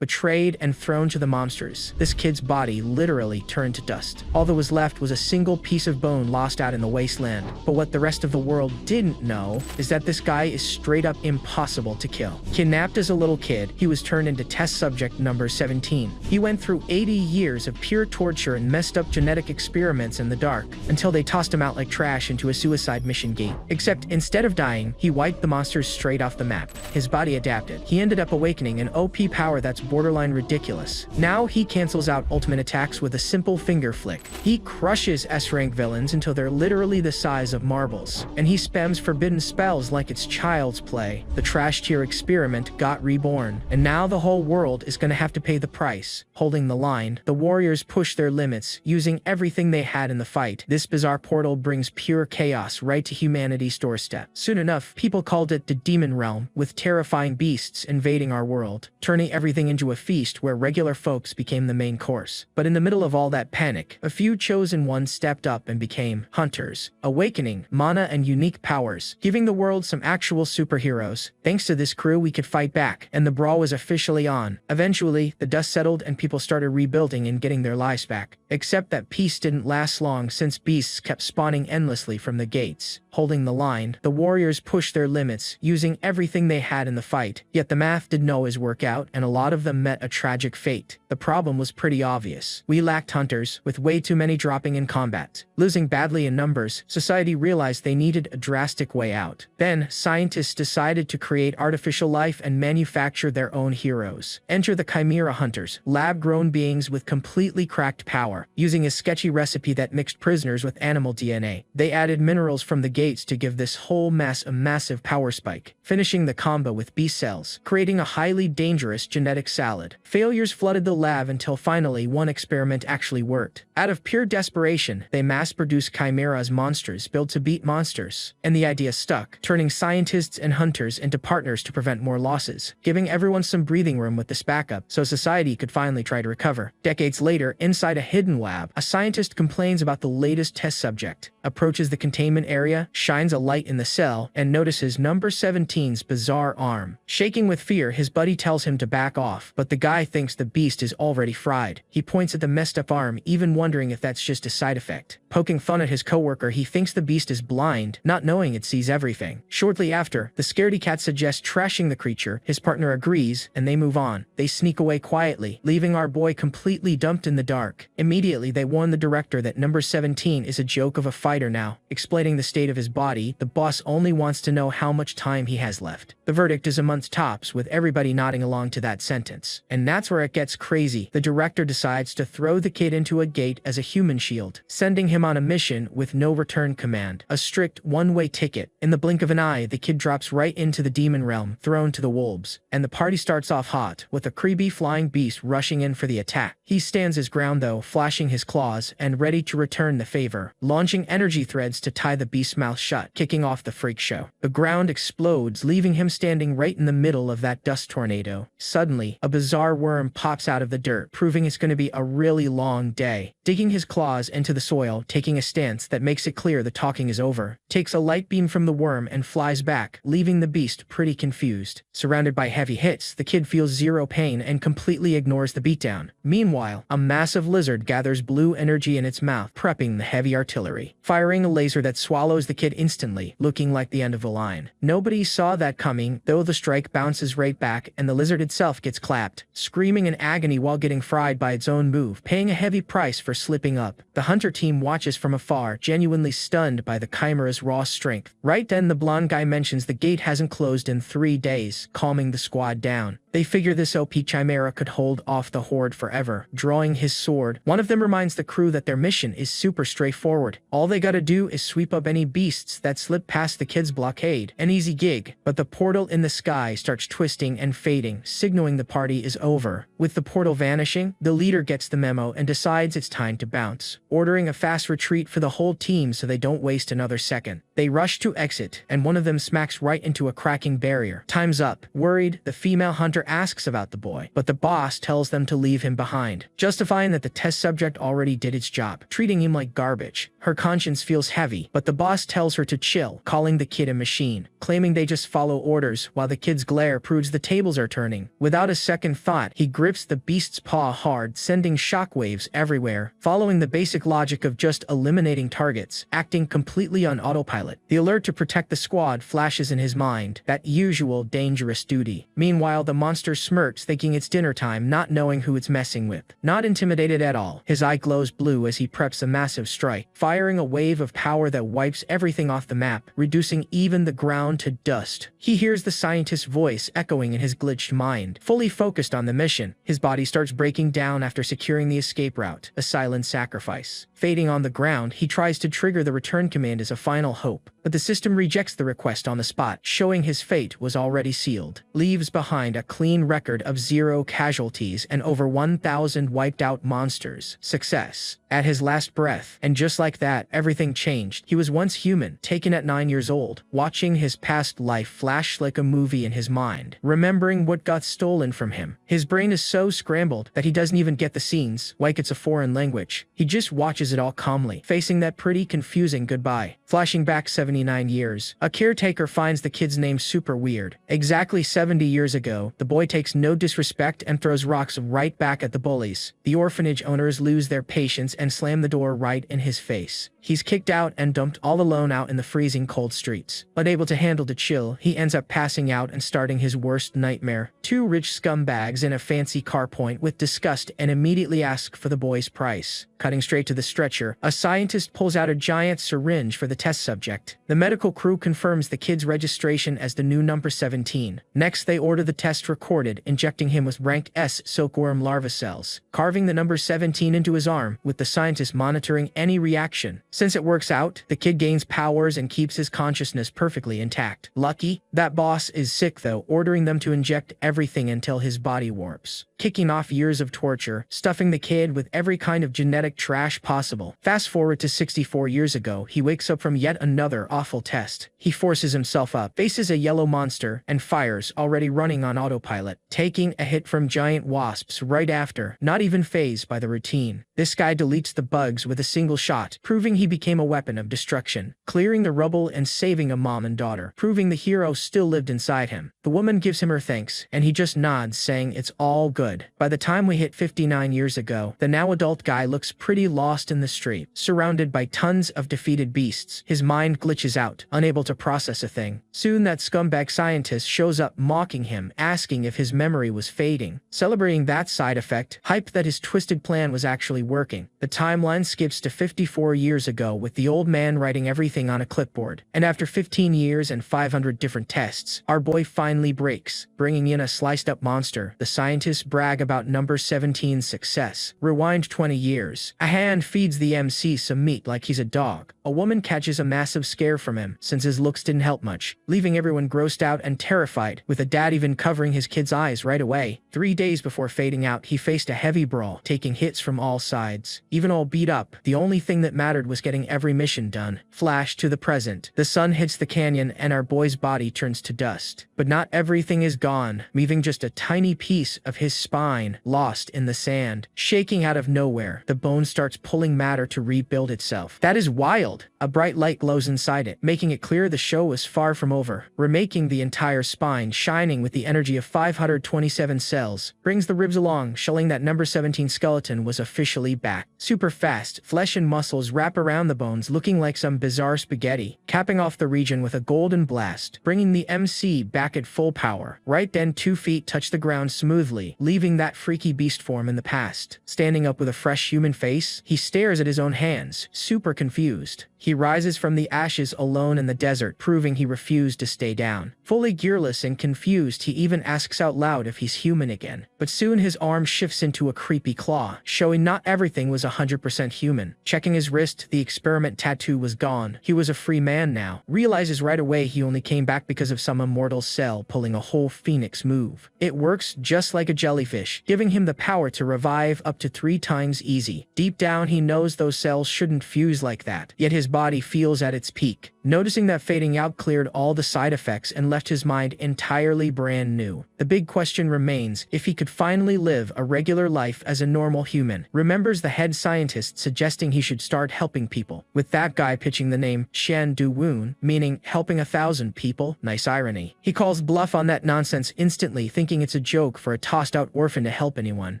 betrayed, and thrown to the monsters. This kid's body literally turned to dust. All that was left was a single piece of bone lost out in the wasteland. But what the rest of the world didn't know is that this guy is straight up impossible to kill. Kidnapped as a little kid, he was turned into test subject number 17. He went through 80 years of pure torture and messed up genetic experiments in the dark, until they tossed him out like trash into a suicide mission gate. Except instead of dying, he wiped the monsters straight off the map. His body adapted. He ended up awakening an OP power that's borderline ridiculous. Now he cancels out ultimate attacks with a simple finger flick. He crushes S-rank villains until they're literally the size of marbles. And he spams forbidden spells like it's child's play. The trash tier experiment got reborn. And now the whole world is gonna have to pay the price. Holding the line, the warriors push their limits, using everything they had in the fight. This bizarre portal brings pure chaos right to humanity's doorstep. Soon enough, people called it the Demon Realm, with terrifying beasts invading our world, turning everything into a feast where regular folks became the main course. But in the middle of all that panic, a few chosen ones stepped up and became hunters, awakening mana and unique powers, giving the world some actual superheroes. Thanks to this crew, we could fight back, and the brawl was officially on. Eventually, the dust settled and people started rebuilding and getting their lives back. Except that peace didn't last long, since beasts kept spawning endlessly from the gates. Holding the line, the warriors pushed their limits, using everything they had in the fight. Yet the math didn't always work out, and a lot of them met a tragic fate. The problem was pretty obvious. We lacked hunters, with way too many dropping in combat. Losing badly in numbers, society realized they needed a drastic way out. Then, scientists decided to create artificial life and manufacture their own heroes. Enter the Chimera Hunters, lab-grown beings with completely cracked power. Using a sketchy recipe that mixed prisoners with animal DNA, they added minerals from the gates to give this whole mess a massive power spike, finishing the combo with B cells, creating a highly dangerous genetic salad. Failures flooded the lab until finally one experiment actually worked. Out of pure desperation, they mass-produced Chimera's monsters built to beat monsters, and the idea stuck, turning scientists and hunters into partners to prevent more losses, giving everyone some breathing room with this backup so society could finally try to recover. Decades later, inside a hidden lab, a scientist complains about the latest test subject, approaches the containment area, shines a light in the cell, and notices number 17's bizarre arm. Shaking with fear, his buddy tells him to back off, but the guy thinks the beast is already fried. He points at the messed up arm, even wondering if that's just a side effect. Poking fun at his coworker, he thinks the beast is blind, not knowing it sees everything. Shortly after, the scaredy cat suggests trashing the creature. His partner agrees, and they move on. They sneak away quietly, leaving our boy completely dumped in the dark. Immediately, they warn the director that number 17 is a joke of a fighter now. Explaining the state of his body, the boss only wants to know how much time he has left. The verdict is a month tops, with everybody nodding along to that sentence. And that's where it gets crazy. The director decides to throw the kid into a gate as a human shield, sending him on a mission with no return command. A strict one-way ticket. In the blink of an eye, the kid drops right into the demon realm, thrown to the wolves. And the party starts off hot, with a creepy flying beast rushing in for the attack. He stands his ground though, flashing his claws, and ready to return the favor, launching energy threads to tie the beast's mouth shut, kicking off the freak show. The ground explodes, leaving him standing right in the middle of that dust tornado. Suddenly, a bizarre worm pops out of the dirt, proving it's going to be a really long day. Digging his claws into the soil, taking a stance that makes it clear the talking is over, takes a light beam from the worm and flies back, leaving the beast pretty confused. Surrounded by heavy hits, the kid feels zero pain and completely ignores the beatdown. Meanwhile, a massive lizard gathers blue energy in its mouth, prepping the heavy artillery, firing a laser that swallows the kid instantly, looking like the end of the line. Nobody saw that coming, though the strike bounces right back and the lizard itself gets clapped, screaming in agony while getting fried by its own move, paying a heavy price for slipping up. The hunter team watches from afar, genuinely stunned by the Chimera's raw strength. Right then, the blonde guy mentions the gate hasn't closed in 3 days, calming the squad down. They figure this OP Chimera could hold off the horde forever. Drawing his sword, one of them reminds the crew that their mission is super straightforward. All they gotta do is sweep up any beasts that slip past the kid's blockade. An easy gig, but the portal in the sky starts twisting and fading, signaling the party is over. With the portal vanishing, the leader gets the memo and decides it's time to bounce, ordering a fast retreat for the whole team so they don't waste another second. They rush to exit, and one of them smacks right into a cracking barrier. Time's up. Worried, the female hunter doctor asks about the boy, but the boss tells them to leave him behind, justifying that the test subject already did its job, treating him like garbage. Her conscience feels heavy, but the boss tells her to chill, calling the kid a machine, claiming they just follow orders, while the kid's glare proves the tables are turning. Without a second thought, he grips the beast's paw hard, sending shockwaves everywhere, following the basic logic of just eliminating targets, acting completely on autopilot. The alert to protect the squad flashes in his mind, that usual dangerous duty. Meanwhile, the monster smirks, thinking it's dinner time, not knowing who it's messing with. Not intimidated at all, his eye glows blue as he preps a massive strike, firing a wave of power that wipes everything off the map, reducing even the ground to dust. He hears the scientist's voice echoing in his glitched mind. Fully focused on the mission, his body starts breaking down after securing the escape route, a silent sacrifice. Fading on the ground, he tries to trigger the return command as a final hope, but the system rejects the request on the spot, showing his fate was already sealed. Leaves behind a clean record of 0 casualties and over 1,000 wiped out monsters. Success. At his last breath, and just like that, everything changed. He was once human, taken at 9 years old, watching his past life flash like a movie in his mind, remembering what got stolen from him. His brain is so scrambled that he doesn't even get the scenes, like it's a foreign language. He just watches it all calmly, facing that pretty confusing goodbye. Flashing back 79 years, a caretaker finds the kid's name super weird. Exactly 70 years ago, the boy takes no disrespect and throws rocks right back at the bullies. The orphanage owners lose their patience and slam the door right in his face. He's kicked out and dumped all alone out in the freezing cold streets. Unable to handle the chill, he ends up passing out and starting his worst nightmare. 2 rich scumbags in a fancy car point with disgust and immediately ask for the boy's price. Cutting straight to the stretcher, a scientist pulls out a giant syringe for the test subject. The medical crew confirms the kid's registration as the new number 17. Next, they order the test recorded, injecting him with rank S silkworm larva cells, carving the number 17 into his arm, with the scientist monitoring any reaction. Since it works out, the kid gains powers and keeps his consciousness perfectly intact. Lucky, that boss is sick though, ordering them to inject everything until his body warps, kicking off years of torture, stuffing the kid with every kind of genetic trash possible. Fast forward to 64 years ago, he wakes up from yet another awful test. He forces himself up, faces a yellow monster, and fires, already running on autopilot, taking a hit from giant wasps right after, not even fazed by the routine. This guy deletes the bugs with a single shot, proving he became a weapon of destruction, clearing the rubble and saving a mom and daughter, proving the hero still lived inside him. The woman gives him her thanks, and he just nods, saying it's all good. By the time we hit 59 years ago, the now adult guy looks pretty lost in the street, surrounded by tons of defeated beasts. His mind glitches out, unable to process a thing. Soon that scumbag scientist shows up, mocking him, asking if his memory was fading. Celebrating that side effect, hyped that his twisted plan was actually working. The timeline skips to 54 years ago, with the old man writing everything on a clipboard. And after 15 years and 500 different tests, our boy finally breaks, bringing in a sliced-up monster. The scientists brag about number 17's success. Rewind 20 years. A hand feeds the MC some meat like he's a dog. A woman catches a massive scare from him, since his looks didn't help much, leaving everyone grossed out and terrified, with a dad even covering his kid's eyes right away. 3 days before fading out, he faced a heavy brawl, taking hits from all sides. Even all beat up, the only thing that mattered was getting every mission done. Flash to the present. The sun hits the canyon and our boy's body turns to dust. But not everything is gone, leaving just a tiny piece of his spine lost in the sand. Shaking out of nowhere, the bone starts pulling matter to rebuild itself. That is wild. A bright light glows inside it, making it clear the show was far from over. Remaking the entire spine, shining with the energy of 527 cells, brings the ribs along, showing that number 17 skeleton was officially back. Super fast, flesh and muscles wrap around the bones, looking like some bizarre spaghetti, capping off the region with a golden blast, bringing the MC back at full power. Right then, 2 feet touch the ground smoothly, leaving that freaky beast form in the past. Standing up with a fresh human face, he stares at his own hands, super confused. He rises from the ashes alone in the desert, proving he refused to stay down. Fully gearless and confused, he even asks out loud if he's human again. But soon his arm shifts into a creepy claw, showing not everything was 100% human. Checking his wrist, the experiment tattoo was gone. He was a free man now. Realizes right away he only came back because of some immortal cell pulling a whole phoenix move. It works just like a jellyfish, giving him the power to revive up to 3 times easy. Deep down he knows those cells shouldn't fuse like that, yet his body feels at its peak. Noticing that fading out cleared all the side effects and left his mind entirely brand new. The big question remains if he could finally live a regular life as a normal human. Remembers the head scientist suggesting he should start helping people, with that guy pitching the name Shan Du Woon, meaning helping 1,000 people. Nice irony. He calls bluff on that nonsense instantly, thinking it's a joke for a tossed-out orphan to help anyone.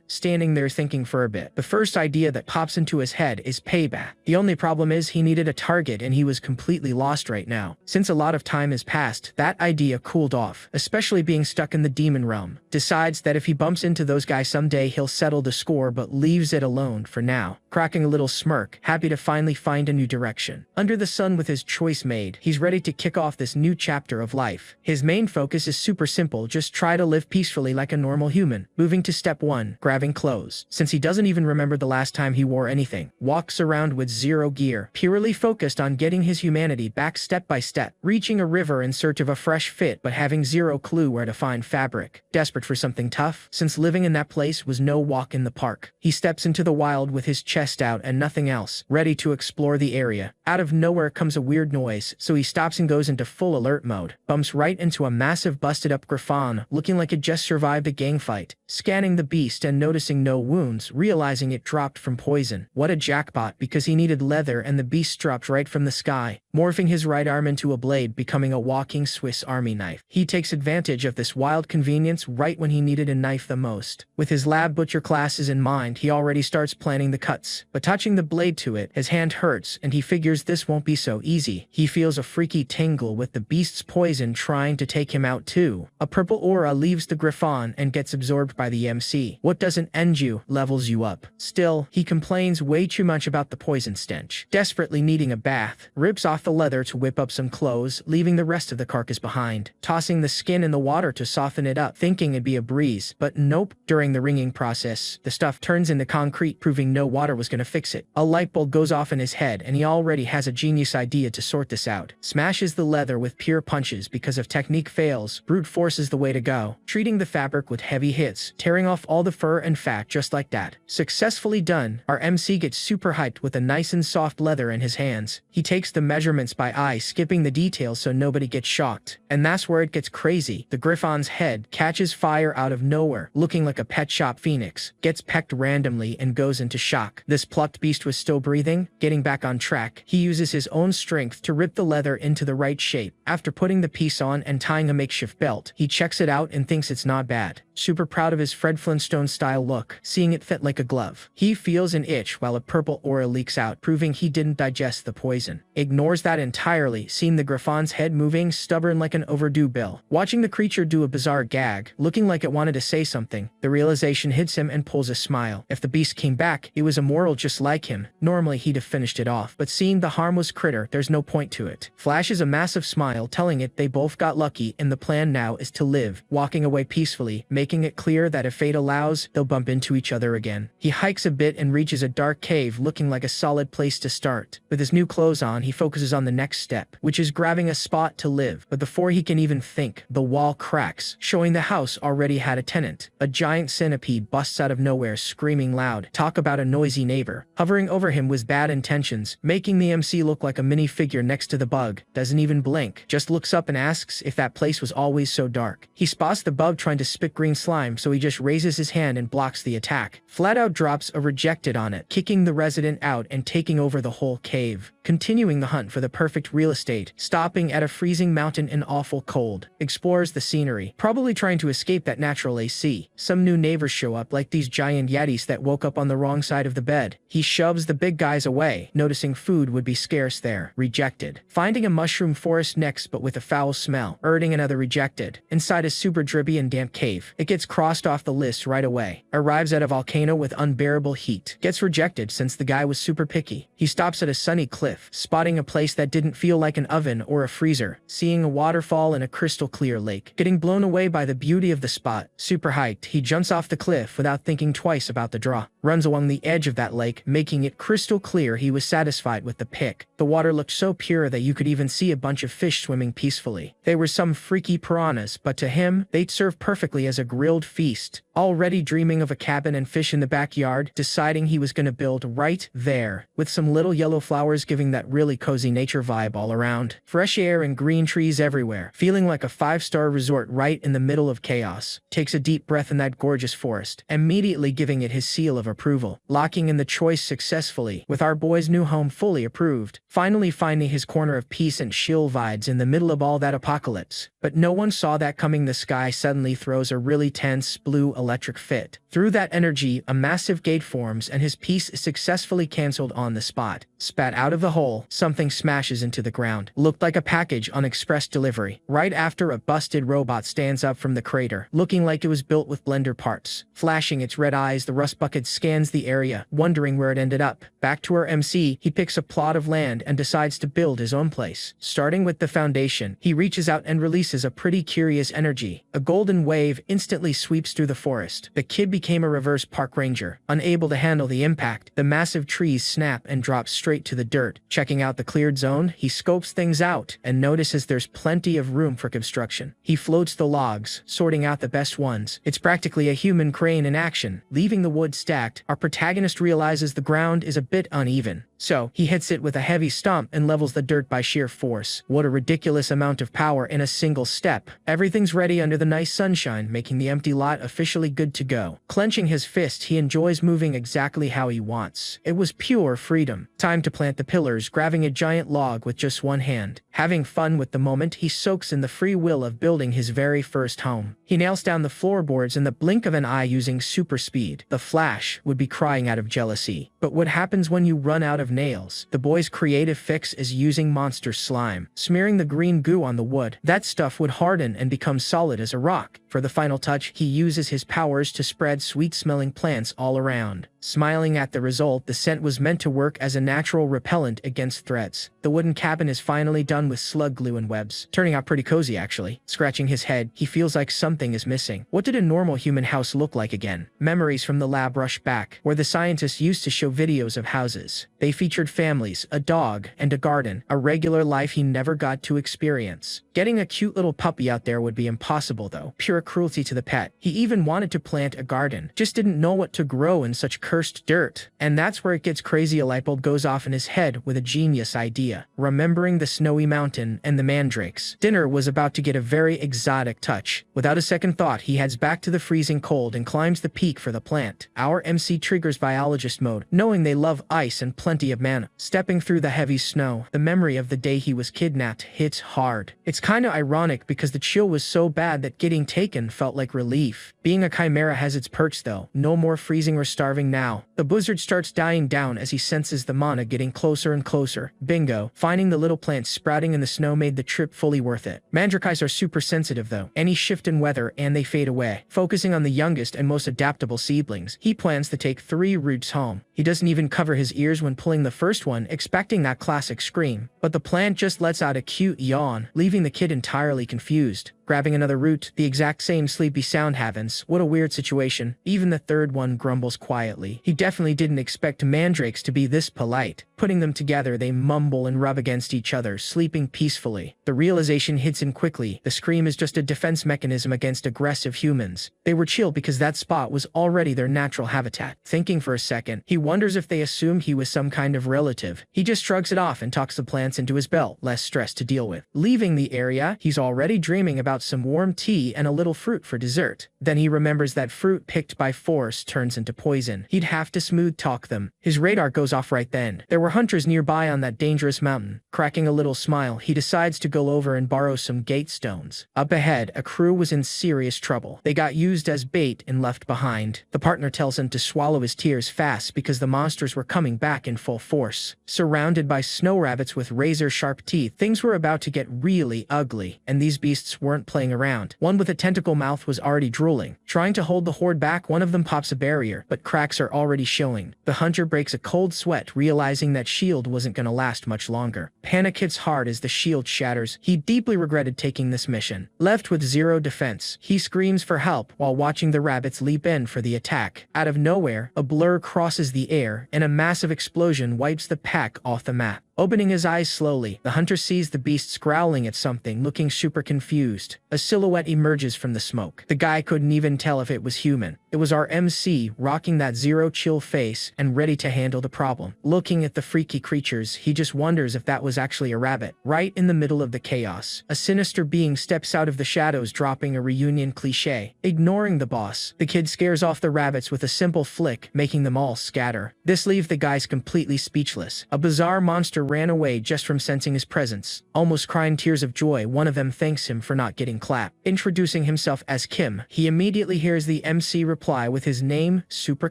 Standing there thinking for a bit, the first idea that pops into his head is payback. The only problem is he needed a target and he was completely lost right now. Since a lot of time has passed, that idea cooled off, especially being stuck in the demon realm. Decides that if he bumps into those guys someday he'll settle the score, but leaves it alone for now, cracking a little smirk, happy to finally find a new direction. Under the sun with his choice made, he's ready to kick off this new chapter of life. His main focus is super simple, just try to live peacefully like a normal human. Moving to step 1, grabbing clothes. Since he doesn't even remember the last time he wore anything, walks around with zero gear, purely focused on getting his humanity back step by step, reaching a river in search of a fresh fit but having zero clue where to find fabric. Desperate for something tough, since living in that place was no walk in the park. He steps into the wild with his chest out and nothing else, ready to explore the area. Out of nowhere comes a weird noise, so he stops and goes into full alert mode. Bumps right into a massive busted up griffon, looking like it just survived a gang fight. Scanning the beast and noticing no wounds, realizing it dropped from poison. What a jackpot, because he needed leather and the beast dropped right from the sky, morphing his right arm into a blade, becoming a walking Swiss Army knife. He takes advantage of this wild convenience right when he needed a knife the most. With his lab butcher classes in mind, he already starts planning the cuts, but touching the blade to it, his hand hurts and he figures this won't be so easy. He feels a freaky tingle with the beast's poison trying to take him out too. A purple aura leaves the griffon and gets absorbed by the MC. What doesn't end you, levels you up. Still, he complains way too much about the poison stench. Desperately needing a bath, rips off the leather to whip up some clothes, leaving the rest of the carcass behind. Tossing the skin in the water to soften it up, thinking it'd be a breeze, but nope. During the wringing process, the stuff turns into concrete, proving no water was gonna fix it. A light bulb goes off in his head and he already has a genius idea to sort this out. Smashes the leather with pure punches. Because if technique fails, brute force is the way to go. Treating the fabric with heavy hits, tearing off all the fur and fat just like that. Successfully done. Our MC gets super hyped with a nice and soft leather in his hands. He takes the measurements by eye, skipping the details so nobody gets shocked. And that's where it gets crazy. The griffon's head catches fire out of nowhere, looking like a pet shop phoenix, gets pecked randomly and goes into shock. This plucked beast was still breathing. Getting back on track, he uses his own strength to rip the leather into the right shape. After putting the piece on and tying a makeshift belt, he checks it out and thinks it's not bad. Super proud of his Fred Flintstone style look, seeing it fit like a glove. He feels an itch while a purple aura leaks out, proving he didn't digest the poison. Ignores that entirely, seeing the griffon's head moving, stubborn like an overdue bill. Watching the creature do a bizarre gag, looking like it wanted to say something, the realization hits him and pulls a smile. If the beast came back, it was immoral just like him. Normally he'd have finished it off, but seeing the harmless critter, there's no point to it. Flashes a massive smile, telling it they both got lucky and the plan now is to live, walking away peacefully, making it clear that if fate allows, they'll bump into each other again. He hikes a bit and reaches a dark cave, looking like a solid place to start. With his new clothes on, he focuses on the next step, which is grabbing a spot to live. But before he can even think, the wall cracks, showing the house already had a tenant. A giant centipede busts out of nowhere, screaming loud. Talk about a noisy neighbor. Hovering over him with bad intentions, making the MC look like a minifigure next to the bug. Doesn't even blink, just looks up and asks if that place was always so dark. He spots the bug trying to spit green slime, so he just raises his hand and blocks the attack. Flat out drops a rejected on it, kicking the resident out and taking over the whole cave. Continuing the hunt for the perfect real estate, stopping at a freezing mountain in awful cold. Explores the scenery, probably trying to escape that natural AC. Some new neighbors show up, like these giant yetis that woke up on the wrong side of the bed. He shoves the big guys away, noticing food would be scarce there. Rejected. Finding a mushroom forest next, but with a foul smell. Earning another rejected. Inside a super drippy and damp cave. It gets crossed off the list right away. Arrives at a volcano with unbearable heat. Gets rejected since the guy was super picky. He stops at a sunny cliff, spotting a place that didn't feel like an oven or a freezer. Seeing a waterfall and a crystal clear lake. Getting blown away by the beauty of the spot. Super hyped, he jumps off the cliff without thinking twice about the draw. Runs along the edge of that lake, making it crystal clear. He was satisfied with the pick. The water looked so pure that you could even see a bunch of fish swimming peacefully. They were some freaky piranhas, but to him, they'd serve perfectly as a grilled feast. Already dreaming of a cabin and fish in the backyard, deciding he was gonna build right there, with some little yellow flowers giving giving that really cozy nature vibe all around. Fresh air and green trees everywhere, feeling like a 5-star resort right in the middle of chaos. Takes a deep breath in that gorgeous forest, immediately giving it his seal of approval, locking in the choice successfully, with our boy's new home fully approved, finally finding his corner of peace and chill vibes in the middle of all that apocalypse. But no one saw that coming. The sky suddenly throws a really tense, blue electric fit. Through that energy, a massive gate forms and his piece is successfully cancelled on the spot. Spat out of the hole, something smashes into the ground. Looked like a package on express delivery. Right after, a busted robot stands up from the crater, looking like it was built with blender parts. Flashing its red eyes, the rust bucket scans the area, wondering where it ended up. Back to our MC, he picks a plot of land and decides to build his own place. Starting with the foundation, he reaches out and releases a pretty curious energy. A golden wave instantly sweeps through the forest. The kid became a reverse park ranger. Unable to handle the impact, the massive trees snap and drop straight to the dirt. Checking out the cleared zone, he scopes things out and notices there's plenty of room for construction. He floats the logs, sorting out the best ones. It's practically a human crane in action. Leaving the wood stacked, our protagonist realizes the ground is a bit uneven. So, he hits it with a heavy stomp and levels the dirt by sheer force. What a ridiculous amount of power in a single step. Everything's ready under the nice sunshine, making the empty lot officially good to go. Clenching his fist, he enjoys moving exactly how he wants. It was pure freedom. Time to plant the pillars, grabbing a giant log with just one hand. Having fun with the moment, he soaks in the free will of building his very first home. He nails down the floorboards in the blink of an eye using super speed. The Flash would be crying out of jealousy. But what happens when you run out of nails? The boy's creative fix is using monster slime. Smearing the green goo on the wood, that stuff would harden and become solid as a rock. For the final touch, he uses his powers to spread sweet-smelling plants all around. Smiling at the result, the scent was meant to work as a natural repellent against threats. The wooden cabin is finally done with slug glue and webs. Turning out pretty cozy, actually. Scratching his head, he feels like something is missing. What did a normal human house look like again? Memories from the lab rush back, where the scientists used to show videos of houses. They featured families, a dog, and a garden, a regular life he never got to experience. Getting a cute little puppy out there would be impossible, though. Pure cruelty to the pet. He even wanted to plant a garden, just didn't know what to grow in such cursed dirt. And that's where it gets crazy. A light bulb goes off in his head with a genius idea. Remembering the snowy mountain and the mandrakes, dinner was about to get a very exotic touch. Without a second thought, he heads back to the freezing cold and climbs the peak for the plant. Our MC triggers biologist mode, knowing they love ice and plenty of mana. Stepping through the heavy snow, the memory of the day he was kidnapped hits hard. It's kinda ironic because the chill was so bad that getting taken felt like relief. Being a chimera has its perks though. No more freezing or starving now. The blizzard starts dying down as he senses the mana getting closer and closer. Bingo. Finding the little plants sprouting in the snow made the trip fully worth it. Mandrakites are super sensitive though. Any shift in weather and they fade away. Focusing on the youngest and most adaptable seedlings, he plans to take 3 roots home. He doesn't even cover his ears when pulling the first one, expecting that classic scream. But the plant just lets out a cute yawn, leaving the kid entirely confused. Grabbing another root, the exact same sleepy sound happens. What a weird situation. Even the third one grumbles quietly. He definitely didn't expect mandrakes to be this polite. Putting them together, they mumble and rub against each other, sleeping peacefully. The realization hits him quickly. The scream is just a defense mechanism against aggressive humans. They were chill because that spot was already their natural habitat. Thinking for a second, he wonders if they assumed he was some kind of relative. He just shrugs it off and tucks the plants into his belt, less stress to deal with. Leaving the area, he's already dreaming about some warm tea and a little fruit for dessert. Then he remembers that fruit picked by force turns into poison. He'd have to smooth talk them. His radar goes off right then. There were hunters nearby on that dangerous mountain. Cracking a little smile, he decides to go over and borrow some gate stones. Up ahead, a crew was in serious trouble. They got used as bait and left behind. The partner tells him to swallow his tears fast because the monsters were coming back in full force. Surrounded by snow rabbits with razor-sharp teeth, things were about to get really ugly, and these beasts weren't playing around. One with a tentacle mouth was already drooling. Trying to hold the horde back, one of them pops a barrier, but cracks are already showing. The hunter breaks a cold sweat, realizing that shield wasn't gonna last much longer. Panic hits hard as the shield shatters. He deeply regretted taking this mission. Left with 0 defense, he screams for help while watching the rabbits leap in for the attack. Out of nowhere, a blur crosses the air, and a massive explosion wipes the pack off the map. Opening his eyes slowly, the hunter sees the beasts growling at something, looking super confused. A silhouette emerges from the smoke. The guy couldn't even tell if it was human. It was our MC, rocking that zero-chill face and ready to handle the problem. Looking at the freaky creatures, he just wonders if that was actually a rabbit. Right in the middle of the chaos, a sinister being steps out of the shadows, dropping a reunion cliché. Ignoring the boss, the kid scares off the rabbits with a simple flick, making them all scatter. This leaves the guys completely speechless. A bizarre monster ran away just from sensing his presence. Almost crying tears of joy, one of them thanks him for not getting clapped. Introducing himself as Kim, he immediately hears the MC reply with his name super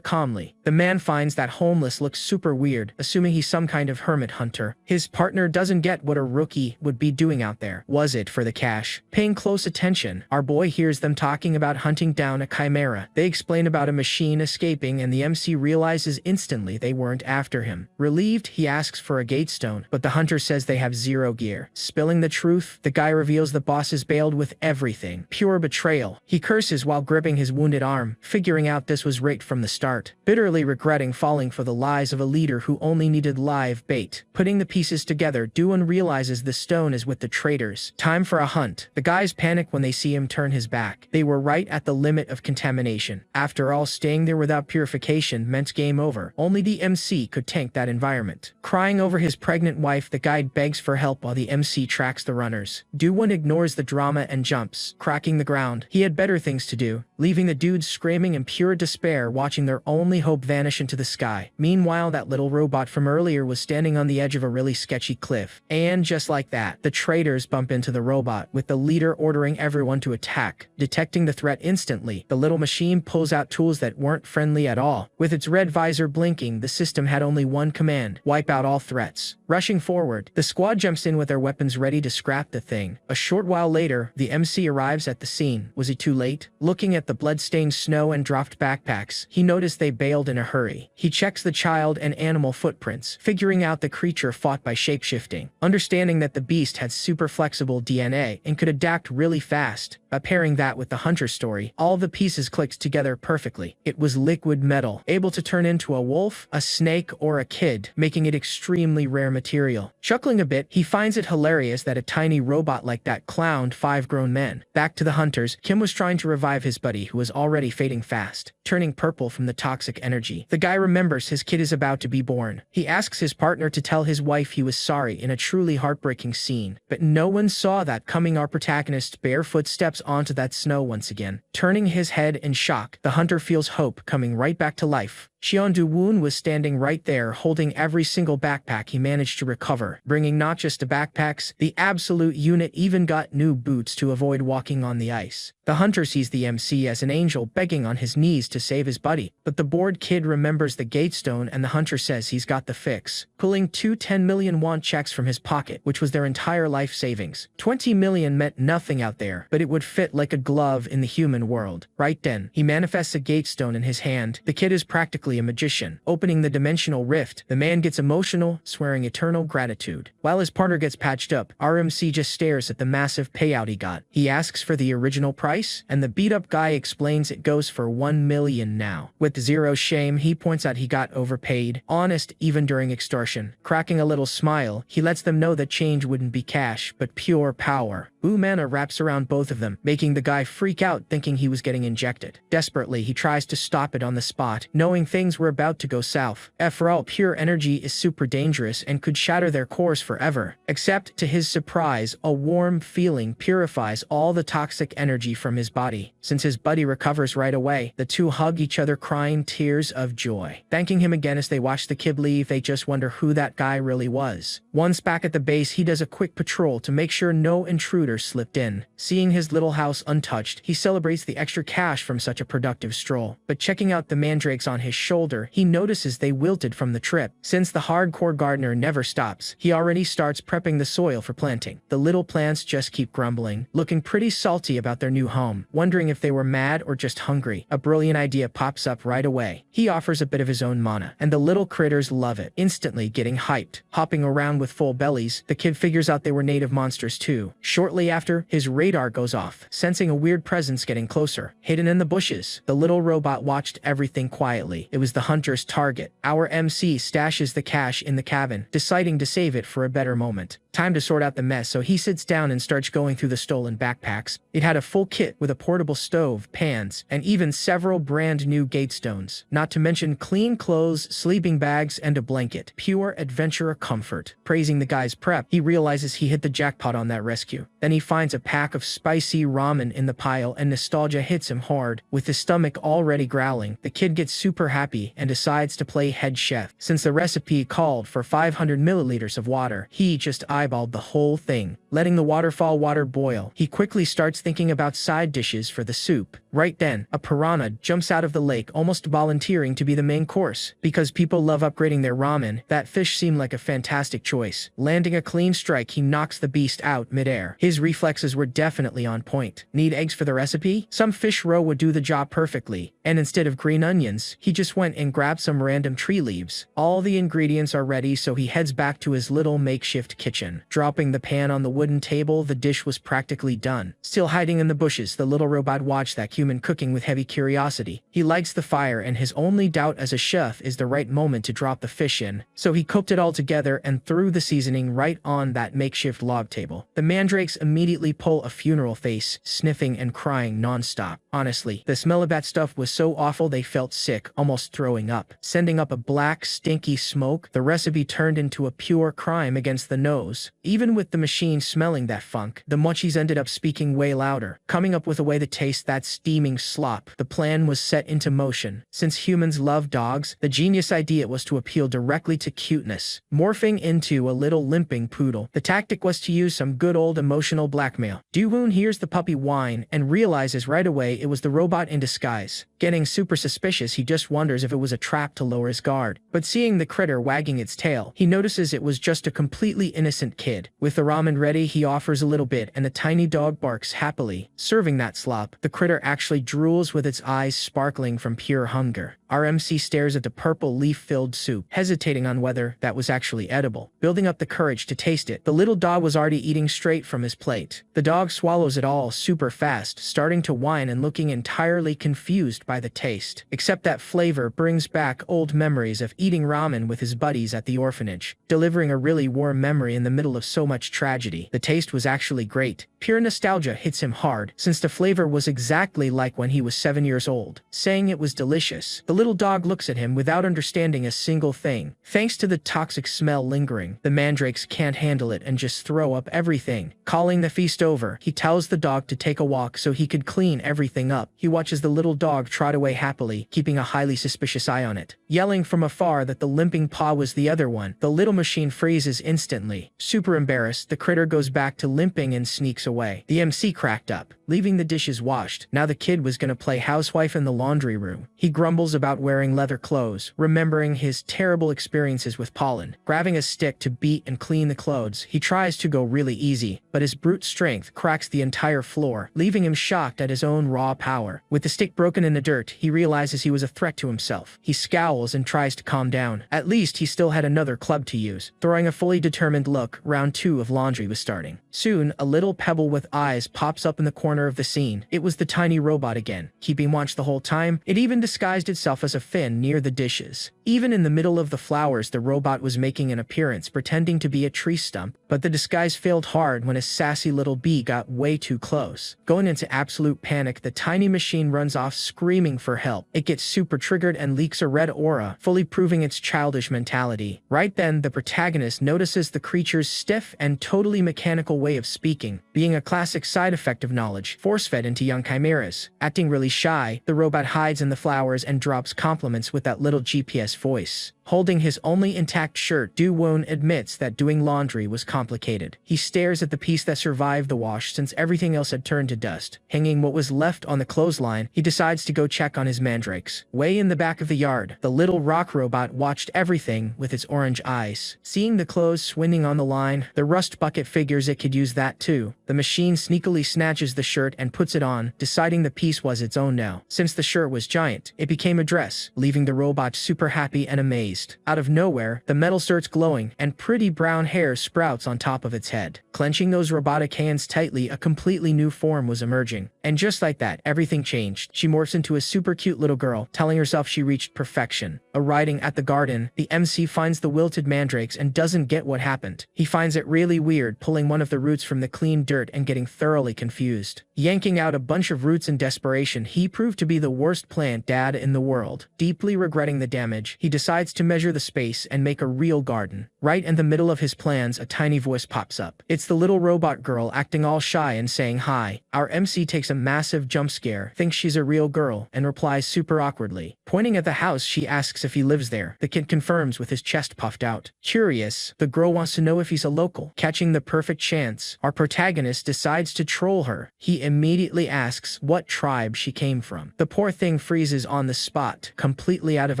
calmly. The man finds that homeless looks super weird, assuming he's some kind of hermit hunter. His partner doesn't get what a rookie would be doing out there. Was it for the cash? Paying close attention, our boy hears them talking about hunting down a chimera. They explain about a machine escaping, and the MC realizes instantly they weren't after him. Relieved, he asks for a gatestone, but the hunter says they have zero gear. Spilling the truth, the guy reveals the boss is bailed with everything. Pure betrayal. He curses while gripping his wounded arm, figuring out this was rigged from the start. Bitterly regretting falling for the lies of a leader who only needed live bait. Putting the pieces together, Duan realizes the stone is with the traitors. Time for a hunt. The guys panic when they see him turn his back. They were right at the limit of contamination. After all, staying there without purification meant game over. Only the MC could tank that environment. Crying over his pregnant wife, the guide begs for help while the MC tracks the runners. Duan ignores the drama and jumps, cracking the ground. He had better things to do, leaving the dudes screaming in pure despair, watching their only hope vanish into the sky. Meanwhile, that little robot from earlier was standing on the edge of a really sketchy cliff. And just like that, the traitors bump into the robot, with the leader ordering everyone to attack. Detecting the threat instantly, the little machine pulls out tools that weren't friendly at all. With its red visor blinking, the system had only one command: wipe out all threats. Rushing forward, the squad jumps in with their weapons ready to scrap the thing. A short while later, the MC arrives at the scene. Was he too late? Looking at the blood-stained snow and dropped backpacks, he noticed they bailed in a hurry. He checks the child and animal footprints, figuring out the creature fought by shapeshifting. Understanding that the beast had super flexible DNA and could adapt really fast, pairing that with the hunter story, all the pieces clicked together perfectly. It was liquid metal, able to turn into a wolf, a snake, or a kid, making it extremely rare material. Chuckling a bit, he finds it hilarious that a tiny robot like that clowned 5 grown men. Back to the hunters, Kim was trying to revive his buddy who was already fading fast, turning purple from the toxic energy. The guy remembers his kid is about to be born. He asks his partner to tell his wife he was sorry in a truly heartbreaking scene, but no one saw that coming. Our protagonist barefoot steps onto that snow once again. Turning his head in shock, the hunter feels hope coming right back to life. Xian Du-woon was standing right there, holding every single backpack he managed to recover, bringing not just the backpacks, the absolute unit even got new boots to avoid walking on the ice. The hunter sees the MC as an angel begging on his knees to save his buddy, but the bored kid remembers the gatestone and the hunter says he's got the fix, pulling 2 10 million won checks from his pocket, which was their entire life savings. 20 million meant nothing out there, but it would fit like a glove in the human world. Right then, he manifests a gatestone in his hand. The kid is practically a magician. Opening the dimensional rift, the man gets emotional, swearing eternal gratitude. While his partner gets patched up, RMC just stares at the massive payout he got. He asks for the original price, and the beat-up guy explains it goes for 1 million now. With zero shame, he points out he got overpaid, honest even during extortion. Cracking a little smile, he lets them know that change wouldn't be cash, but pure power. Mana wraps around both of them, making the guy freak out thinking he was getting injected. Desperately, he tries to stop it on the spot, knowing things were about to go south. After all, pure energy is super dangerous and could shatter their cores forever. Except, to his surprise, a warm feeling purifies all the toxic energy from his body. Since his buddy recovers right away, the two hug each other, crying tears of joy. Thanking him again as they watch the kid leave, they just wonder who that guy really was. Once back at the base, he does a quick patrol to make sure no intruders slipped in. Seeing his little house untouched, he celebrates the extra cash from such a productive stroll. But checking out the mandrakes on his shoulder, he notices they wilted from the trip. Since the hardcore gardener never stops, he already starts prepping the soil for planting. The little plants just keep grumbling, looking pretty salty about their new home, wondering if they were mad or just hungry. A brilliant idea pops up right away. He offers a bit of his own mana, and the little critters love it, instantly getting hyped. Hopping around with full bellies, the kid figures out they were native monsters too. Shortly after, his radar goes off, sensing a weird presence getting closer. Hidden in the bushes, the little robot watched everything quietly. It It was the hunter's target. Our MC stashes the cash in the cabin, deciding to save it for a better moment. Time to sort out the mess, so he sits down and starts going through the stolen backpacks. It had a full kit with a portable stove, pans, and even several brand new gatestones. Not to mention clean clothes, sleeping bags, and a blanket. Pure adventurer comfort. Praising the guy's prep, he realizes he hit the jackpot on that rescue. Then he finds a pack of spicy ramen in the pile and nostalgia hits him hard. With his stomach already growling, the kid gets super happy and decides to play head chef. Since the recipe called for 500 milliliters of water, he just eyeballed the whole thing. Letting the waterfall water boil, he quickly starts thinking about side dishes for the soup. Right then, a piranha jumps out of the lake, almost volunteering to be the main course. Because people love upgrading their ramen, that fish seemed like a fantastic choice. Landing a clean strike, he knocks the beast out midair. His reflexes were definitely on point. Need eggs for the recipe? Some fish roe would do the job perfectly. And instead of green onions, he just went and grabbed some random tree leaves. All the ingredients are ready, so he heads back to his little makeshift kitchen. Dropping the pan on the wooden table, the dish was practically done. Still hiding in the bushes, the little robot watched that human cooking with heavy curiosity. He lights the fire, and his only doubt as a chef is the right moment to drop the fish in. So he cooked it all together and threw the seasoning right on that makeshift log table. The mandrakes immediately pull a funeral face, sniffing and crying non-stop. Honestly, the smell of that stuff was so awful they felt sick, almost throwing up. Sending up a black, stinky smoke, the recipe turned into a pure crime against the nose. Even with the machine smelling that funk, the mochis ended up speaking way louder, coming up with a way to taste that steaming slop. The plan was set into motion. Since humans love dogs, the genius idea was to appeal directly to cuteness, morphing into a little limping poodle. The tactic was to use some good old emotional blackmail. Do-woon hears the puppy whine and realizes right away it was the robot in disguise. Getting super suspicious, he just wonders if it was a trap to lower his guard. But seeing the critter wagging its tail, he notices it was just a completely innocent kid. With the ramen ready, he offers a little bit and the tiny dog barks happily. Serving that slop, the critter actually drools with its eyes sparkling from pure hunger. Our MC stares at the purple leaf-filled soup, hesitating on whether that was actually edible. Building up the courage to taste it, the little dog was already eating straight from his plate. The dog swallows it all super fast, starting to whine and looking entirely confused by the taste. Except that flavor brings back old memories of eating ramen with his buddies at the orphanage, delivering a really warm memory in the middle of so much tragedy. The taste was actually great. Pure nostalgia hits him hard, since the flavor was exactly like when he was 7 years old. Saying it was delicious, the little dog looks at him without understanding a single thing. Thanks to the toxic smell lingering, the mandrakes can't handle it and just throw up everything. Calling the feast over, he tells the dog to take a walk so he could clean everything up. He watches the little dog trot away happily, keeping a highly suspicious eye on it. Yelling from afar that the limping paw was the other one, the little machine freezes instantly. Super embarrassed, the critter goes back to limping and sneaks away. The MC cracked up, leaving the dishes washed. Now the kid was gonna play housewife in the laundry room. He grumbles about wearing leather clothes, remembering his terrible experiences with pollen. Grabbing a stick to beat and clean the clothes, he tries to go really easy, but his brute strength cracks the entire floor, leaving him shocked at his own raw power. With the stick broken in the dirt, he realizes he was a threat to himself. He scowls and tries to calm down. At least he still had another club to use. Throwing a fully determined look, round 2 of laundry was starting. Soon, a little pebble with eyes pops up in the corner of the scene. It was the tiny robot again. Keeping watch the whole time, it even disguised itself as a fin near the dishes. Even in the middle of the flowers, the robot was making an appearance, pretending to be a tree stump, but the disguise failed hard when a sassy little bee got way too close. Going into absolute panic, the tiny machine runs off screaming for help. It gets super triggered and leaks a red aura, fully proving its childish mentality. Right then, the protagonist notices the creature's stiff and totally mechanical way of speaking, being a classic side effect of knowledge, force-fed into young chimeras. Acting really shy, the robot hides in the flowers and drops compliments with that little GPS voice. Holding his only intact shirt, Do-woon admits that doing laundry was complicated. He stares at the piece that survived the wash since everything else had turned to dust. Hanging what was left on the clothesline, he decides to go check on his mandrakes. Way in the back of the yard, the little rock robot watched everything with its orange eyes. Seeing the clothes swinging on the line, the rust bucket figures it could use that too. The machine sneakily snatches the shirt and puts it on, deciding the piece was its own now. Since the shirt was giant, it became a dress, leaving the robot super happy and amazed. Out of nowhere, the metal starts glowing, and pretty brown hair sprouts on top of its head. Clenching those robotic hands tightly, a completely new form was emerging. And just like that, everything changed. She morphs into a super cute little girl, telling herself she reached perfection. Arriving at the garden, the MC finds the wilted mandrakes and doesn't get what happened. He finds it really weird pulling one of the roots from the clean dirt and getting thoroughly confused. Yanking out a bunch of roots in desperation, he proved to be the worst plant dad in the world. Deeply regretting the damage, he decides to measure the space and make a real garden. Right in the middle of his plans, a tiny voice pops up. It's the little robot girl acting all shy and saying hi. Our MC takes a massive jump scare, thinks she's a real girl, and replies super awkwardly. Pointing at the house, she asks if he lives there. The kid confirms with his chest puffed out. Curious, the girl wants to know if he's a local. Catching the perfect chance, our protagonist decides to troll her. He immediately asks what tribe she came from. The poor thing freezes on the spot, completely out of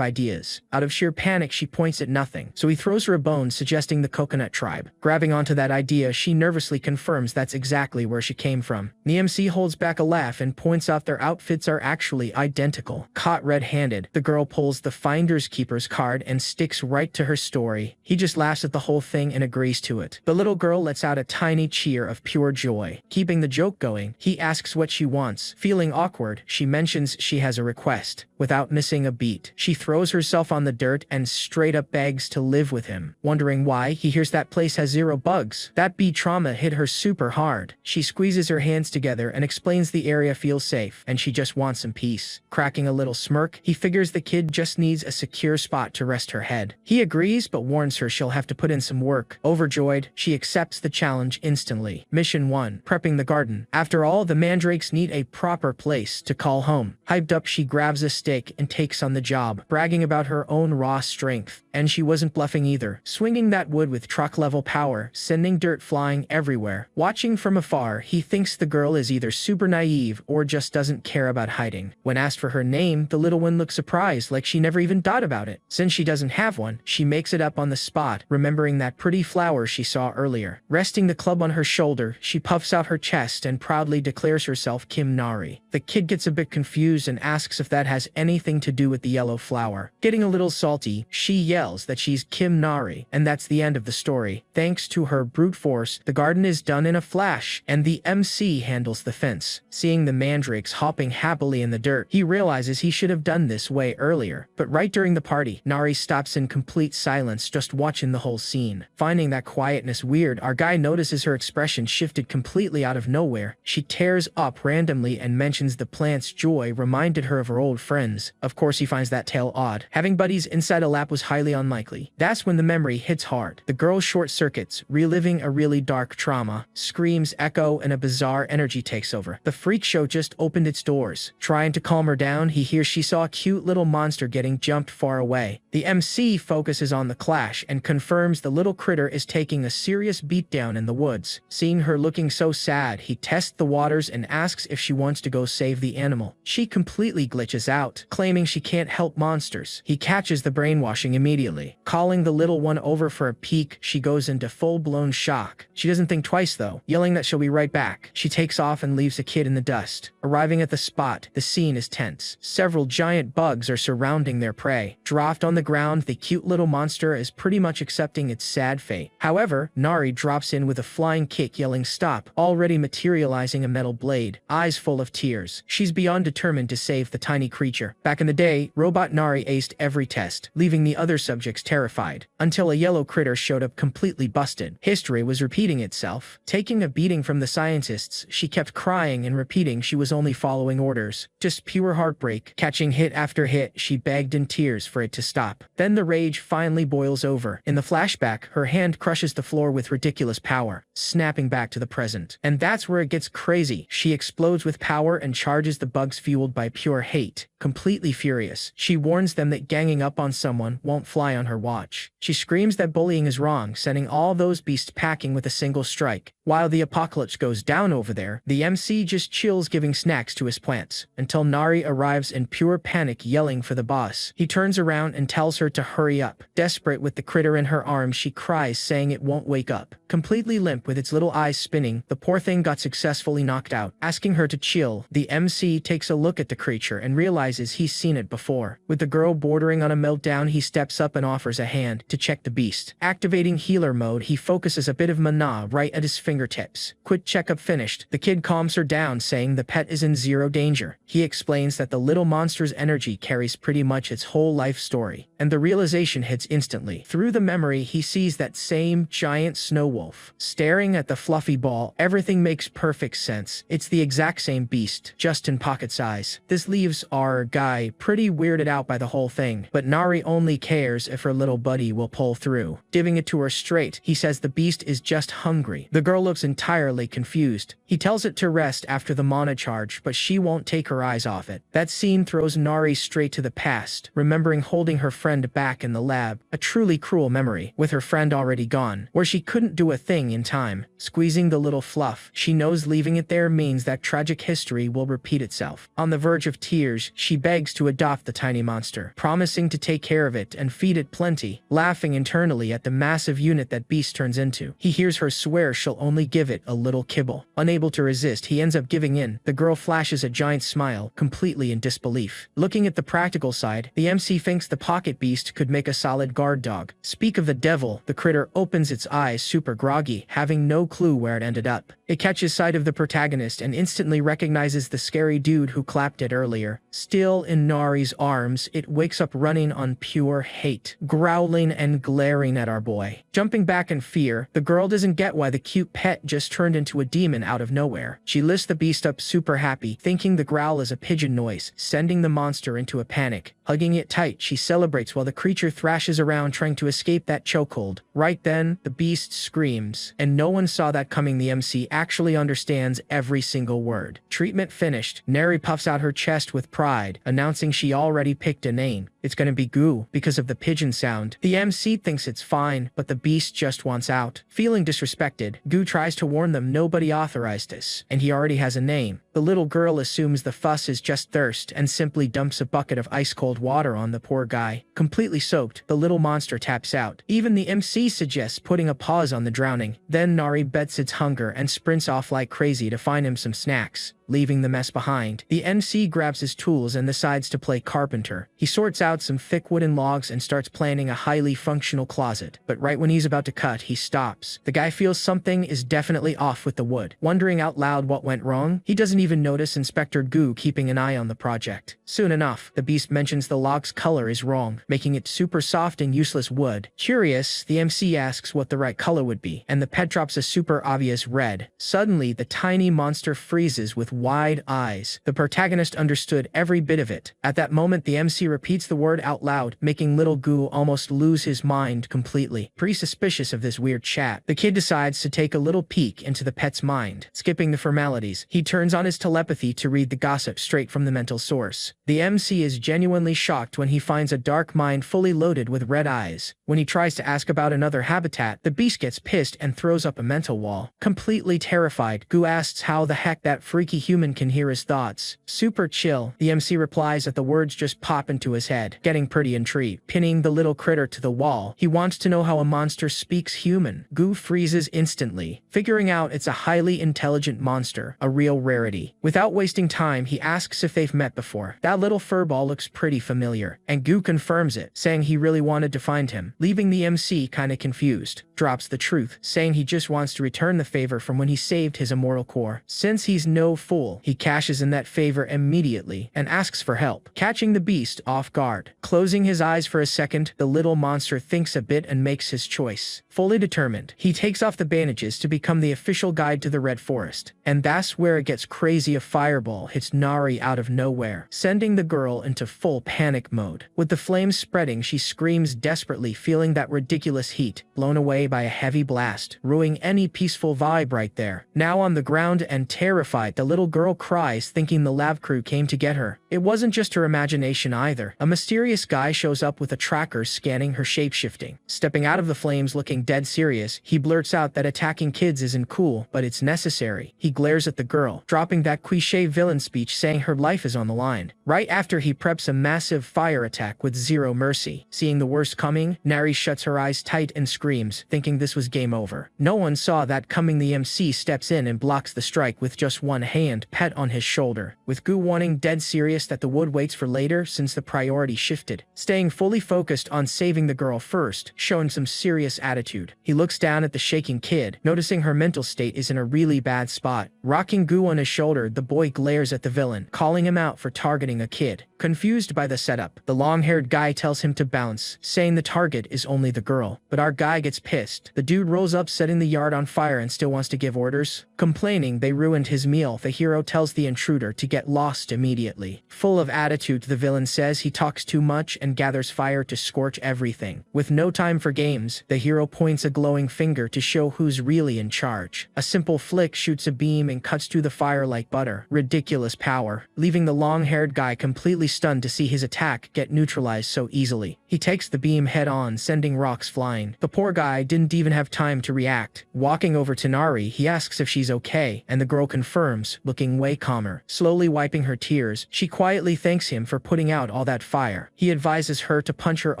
ideas. Out of sheer panic, she points at nothing, so he throws her a bone suggesting the coconut tribe. Grabbing onto that idea, she nervously confirms that's exactly where she came from. The MC holds back a laugh and points out their outfits are actually identical. Caught red-handed, the girl pulls the Finders Keepers card and sticks right to her story. He just laughs at the whole thing and agrees to it. The little girl lets out a tiny cheer of pure joy. Keeping the joke going, he asks what she wants. Feeling awkward, she mentions she has a request. Without missing a beat, she throws herself on the dirt and straight up begs to live with him. Wondering why, he hears that place has 0 bugs. That bee trauma hit her super hard. She squeezes her hands together and explains the area feels safe, and she just wants some peace. Cracking a little smirk, he figures the kid just needs a secure spot to rest her head. He agrees but warns her she'll have to put in some work. Overjoyed, she accepts the challenge instantly. Mission 1. Prepping the garden. After all, the mandrakes need a proper place to call home. Hyped up, she grabs a stick and takes on the job, bragging about her own raw strength. And she wasn't bluffing either, swinging that wood with truck-level power, sending dirt flying everywhere. Watching from afar, he thinks the girl is either super naive or just doesn't care about hiding. When asked for her name, the little one looks surprised, like she never even thought about it. Since she doesn't have one, she makes it up on the spot, remembering that pretty flower she saw earlier. Resting the club on her shoulder, she puffs out her chest and proudly declares herself Kim Nari. The kid gets a bit confused and asks if that has anything to do with the yellow flower. Getting a little salty, she yells that she's Kim Nari, and that's the end of the story. Thanks to her brute force, the garden is done in a flash, and the MC handles the fence. Seeing the mandrakes hopping happily in the dirt, he realizes he should have done this way earlier. But right during the party, Nari stops in complete silence, just watching the whole scene. Finding that quietness weird, our guy notices her expression shifted completely out of nowhere. She tears up randomly and mentions the plant's joy reminded her of her old friends. Of course, he finds that tale odd. Having buddies inside a lap was highly unlikely. That's when the memory hits hard. The girl short circuits, reliving a really dark trauma. Screams echo and a bizarre energy takes over. The freak show just opened its doors. Trying to calm her down, he hears she saw a cute little monster getting jumped far away. The MC focuses on the clash and confirms the little critter is taking a serious beatdown in the woods. Seeing her looking so sad, he tests the waters and asks if she wants to go save the animal. She completely glitches out, claiming she can't help monsters. He catches the brainwashing immediately. Calling the little one over for a peek, she goes into full-blown shock. She doesn't think twice though, yelling that she'll be right back. She takes off and leaves the kid in the dust. Arriving at the spot, the scene is tense. Several giant bugs are surrounding their prey. Dropped on the ground, the cute little monster is pretty much accepting its sad fate. However, Nari drops in with a flying kick, yelling stop, already materializing a metal blade. Eyes full of tears. She's beyond determined to save the tiny creature. Back in the day, Robot Nari aced every test, leaving the other subjects terrified, until a yellow critter showed up completely busted. History was repeating itself. Taking a beating from the scientists, she kept crying and repeating she was only following orders. Just pure heartbreak. Catching hit after hit, she begged in tears for it to stop. Then the rage finally boils over. In the flashback, her hand crushes the floor with ridiculous power, snapping back to the present. And that's where it gets crazy. She explodes with power and charges the bugs fueled by pure hate. Completely furious, she warns them that ganging up on someone won't fly on her watch. She screams that bullying is wrong, sending all those beasts packing with a single strike. While the apocalypse goes down over there, the MC just chills giving snacks to his plants, until Nari arrives in pure panic yelling for the boss. He turns around and tells her to hurry up. Desperate with the critter in her arms, she cries saying it won't wake up. Completely limp with its little eyes spinning, the poor thing got successfully knocked out. Asking her to chill, the MC takes a look at the creature and realizes he's seen it before. With the girl bordering on a meltdown, he steps up and offers a hand to check the beast. Activating healer mode, he focuses a bit of mana right at his fingertips. Quick checkup finished. The kid calms her down, saying the pet is in zero danger. He explains that the little monster's energy carries pretty much its whole life story, and the realization hits instantly. Through the memory, he sees that same giant snow wolf. Staring at the fluffy ball, everything makes perfect sense. It's the exact same beast, just in pocket size. This leaves our guy pretty weirded out by the whole thing, but Nari only cares if her little buddy will pull through. Giving it to her straight, he says the beast is just hungry. The girl looks entirely confused. He tells it to rest after the mana charge, but she won't take her eyes off it. That scene throws Nari straight to the past, remembering holding her friend back in the lab, a truly cruel memory, with her friend already gone, where she couldn't do a thing in time. Squeezing the little fluff, she knows leaving it there means that tragic history will repeat itself. On the verge of tears, she begs to adopt the tiny monster, promising to take care of it and feed it plenty, laughing internally at the massive unit that beast turns into. He hears her swear she'll only give it a little kibble. Unable to resist, he ends up giving in. The girl flashes a giant smile, completely in disbelief. Looking at the practical side, the MC thinks the pocket beast could make a solid guard dog. Speak of the devil, the critter opens its eyes super groggy, having no clue where it ended up. It catches sight of the protagonist and instantly recognizes the scary dude who clapped it earlier. Still in Nari's arms, it wakes up running on pure hate, growling and glaring at our boy. Jumping back in fear, the girl doesn't get why the cute pet just turned into a demon out of nowhere. She lifts the beast up super happy, thinking the growl is a pigeon noise, sending the monster into a panic. Hugging it tight, she celebrates while the creature thrashes around trying to escape that chokehold. Right then, the beast screams, and no one saw that coming. The MC actually understands every single word. Treatment finished, Neri puffs out her chest with pride, announcing she already picked a name. It's gonna be Goo, because of the pigeon sound. The MC thinks it's fine, but the beast just wants out. Feeling disrespected, Goo tries to warn them nobody authorized this, and he already has a name. The little girl assumes the fuss is just thirst and simply dumps a bucket of ice-cold water on the poor guy. Completely soaked, the little monster taps out. Even the MC suggests putting a pause on the drowning. Then Nari bets its hunger and sprints off like crazy to find him some snacks, leaving the mess behind. The MC grabs his tools and decides to play carpenter. He sorts out some thick wooden logs and starts planning a highly functional closet. But right when he's about to cut, he stops. The guy feels something is definitely off with the wood. Wondering out loud what went wrong, he doesn't even notice Inspector Goo keeping an eye on the project. Soon enough, the beast mentions the log's color is wrong, making it super soft and useless wood. Curious, the MC asks what the right color would be, and the pet drops a super obvious red. Suddenly, the tiny monster freezes with wide eyes. The protagonist understood every bit of it. At that moment, the MC repeats the word out loud, making little Goo almost lose his mind completely. Pretty suspicious of this weird chat, the kid decides to take a little peek into the pet's mind. Skipping the formalities, he turns on his telepathy to read the gossip straight from the mental source. The MC is genuinely shocked when he finds a dark mind fully loaded with red eyes. When he tries to ask about another habitat, the beast gets pissed and throws up a mental wall. Completely terrified, Goo asks how the heck that freaky human can hear his thoughts. Super chill, the MC replies that the words just pop into his head, getting pretty intrigued. Pinning the little critter to the wall, he wants to know how a monster speaks human. Goo freezes instantly, figuring out it's a highly intelligent monster, a real rarity. Without wasting time, he asks if they've met before. That little furball looks pretty familiar, and Goo confirms it, saying he really wanted to find him, leaving the MC kinda confused. Drops the truth, saying he just wants to return the favor from when he saved his immortal core. Since he's no fool, he cashes in that favor immediately and asks for help, catching the beast off guard. Closing his eyes for a second, the little monster thinks a bit and makes his choice. Fully determined, he takes off the bandages to become the official guide to the Red Forest. And that's where it gets crazy. A fireball hits Nari out of nowhere, sending the girl into full panic mode. With the flames spreading, she screams desperately, feeling that ridiculous heat, blown away by a heavy blast, ruining any peaceful vibe right there. Now on the ground and terrified, the little little girl cries, thinking the lab crew came to get her. It wasn't just her imagination either. A mysterious guy shows up with a tracker scanning her shape-shifting. Stepping out of the flames looking dead serious, he blurts out that attacking kids isn't cool, but it's necessary. He glares at the girl, dropping that cliché villain speech saying her life is on the line. Right after he preps a massive fire attack with zero mercy. Seeing the worst coming, Nari shuts her eyes tight and screams, thinking this was game over. No one saw that coming. The MC steps in and blocks the strike with just one hand pat on his shoulder, with Gu wanting dead serious that the wood waits for later since the priority shifted. Staying fully focused on saving the girl first, showing some serious attitude. He looks down at the shaking kid, noticing her mental state is in a really bad spot. Rocking Gu on his shoulder, the boy glares at the villain, calling him out for targeting a kid. Confused by the setup, the long-haired guy tells him to bounce, saying the target is only the girl. But our guy gets pissed. The dude rolls up, setting the yard on fire and still wants to give orders. Complaining they ruined his meal, the hero tells the intruder to get lost immediately. Full of attitude, the villain says he talks too much and gathers fire to scorch everything. With no time for games, the hero points a glowing finger to show who's really in charge. A simple flick shoots a beam and cuts through the fire like butter. Ridiculous power, leaving the long-haired guy completely stunned to see his attack get neutralized so easily. He takes the beam head-on, sending rocks flying. The poor guy didn't even have time to react. Walking over to Nari, he asks if she's okay, and the girl confirms, looking way calmer. Slowly wiping her tears, she quietly thanks him for putting out all that fire. He advises her to punch her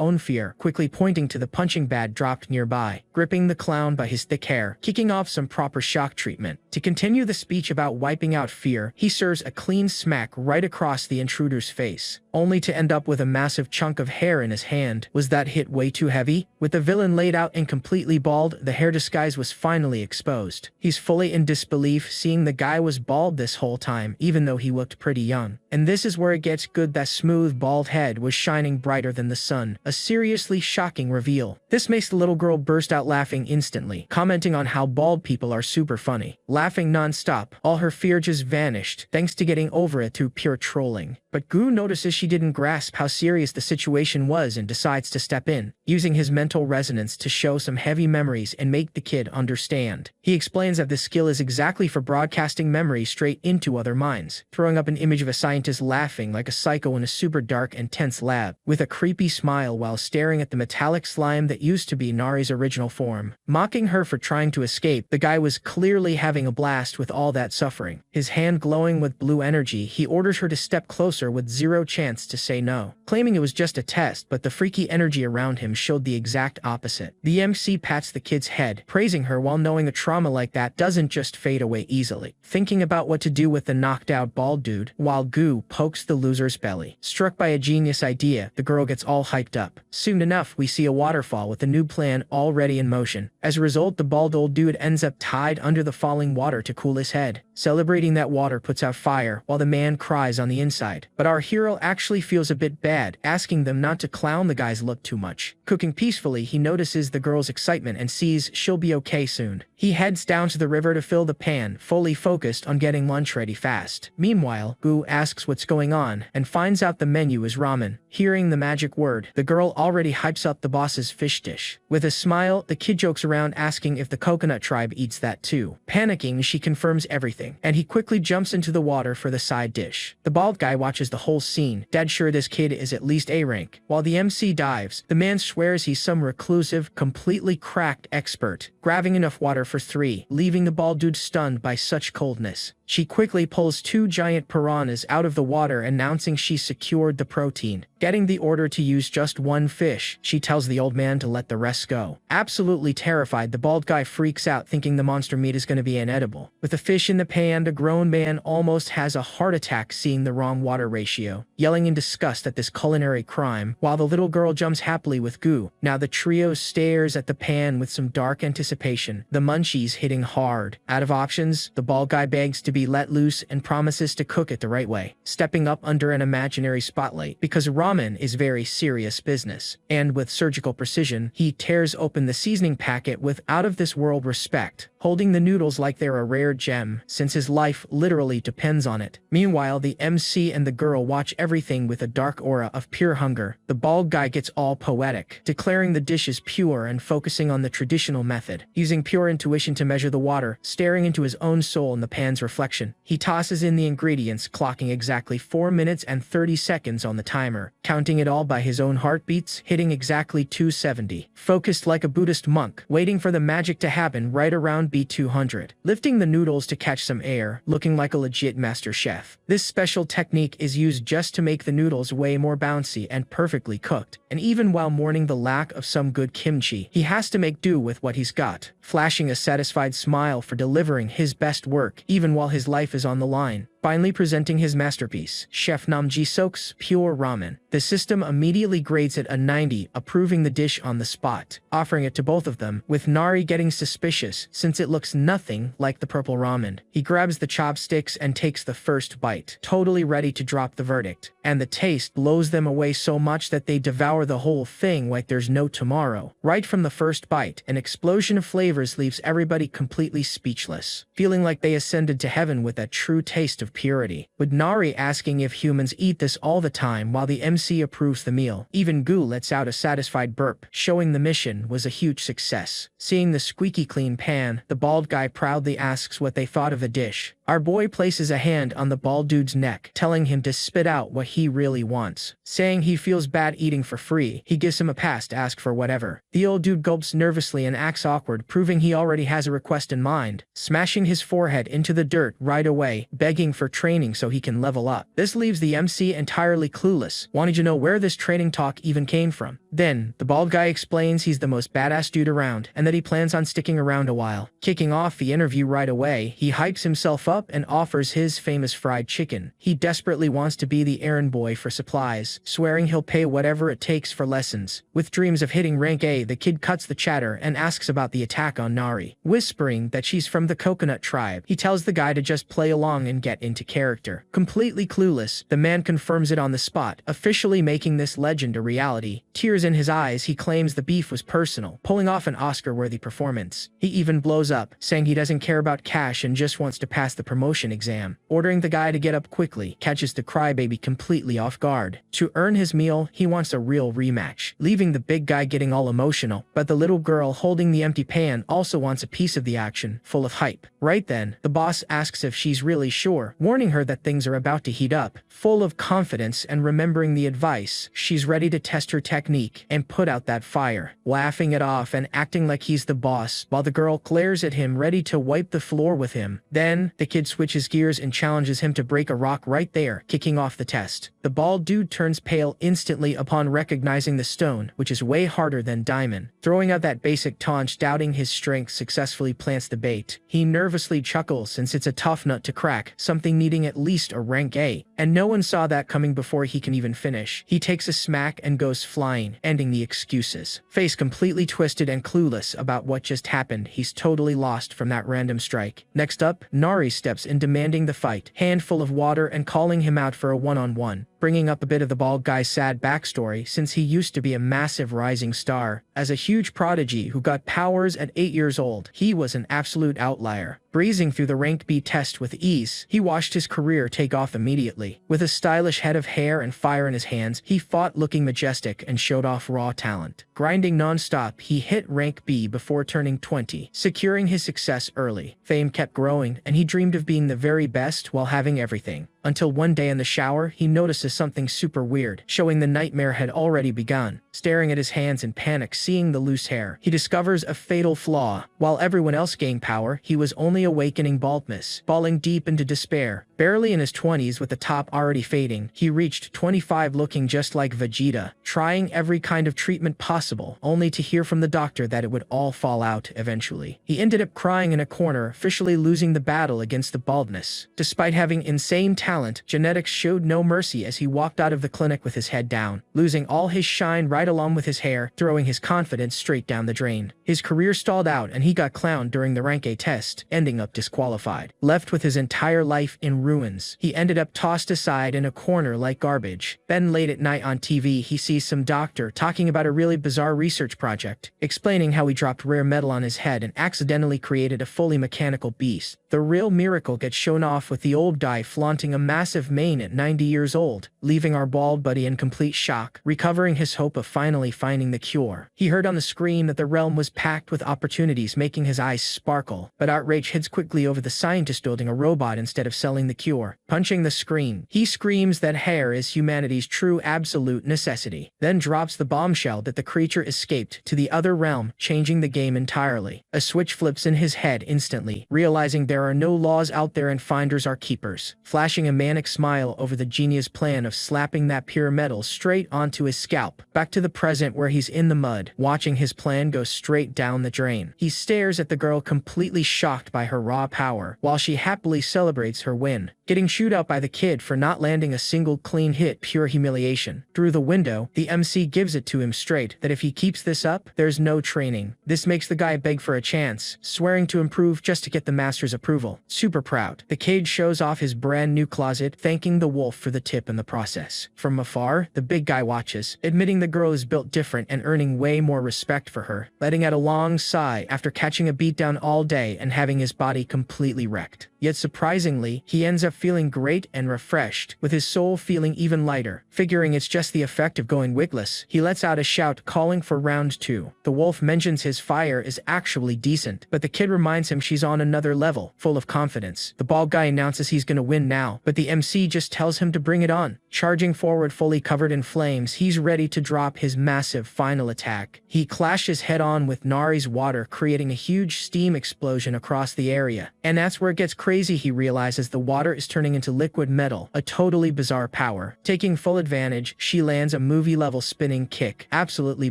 own fear, quickly pointing to the punching bag dropped nearby, gripping the clown by his thick hair, kicking off some proper shock treatment. To continue the speech about wiping out fear, he serves a clean smack right across the intruder's face, only to end up with a massive chunk of hair in his hand. Was that hit way too heavy? With the villain laid out and completely bald, the hair disguise was finally exposed. He's fully in disbelief, seeing the guy was bald this whole time, even though he looked pretty young. And this is where it gets good. That smooth bald head was shining brighter than the sun. A seriously shocking reveal. This makes the little girl burst out laughing instantly, commenting on how bald people are super funny. Laughing non-stop, all her fear just vanished, thanks to getting over it through pure trolling. But Gu notices she didn't grasp how serious the situation was and decides to step in, using his mental resonance to show some heavy memories and make the kid understand. He explains that this skill is exactly for broadcasting memories straight into other minds, throwing up an image of a scientist laughing like a psycho in a super dark and tense lab, with a creepy smile while staring at the metallic slime that used to be Nari's original form. Mocking her for trying to escape, the guy was clearly having a blast with all that suffering. His hand glowing with blue energy, he orders her to step closer with zero chance to say no, claiming it was just a test, but the freaky energy around him showed the exact opposite. The MC pats the kid's head, praising her while knowing a trauma like that doesn't just fade away easily. Thinking about what to do with the knocked out bald dude, while Gu pokes the loser's belly. Struck by a genius idea, the girl gets all hyped up. Soon enough, we see a waterfall with a new plan already in motion. As a result, the bald old dude ends up tied under the falling water to cool his head. Celebrating that water puts out fire, while the man cries on the inside. But our hero actually feels a bit bad, asking them not to clown the guy's look too much. Cooking peacefully, he notices the girl's excitement and sees she'll be okay soon. He heads down to the river to fill the pan, fully focused on getting lunch ready fast. Meanwhile, Gu asks what's going on, and finds out the menu is ramen. Hearing the magic word, the girl already hypes up the boss's fish dish. With a smile, the kid jokes around asking if the coconut tribe eats that too. Panicking, she confirms everything, and he quickly jumps into the water for the side dish. The bald guy watches the whole scene, dead sure this kid is at least A rank. While the MC dives, the man swears he's some reclusive, completely cracked expert, grabbing enough water for 3, leaving the bald dude stunned by such coldness. She quickly pulls 2 giant piranhas out of the water, announcing she's secured the protein. Getting the order to use just 1 fish, she tells the old man to let the rest go. Absolutely terrified, the bald guy freaks out, thinking the monster meat is going to be inedible. With the fish in the pan, the grown man almost has a heart attack seeing the wrong water ratio, yelling in disgust at this culinary crime, while the little girl jumps happily with Gu. Now the trio stares at the pan with some dark anticipation, the munchies hitting hard. Out of options, the bald guy begs to be let loose and promises to cook it the right way, stepping up under an imaginary spotlight, because ramen is very serious business. And with surgical precision, he tears open the seasoning packet with out-of-this-world respect, holding the noodles like they're a rare gem, since his life literally depends on it. Meanwhile, the MC and the girl watch everything with a dark aura of pure hunger. The bald guy gets all poetic, declaring the dish is pure and focusing on the traditional method, using pure intuition to measure the water, staring into his own soul in the pan's reflection. selection. He tosses in the ingredients, clocking exactly 4 minutes and 30 seconds on the timer, counting it all by his own heartbeats, hitting exactly 270. Focused like a Buddhist monk, waiting for the magic to happen right around B200. Lifting the noodles to catch some air, looking like a legit master chef. This special technique is used just to make the noodles way more bouncy and perfectly cooked. And even while mourning the lack of some good kimchi, he has to make do with what he's got, flashing a satisfied smile for delivering his best work, even while his life is on the line. Finally presenting his masterpiece, Chef Namji Sok's Pure Ramen. The system immediately grades it a 90, approving the dish on the spot, offering it to both of them, with Nari getting suspicious since it looks nothing like the purple ramen. He grabs the chopsticks and takes the first bite, totally ready to drop the verdict. And the taste blows them away so much that they devour the whole thing like there's no tomorrow. Right from the first bite, an explosion of flavors leaves everybody completely speechless, feeling like they ascended to heaven with that true taste of purity. With Nari asking if humans eat this all the time while the MC approves the meal. Even Gu lets out a satisfied burp, showing the mission was a huge success. Seeing the squeaky clean pan, the bald guy proudly asks what they thought of the dish. Our boy places a hand on the bald dude's neck, telling him to spit out what he really wants. Saying he feels bad eating for free, he gives him a pass to ask for whatever. The old dude gulps nervously and acts awkward, proving he already has a request in mind, smashing his forehead into the dirt right away, begging for training so he can level up. This leaves the MC entirely clueless, wanting to know where this training talk even came from. Then, the bald guy explains he's the most badass dude around, and that he plans on sticking around a while. Kicking off the interview right away, he hypes himself up and offers his famous fried chicken. He desperately wants to be the errand boy for supplies, swearing he'll pay whatever it takes for lessons. With dreams of hitting rank A, the kid cuts the chatter and asks about the attack on Nari. Whispering that she's from the coconut tribe, he tells the guy to just play along and get into character. Completely clueless, the man confirms it on the spot, officially making this legend a reality. Tears in his eyes, he claims the beef was personal, pulling off an Oscar-worthy performance. He even blows up, saying he doesn't care about cash and just wants to pass the promotion exam. Ordering the guy to get up quickly, catches the crybaby completely off guard. To earn his meal, he wants a real rematch, leaving the big guy getting all emotional. But the little girl holding the empty pan also wants a piece of the action, full of hype. Right then, the boss asks if she's really sure, warning her that things are about to heat up. Full of confidence and remembering the advice, she's ready to test her technique and put out that fire, laughing it off and acting like he's the boss, while the girl glares at him ready to wipe the floor with him. Then, the kid switches gears and challenges him to break a rock right there, kicking off the test. The bald dude turns pale instantly upon recognizing the stone, which is way harder than diamond. Throwing out that basic taunt, doubting his strength, successfully plants the bait. He nervously chuckles since it's a tough nut to crack, something needing at least a rank A. And no one saw that coming before he can even finish. He takes a smack and goes flying, ending the excuses. Face completely twisted and clueless about what just happened, he's totally lost from that random strike. Next up, Nari steps in demanding the fight, handful of water and calling him out for a one-on-one. Bringing up a bit of the bald guy's sad backstory since he used to be a massive rising star. As a huge prodigy who got powers at 8 years old, he was an absolute outlier. Breezing through the rank B test with ease, he watched his career take off immediately. With a stylish head of hair and fire in his hands, he fought looking majestic and showed off raw talent. Grinding non-stop, he hit rank B before turning 20, securing his success early. Fame kept growing, and he dreamed of being the very best while having everything. Until one day in the shower, he notices something super weird, showing the nightmare had already begun. Staring at his hands in panic, seeing the loose hair, he discovers a fatal flaw. While everyone else gained power, he was only awakening baldness, falling deep into despair. Barely in his 20s with the top already fading, he reached 25 looking just like Vegeta, trying every kind of treatment possible, only to hear from the doctor that it would all fall out eventually. He ended up crying in a corner, officially losing the battle against the baldness. Despite having insane talent, genetics showed no mercy as he walked out of the clinic with his head down, losing all his shine right along with his hair, throwing his confidence straight down the drain. His career stalled out and he got clowned during the rank A test, ending up disqualified. Left with his entire life in ruins, he ended up tossed aside in a corner like garbage. Then late at night on TV, he sees some doctor talking about a really bizarre research project, explaining how he dropped rare metal on his head and accidentally created a fully mechanical beast. The real miracle gets shown off with the old guy flaunting a massive mane at 90 years old, leaving our bald buddy in complete shock. Recovering his hope of finally finding the cure. He heard on the screen that the realm was packed with opportunities, making his eyes sparkle, but outrage hits quickly over the scientist building a robot instead of selling the cure. Punching the screen, he screams that hair is humanity's true absolute necessity, then drops the bombshell that the creature escaped to the other realm, changing the game entirely. A switch flips in his head instantly, realizing there are no laws out there and finders are keepers, flashing a manic smile over the genius plan of slapping that pure metal straight onto his scalp. Back to the present where he's in the mud, watching his plan go straight down the drain. He stares at the girl, completely shocked by her raw power, while she happily celebrates her win. Getting chewed out by the kid for not landing a single clean hit, pure humiliation. Through the window, the MC gives it to him straight that if he keeps this up, there's no training. This makes the guy beg for a chance, swearing to improve just to get the master's approval. Super proud, the kid shows off his brand new closet, thanking the wolf for the tip in the process. From afar, the big guy watches, admitting the girl is built different and earning way more respect for her, letting out a long sigh after catching a beatdown all day and having his body completely wrecked. Yet surprisingly, he ends up feeling great and refreshed, with his soul feeling even lighter. Figuring it's just the effect of going wigless, he lets out a shout calling for round 2. The wolf mentions his fire is actually decent, but the kid reminds him she's on another level, full of confidence. The bald guy announces he's gonna win now, but the MC just tells him to bring it on. Charging forward fully covered in flames, he's ready to drop his massive final attack. He clashes head-on with Nari's water, creating a huge steam explosion across the area. And that's where it gets crazy. He realizes the water is turning into liquid metal, a totally bizarre power. Taking full advantage, she lands a movie-level spinning kick, absolutely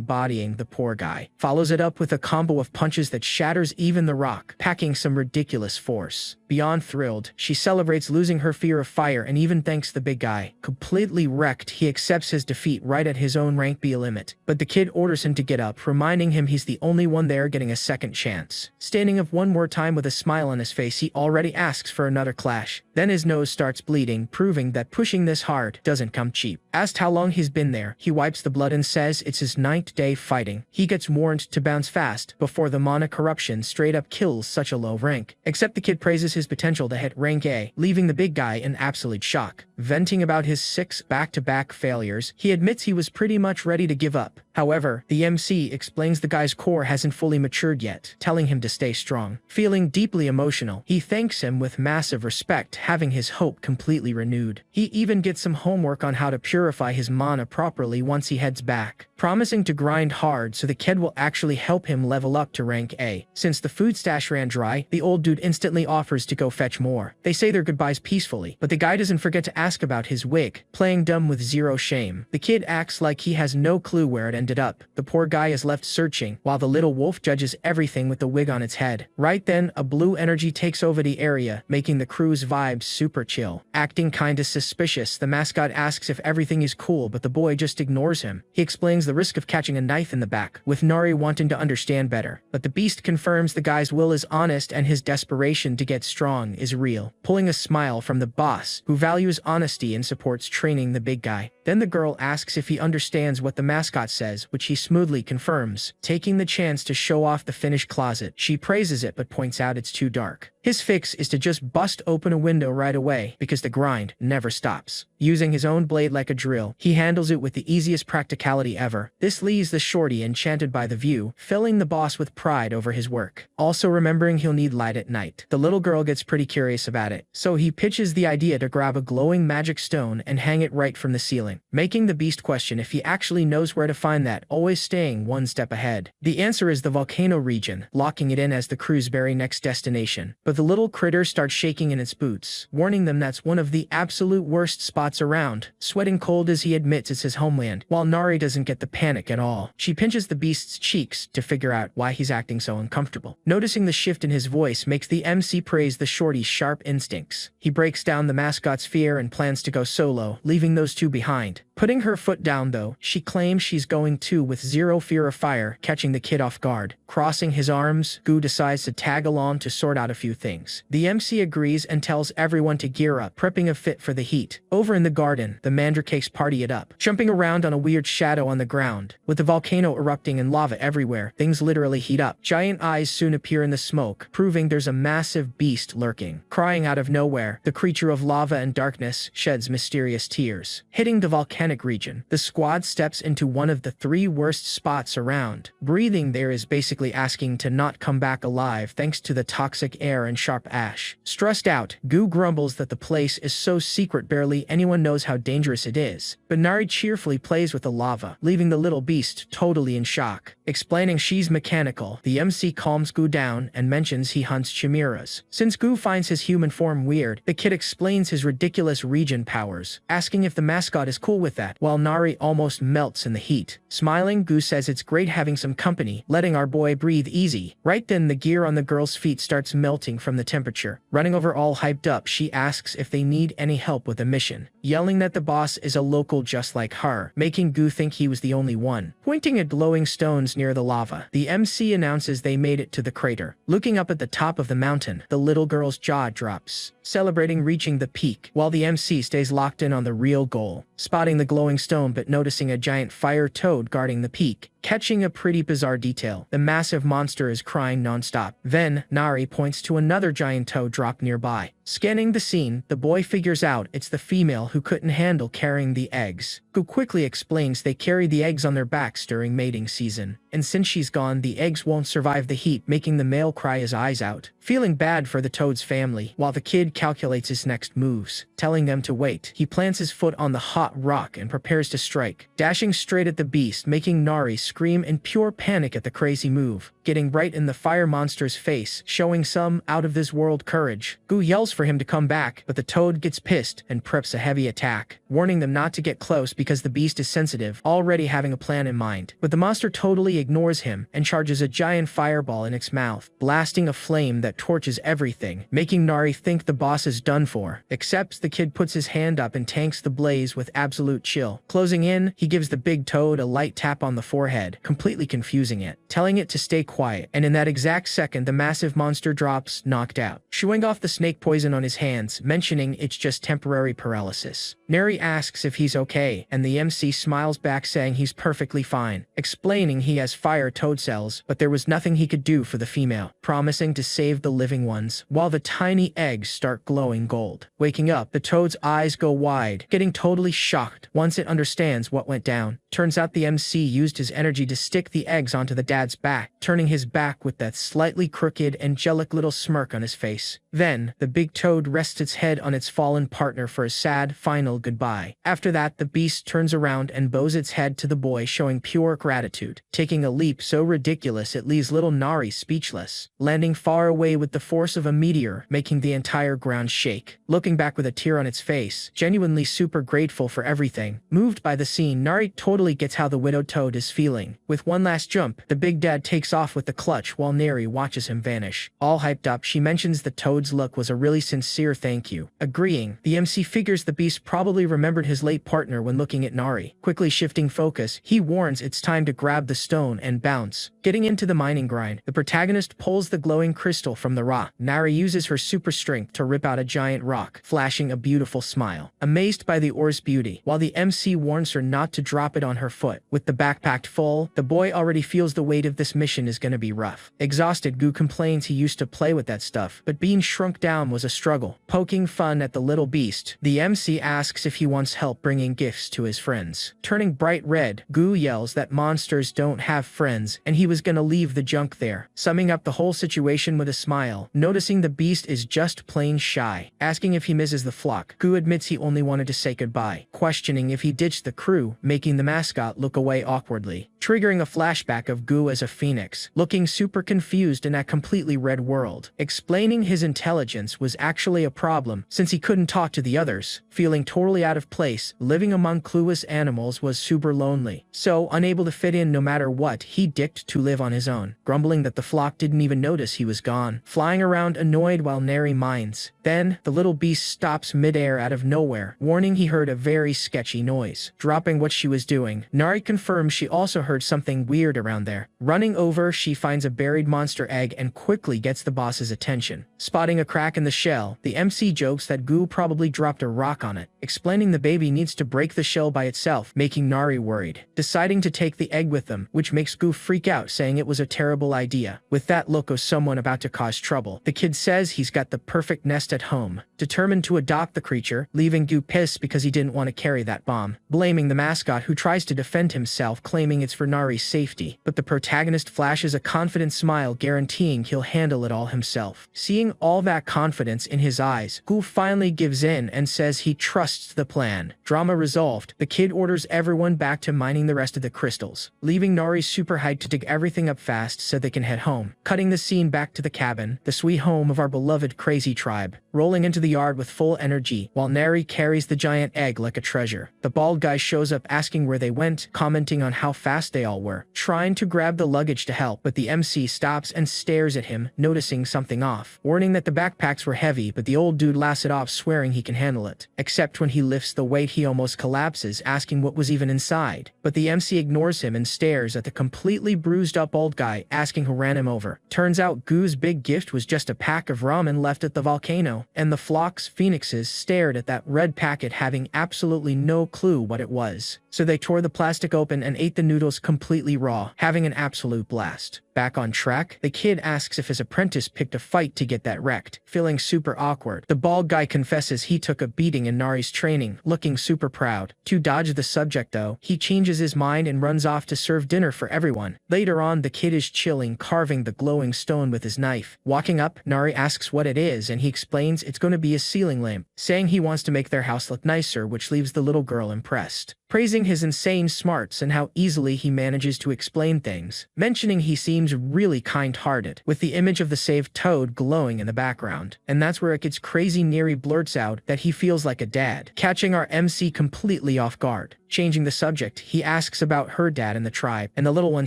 bodying the poor guy. Follows it up with a combo of punches that shatters even the rock, packing some ridiculous force. Beyond thrilled, she celebrates losing her fear of fire and even thanks the big guy. Completely wrecked, he accepts his defeat right at his own rank B limit, but the kid orders him to get up, reminding him he's the only one there getting a second chance. Standing up one more time with a smile on his face, he already asks for another clash. Then his nose starts bleeding, proving that pushing this hard doesn't come cheap. Asked how long he's been there, he wipes the blood and says it's his 9th day fighting. He gets warned to bounce fast before the mana corruption straight up kills such a low rank. Except the kid praises his potential to hit rank A, leaving the big guy in absolute shock. Venting about his 6 back-to-back failures, he admits he was pretty much ready to give up. However, the MC explains the guy's core hasn't fully matured yet, telling him to stay strong. Feeling deeply emotional, he thanks him with massive respect, having his hope completely renewed. He even gets some homework on how to purify his mana properly once he heads back, promising to grind hard so the kid will actually help him level up to rank A. Since the food stash ran dry, the old dude instantly offers to go fetch more. They say their goodbyes peacefully, but the guy doesn't forget to ask about his wig, playing dumb with zero shame. The kid acts like he has no clue where it ended up. The poor guy is left searching, while the little wolf judges everything with the wig on its head. Right then, a blue energy takes over the area, making the crew's vibes super chill. Acting kinda suspicious, the mascot asks if everything is cool, but the boy just ignores him. He explains the risk of catching a knife in the back, with Nari wanting to understand better. But the beast confirms the guy's will is honest and his desperation to get strong is real, pulling a smile from the boss, who values honesty and supports training the big guy. Then the girl asks if he understands what the mascot says, which he smoothly confirms, taking the chance to show off the finished closet. She praises it but points out it's too dark. His fix is to just bust open a window right away, because the grind never stops. Using his own blade like a drill, he handles it with the easiest practicality ever. This leaves the shorty enchanted by the view, filling the boss with pride over his work. Also remembering he'll need light at night. The little girl gets pretty curious about it, so he pitches the idea to grab a glowing magic stone and hang it right from the ceiling, making the beast question if he actually knows where to find that, always staying one step ahead. The answer is the volcano region, locking it in as the crew's very next destination. But the little critter starts shaking in its boots, warning them that's one of the absolute worst spots around. Sweating cold as he admits it's his homeland, while Nari doesn't get the panic at all. She pinches the beast's cheeks to figure out why he's acting so uncomfortable. Noticing the shift in his voice makes the MC praise the shorty's sharp instincts. He breaks down the mascot's fear and plans to go solo, leaving those two behind. Putting her foot down though, she claims she's going too with zero fear of fire, catching the kid off guard. Crossing his arms, Gu decides to tag along to sort out a few things. The MC agrees and tells everyone to gear up, prepping a fit for the heat. Over in the garden, the mandracapes party it up, jumping around on a weird shadow on the ground. With the volcano erupting and lava everywhere, things literally heat up. Giant eyes soon appear in the smoke, proving there's a massive beast lurking. Crying out of nowhere, the creature of lava and darkness sheds mysterious tears, hitting the the volcanic region. The squad steps into one of the 3 worst spots around. Breathing there is basically asking to not come back alive thanks to the toxic air and sharp ash. Stressed out, Gu grumbles that the place is so secret barely anyone knows how dangerous it is. But Nari cheerfully plays with the lava, leaving the little beast totally in shock. Explaining she's mechanical, the MC calms Gu down and mentions he hunts chimeras. Since Gu finds his human form weird, the kid explains his ridiculous region powers, asking if the mascot is cool with that, while Nari almost melts in the heat. Smiling, Gu says it's great having some company, letting our boy breathe easy. Right then, the gear on the girl's feet starts melting from the temperature. Running over all hyped up, she asks if they need any help with the mission, yelling that the boss is a local just like her, making Gu think he was the only one. Pointing at glowing stones near the lava, the MC announces they made it to the crater. Looking up at the top of the mountain, the little girl's jaw drops, celebrating reaching the peak, while the MC stays locked in on the real goal, spotting the glowing stone but noticing a giant fire toad guarding the peak. Catching a pretty bizarre detail, the massive monster is crying non-stop. Then, Nari points to another giant toad drop nearby. Scanning the scene, the boy figures out it's the female who couldn't handle carrying the eggs. Gu quickly explains they carry the eggs on their backs during mating season, and since she's gone, the eggs won't survive the heat, making the male cry his eyes out. Feeling bad for the toad's family, while the kid calculates his next moves, telling them to wait. He plants his foot on the hot rock and prepares to strike, dashing straight at the beast, making Nari scream in pure panic at the crazy move, getting right in the fire monster's face, showing some out-of-this-world courage. Gu yells for him to come back, but the toad gets pissed and preps a heavy attack, warning them not to get close because the beast is sensitive, already having a plan in mind. But the monster totally ignores him and charges a giant fireball in its mouth, blasting a flame that torches everything, making Nari think the boss is done for. Except the kid puts his hand up and tanks the blaze with absolute chill. Closing in, he gives the big toad a light tap on the forehead, completely confusing it, telling it to stay quiet, and in that exact second the massive monster drops, knocked out, shooing off the snake poison on his hands, mentioning it's just temporary paralysis. Nari asks if he's okay, and the MC smiles back saying he's perfectly fine, explaining he has fire toad cells, but there was nothing he could do for the female, promising to save the living ones, while the tiny eggs start glowing gold. Waking up, the toad's eyes go wide, getting totally shocked once it understands what went down. Turns out the MC used his energy to stick the eggs onto the dad's back, turning his back with that slightly crooked, angelic little smirk on his face. Then, the big toad rests its head on its fallen partner for a sad, final goodbye. After that, the beast turns around and bows its head to the boy, showing pure gratitude, taking a leap so ridiculous it leaves little Nari speechless, landing far away with the force of a meteor, making the entire ground shake. Looking back with a tear on its face, genuinely super grateful for everything. Moved by the scene, Nari totally gets how the widowed toad is feeling. With one last jump, the big dad takes off with the clutch while Nari watches him vanish. All hyped up, she mentions the toad's look was a really sincere thank you. Agreeing, the MC figures the beast probably remembered his late partner when looking at Nari. Quickly shifting focus, he warns it's time to grab the stone and bounce. Getting into the mining grind, the protagonist pulls the glowing crystal from the rock. Nari uses her super strength to rip out a giant rock, flashing a beautiful smile, amazed by the ore's beauty, while the MC warns her not to drop it on her foot. With the backpack full, the boy already feels the weight of this mission is gonna be rough. Exhausted, Gu complains he used to play with that stuff, but being shrunk down was a struggle. Poking fun at the little beast, the MC asks if he wants help bringing gifts to his friends. Turning bright red, Gu yells that monsters don't have friends, and he was gonna leave the junk there, summing up the whole situation with a smile, noticing the beast is just plain shy. Asking if he misses the flock, Gu admits he only wanted to say goodbye, questioning if he ditched the crew, making the mascot look away awkwardly, triggering a flashback of Gu as a phoenix, looking super confused in that completely red world, explaining his intelligence was actually a problem since he couldn't talk to the others, feeling totally out of place, living among clueless animals was super lonely, so unable to fit in no matter what, he dicked to live on his own, grumbling that the flock didn't even notice he was gone, flying around annoyed while Nari mines. Then, the little beast stops midair out of nowhere, warning he heard a very sketchy noise. Dropping what she was doing, Nari confirms she also heard something weird around there. Running over, she finds a buried monster egg and quickly gets the boss's attention. Spotting a crack in the shell, the MC jokes that Gu probably dropped a rock on it, explaining the baby needs to break the shell by itself, making Nari worried. Deciding to take the egg with them, which makes Gu freak out, saying it was a terrible idea. With that look of someone about to cause trouble, the kid says he's got the perfect nest at home, determined to adopt the creature, leaving Gu pissed because he didn't want to carry that bomb, blaming the mascot who tries to defend himself, claiming it's for Nari's safety. But the protagonist flashes a confident smile, guaranteeing he'll handle it all himself. Seeing all that confidence in his eyes, Gu finally gives in and says he trusts the plan. Drama resolved, the kid orders everyone back to mining the rest of the crystals, leaving Nari super hyped to dig everything up fast so they can head home. Cutting the scene back to the cabin, the sweet home of our beloved crazy tribe, rolling into the yard with full energy, while Nari carries the giant egg like a treasure. The bald guy shows up asking where they went, commenting on how fast they all were, trying to grab the luggage to help, but the MC stops and stares at him, noticing something off, warning that the backpacks were heavy, but the old dude laughs it off, swearing he can handle it. Except when he lifts the weight, he almost collapses, asking what was even inside. But the MC ignores him and stares at the completely bruised up old guy, asking who ran him over. Turns out Gu's big gift was just a pack of ramen left at the volcano, and the flock's phoenixes stared at that red packet, having absolutely no clue what it was. So they tore the plastic open and ate the noodles completely raw, having an absolute blast. Back on track, the kid asks if his apprentice picked a fight to get that wrecked, feeling super awkward. The bald guy confesses he took a beating in Nari's training, looking super proud. To dodge the subject though, he changes his mind and runs off to serve dinner for everyone. Later on, the kid is chilling, carving the glowing stone with his knife. Walking up, Nari asks what it is and he explains it's going to be a ceiling lamp, saying he wants to make their house look nicer, which leaves the little girl impressed, praising his insane smarts and how easily he manages to explain things, mentioning he seems really kind-hearted, with the image of the saved toad glowing in the background. And that's where it gets crazy. Neri blurts out that he feels like a dad, catching our MC completely off guard. Changing the subject, he asks about her dad and the tribe, and the little one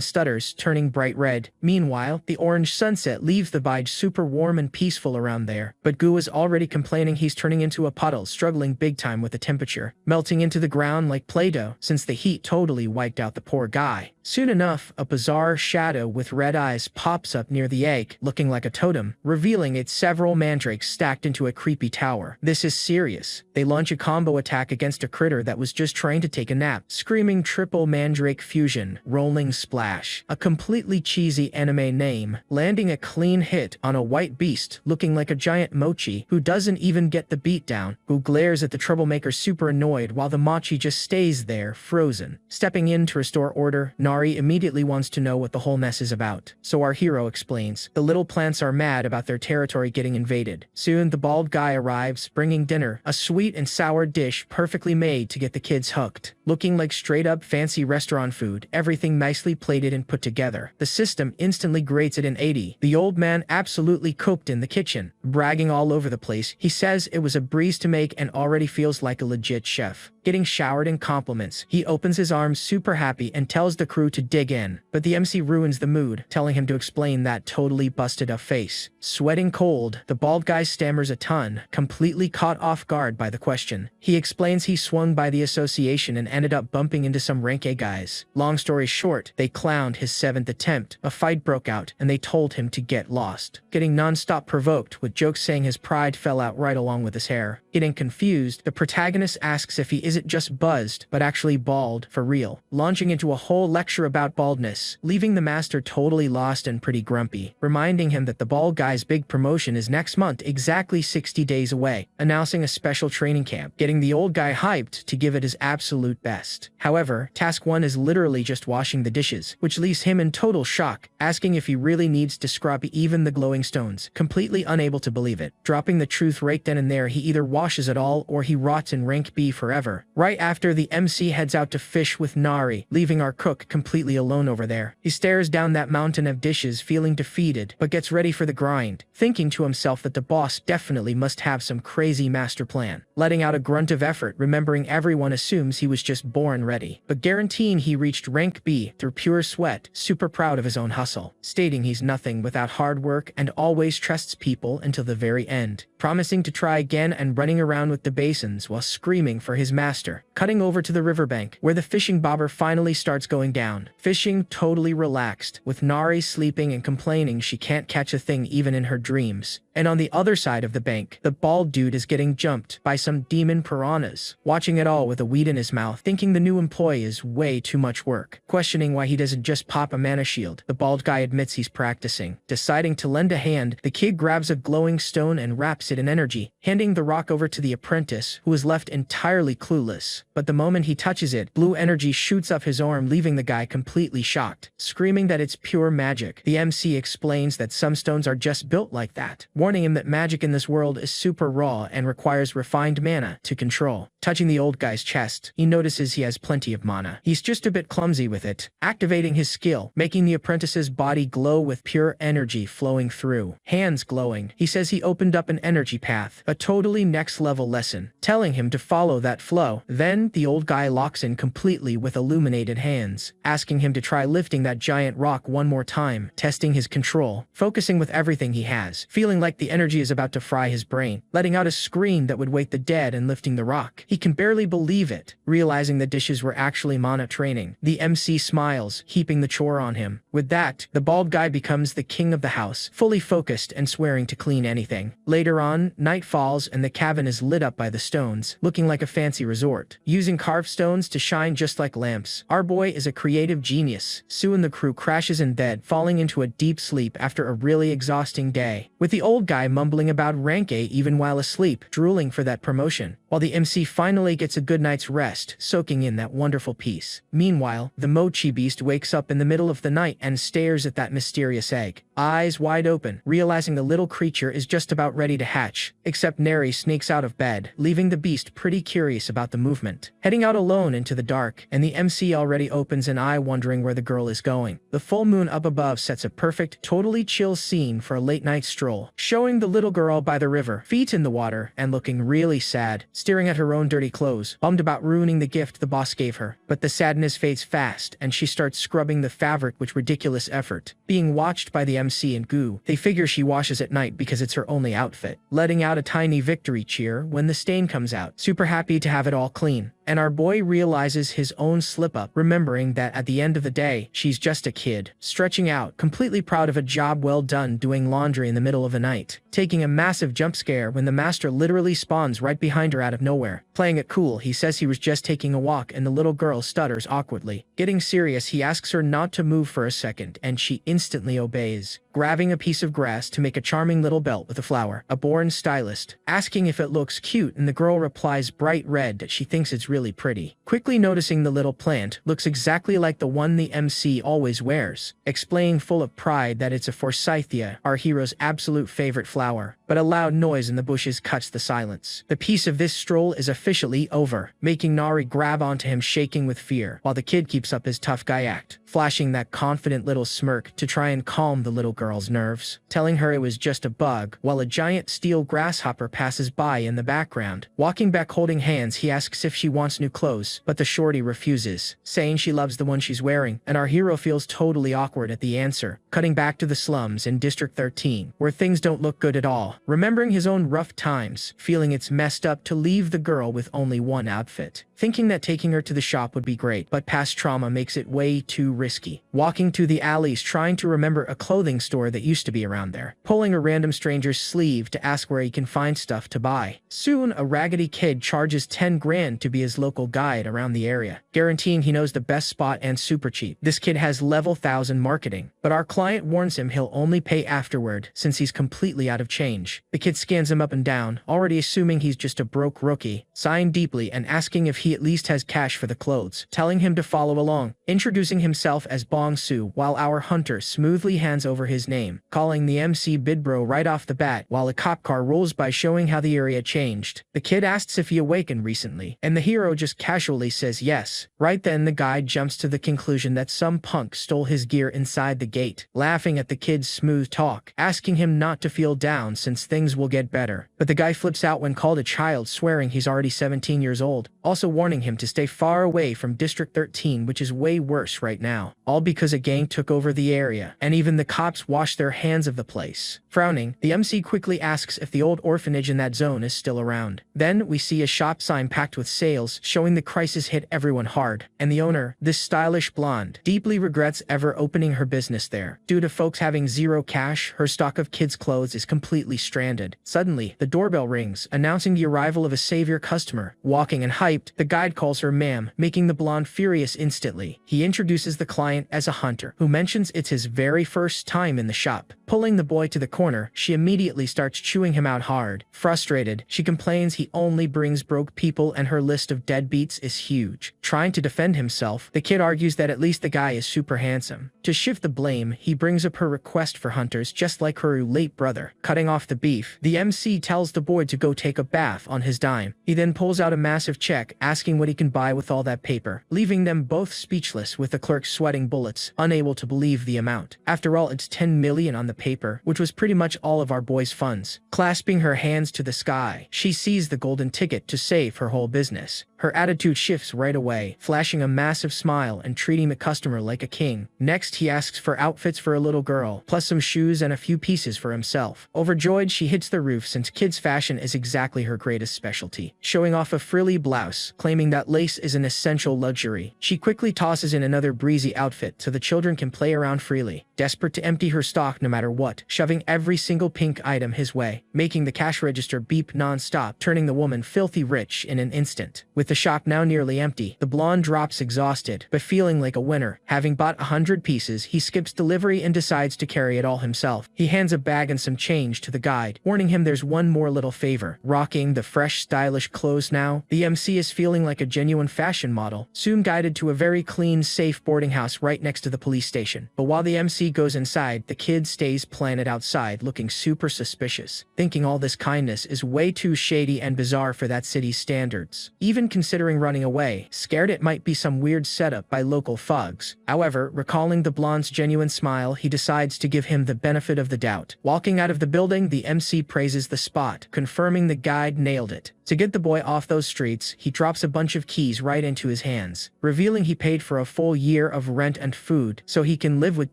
stutters, turning bright red. Meanwhile, the orange sunset leaves the vibe super warm and peaceful around there, but Gu is already complaining he's turning into a puddle, struggling big time with the temperature, melting into the ground like Play-Doh, since the heat totally wiped out the poor guy. Soon enough, a bizarre shadow with red eyes pops up near the egg, looking like a totem, revealing it's several mandrakes stacked into a creepy tower. This is serious. They launch a combo attack against a critter that was just trying to take a nap, screaming triple mandrake fusion, rolling splash, a completely cheesy anime name, landing a clean hit on a white beast looking like a giant mochi who doesn't even get the beatdown, who glares at the troublemaker super annoyed while the mochi just stays there, frozen. Stepping in to restore order, Nari immediately wants to know what the whole mess is about, so our hero explains. The little plants are mad about their territory getting invaded. Soon the bald guy arrives, bringing dinner, a sweet and sour dish perfectly made to get the kids hooked. Looking like straight up fancy restaurant food, everything nicely plated and put together. The system instantly grates it an 80. The old man absolutely cooked in the kitchen, bragging all over the place. He says it was a breeze to make and already feels like a legit chef. Getting showered in compliments, he opens his arms super happy and tells the crew to dig in, but the MC ruins the mood, telling him to explain that totally busted up face. Sweating cold, the bald guy stammers a ton, completely caught off guard by the question. He explains he swung by the association and ended up bumping into some rank A guys. Long story short, they clowned his 7th attempt, a fight broke out, and they told him to get lost. Getting non-stop provoked, with jokes saying his pride fell out right along with his hair. Getting confused, the protagonist asks if he isn't just buzzed, but actually bald, for real, launching into a whole lecture about baldness, leaving the master totally lost and pretty grumpy, reminding him that the bald guy's big promotion is next month, exactly 60 days away, announcing a special training camp, getting the old guy hyped to give it his absolute best. However, task 1 is literally just washing the dishes, which leaves him in total shock, asking if he really needs to scrub even the glowing stones, completely unable to believe it. Dropping the truth right then and there, he either washes it all or he rots in rank B forever. Right after, the MC heads out to fish with Nari, leaving our cook completely alone over there. He stares down that mountain of dishes, feeling defeated, but gets ready for the grind, thinking to himself that the boss definitely must have some crazy master plan. Letting out a grunt of effort, remembering everyone assumes he was just born ready, but guaranteeing he reached rank B through pure sweat, super proud of his own hustle, stating he's nothing without hard work and always trusts people until the very end. promising to try again and running around with the basins while screaming for his master. Cutting over to the riverbank, where the fishing bobber finally starts going down. Fishing totally relaxed, with Nari sleeping and complaining she can't catch a thing even in her dreams. And on the other side of the bank, the bald dude is getting jumped by some demon piranhas, watching it all with a weed in his mouth, thinking the new employee is way too much work. Questioning why he doesn't just pop a mana shield, the bald guy admits he's practicing. Deciding to lend a hand, the kid grabs a glowing stone and wraps it in energy, handing the rock over to the apprentice, who is left entirely clueless. But the moment he touches it, blue energy shoots up his arm, leaving the guy completely shocked. Screaming that it's pure magic, the MC explains that some stones are just built like that, warning him that magic in this world is super raw and requires refined mana to control. Touching the old guy's chest, he notices he has plenty of mana. He's just a bit clumsy with it, activating his skill, making the apprentice's body glow with pure energy flowing through. Hands glowing, he says he opened up an energy path, a totally next level lesson, telling him to follow that flow. Then, the old guy locks in completely with illuminated hands, asking him to try lifting that giant rock one more time, testing his control, focusing with everything he has, feeling like the energy is about to fry his brain, letting out a scream that would wake the dead and lifting the rock. He can barely believe it, realizing the dishes were actually mana training. The MC smiles, heaping the chore on him. With that, the bald guy becomes the king of the house, fully focused and swearing to clean anything. Later on, night falls and the cabin is lit up by the stones, looking like a fancy resort. Using carved stones to shine just like lamps, our boy is a creative genius. Sue and the crew crashes in bed, falling into a deep sleep after a really exhausting day, with the old guy mumbling about rank A even while asleep, drooling for that promotion, while the MC finally gets a good night's rest, soaking in that wonderful peace. Meanwhile, the mochi beast wakes up in the middle of the night and stares at that mysterious egg, eyes wide open, realizing the little creature is just about ready to hatch, except Neri sneaks out of bed, leaving the beast pretty curious about the movement. Heading out alone into the dark, and the MC already opens an eye wondering where the girl is going. The full moon up above sets a perfect, totally chill scene for a late night stroll, showing the little girl by the river, feet in the water, and looking really sad, staring at her own dirty clothes, bummed about ruining the gift the boss gave her. But the sadness fades fast, and she starts scrubbing the fabric with ridiculous effort. Being watched by the MC and Goo, they figure she washes at night because it's her only outfit, letting out a tiny victory cheer when the stain comes out, super happy to have it all clean. And our boy realizes his own slip-up, remembering that at the end of the day, she's just a kid, stretching out, completely proud of a job well done doing laundry in the middle of the night, taking a massive jump scare when the master literally spawns right behind her out of nowhere. Playing it cool, he says he was just taking a walk and the little girl stutters awkwardly. Getting serious, he asks her not to move for a second, and she instantly obeys, grabbing a piece of grass to make a charming little belt with a flower. A born stylist, asking if it looks cute, and the girl replies bright red that she thinks it's really pretty. Quickly noticing the little plant looks exactly like the one the MC always wears, explaining full of pride that it's a forsythia, our hero's absolute favorite flower. But a loud noise in the bushes cuts the silence. The piece of this stroll is officially over, making Nari grab onto him shaking with fear, while the kid keeps up his tough guy act, flashing that confident little smirk to try and calm the little girl's nerves, telling her it was just a bug, while a giant steel grasshopper passes by in the background. Walking back holding hands, he asks if she wants new clothes, but the shorty refuses, saying she loves the one she's wearing, and our hero feels totally awkward at the answer. Cutting back to the slums in District 13, where things don't look good at all, remembering his own rough times, feeling it's messed up to leave the girl with only one outfit, thinking that taking her to the shop would be great, but past trauma makes it way too risky. Walking through the alleys trying to remember a clothing store that used to be around there, pulling a random stranger's sleeve to ask where he can find stuff to buy. Soon, a raggedy kid charges 10 grand to be his local guide around the area, guaranteeing he knows the best spot and super cheap. This kid has level 1000 marketing, but our client warns him he'll only pay afterward since he's completely out of change. The kid scans him up and down, already assuming he's just a broke rookie, sighing deeply and asking if he at least has cash for the clothes, telling him to follow along, introducing himself as Bong Su while our hunter smoothly hands over his name, calling the MC Bidbro right off the bat while a cop car rolls by showing how the area changed. The kid asks if he awakened recently, and the hero hero just casually says yes. Right then, the guide jumps to the conclusion that some punk stole his gear inside the gate, laughing at the kid's smooth talk, asking him not to feel down since things will get better. But the guy flips out when called a child, swearing he's already 17 years old, also warning him to stay far away from District 13, which is way worse right now, all because a gang took over the area, and even the cops washed their hands of the place. Frowning, the MC quickly asks if the old orphanage in that zone is still around. Then we see a shop sign packed with sales, showing the crisis hit everyone hard, and the owner, this stylish blonde, deeply regrets ever opening her business there. Due to folks having zero cash, her stock of kids' clothes is completely stranded. Suddenly, the doorbell rings, announcing the arrival of a savior customer. Walking and hyped, the guide calls her ma'am, making the blonde furious instantly. He introduces the client as a hunter, who mentions it's his very first time in the shop. Pulling the boy to the corner, she immediately starts chewing him out hard. Frustrated, she complains he only brings broke people and her list of deadbeats is huge. Trying to defend himself, the kid argues that at least the guy is super handsome. To shift the blame, he brings up her request for hunters just like her late brother. Cutting off the beef, the MC tells the boy to go take a bath on his dime. He then pulls out a massive check, asking what he can buy with all that paper, leaving them both speechless, with the clerk sweating bullets, unable to believe the amount. After all, it's 10 million on the paper, which was pretty much all of our boy's funds. Clasping her hands to the sky, she sees the golden ticket to save her whole business. Her attitude shifts right away, flashing a massive smile and treating the customer like a king. Next, he asks for outfits for a little girl, plus some shoes and a few pieces for himself. Overjoyed, she hits the roof since kids' fashion is exactly her greatest specialty, showing off a frilly blouse, claiming that lace is an essential luxury. She quickly tosses in another breezy outfit so the children can play around freely, desperate to empty her stock no matter what, shoving every single pink item his way, making the cash register beep non-stop, turning the woman filthy rich in an instant. With the shop now nearly empty, the blonde drops exhausted, but feeling like a winner. Having bought 100 pieces, he skips delivery and decides to carry it all himself. He hands a bag and some change to the guide, warning him there's one more little favor. Rocking the fresh, stylish clothes now, the MC is feeling like a genuine fashion model, soon guided to a very clean, safe boarding house right next to the police station. But while the MC goes inside, the kid stays planted outside, looking super suspicious, thinking all this kindness is way too shady and bizarre for that city's standards. Even considering running away, scared it might be some weird setup by local thugs. However, recalling the blonde's genuine smile, he decides to give him the benefit of the doubt. Walking out of the building, the MC praises the spot, confirming the guide nailed it. To get the boy off those streets, he drops a bunch of keys right into his hands, revealing he paid for a full year of rent and food so he can live with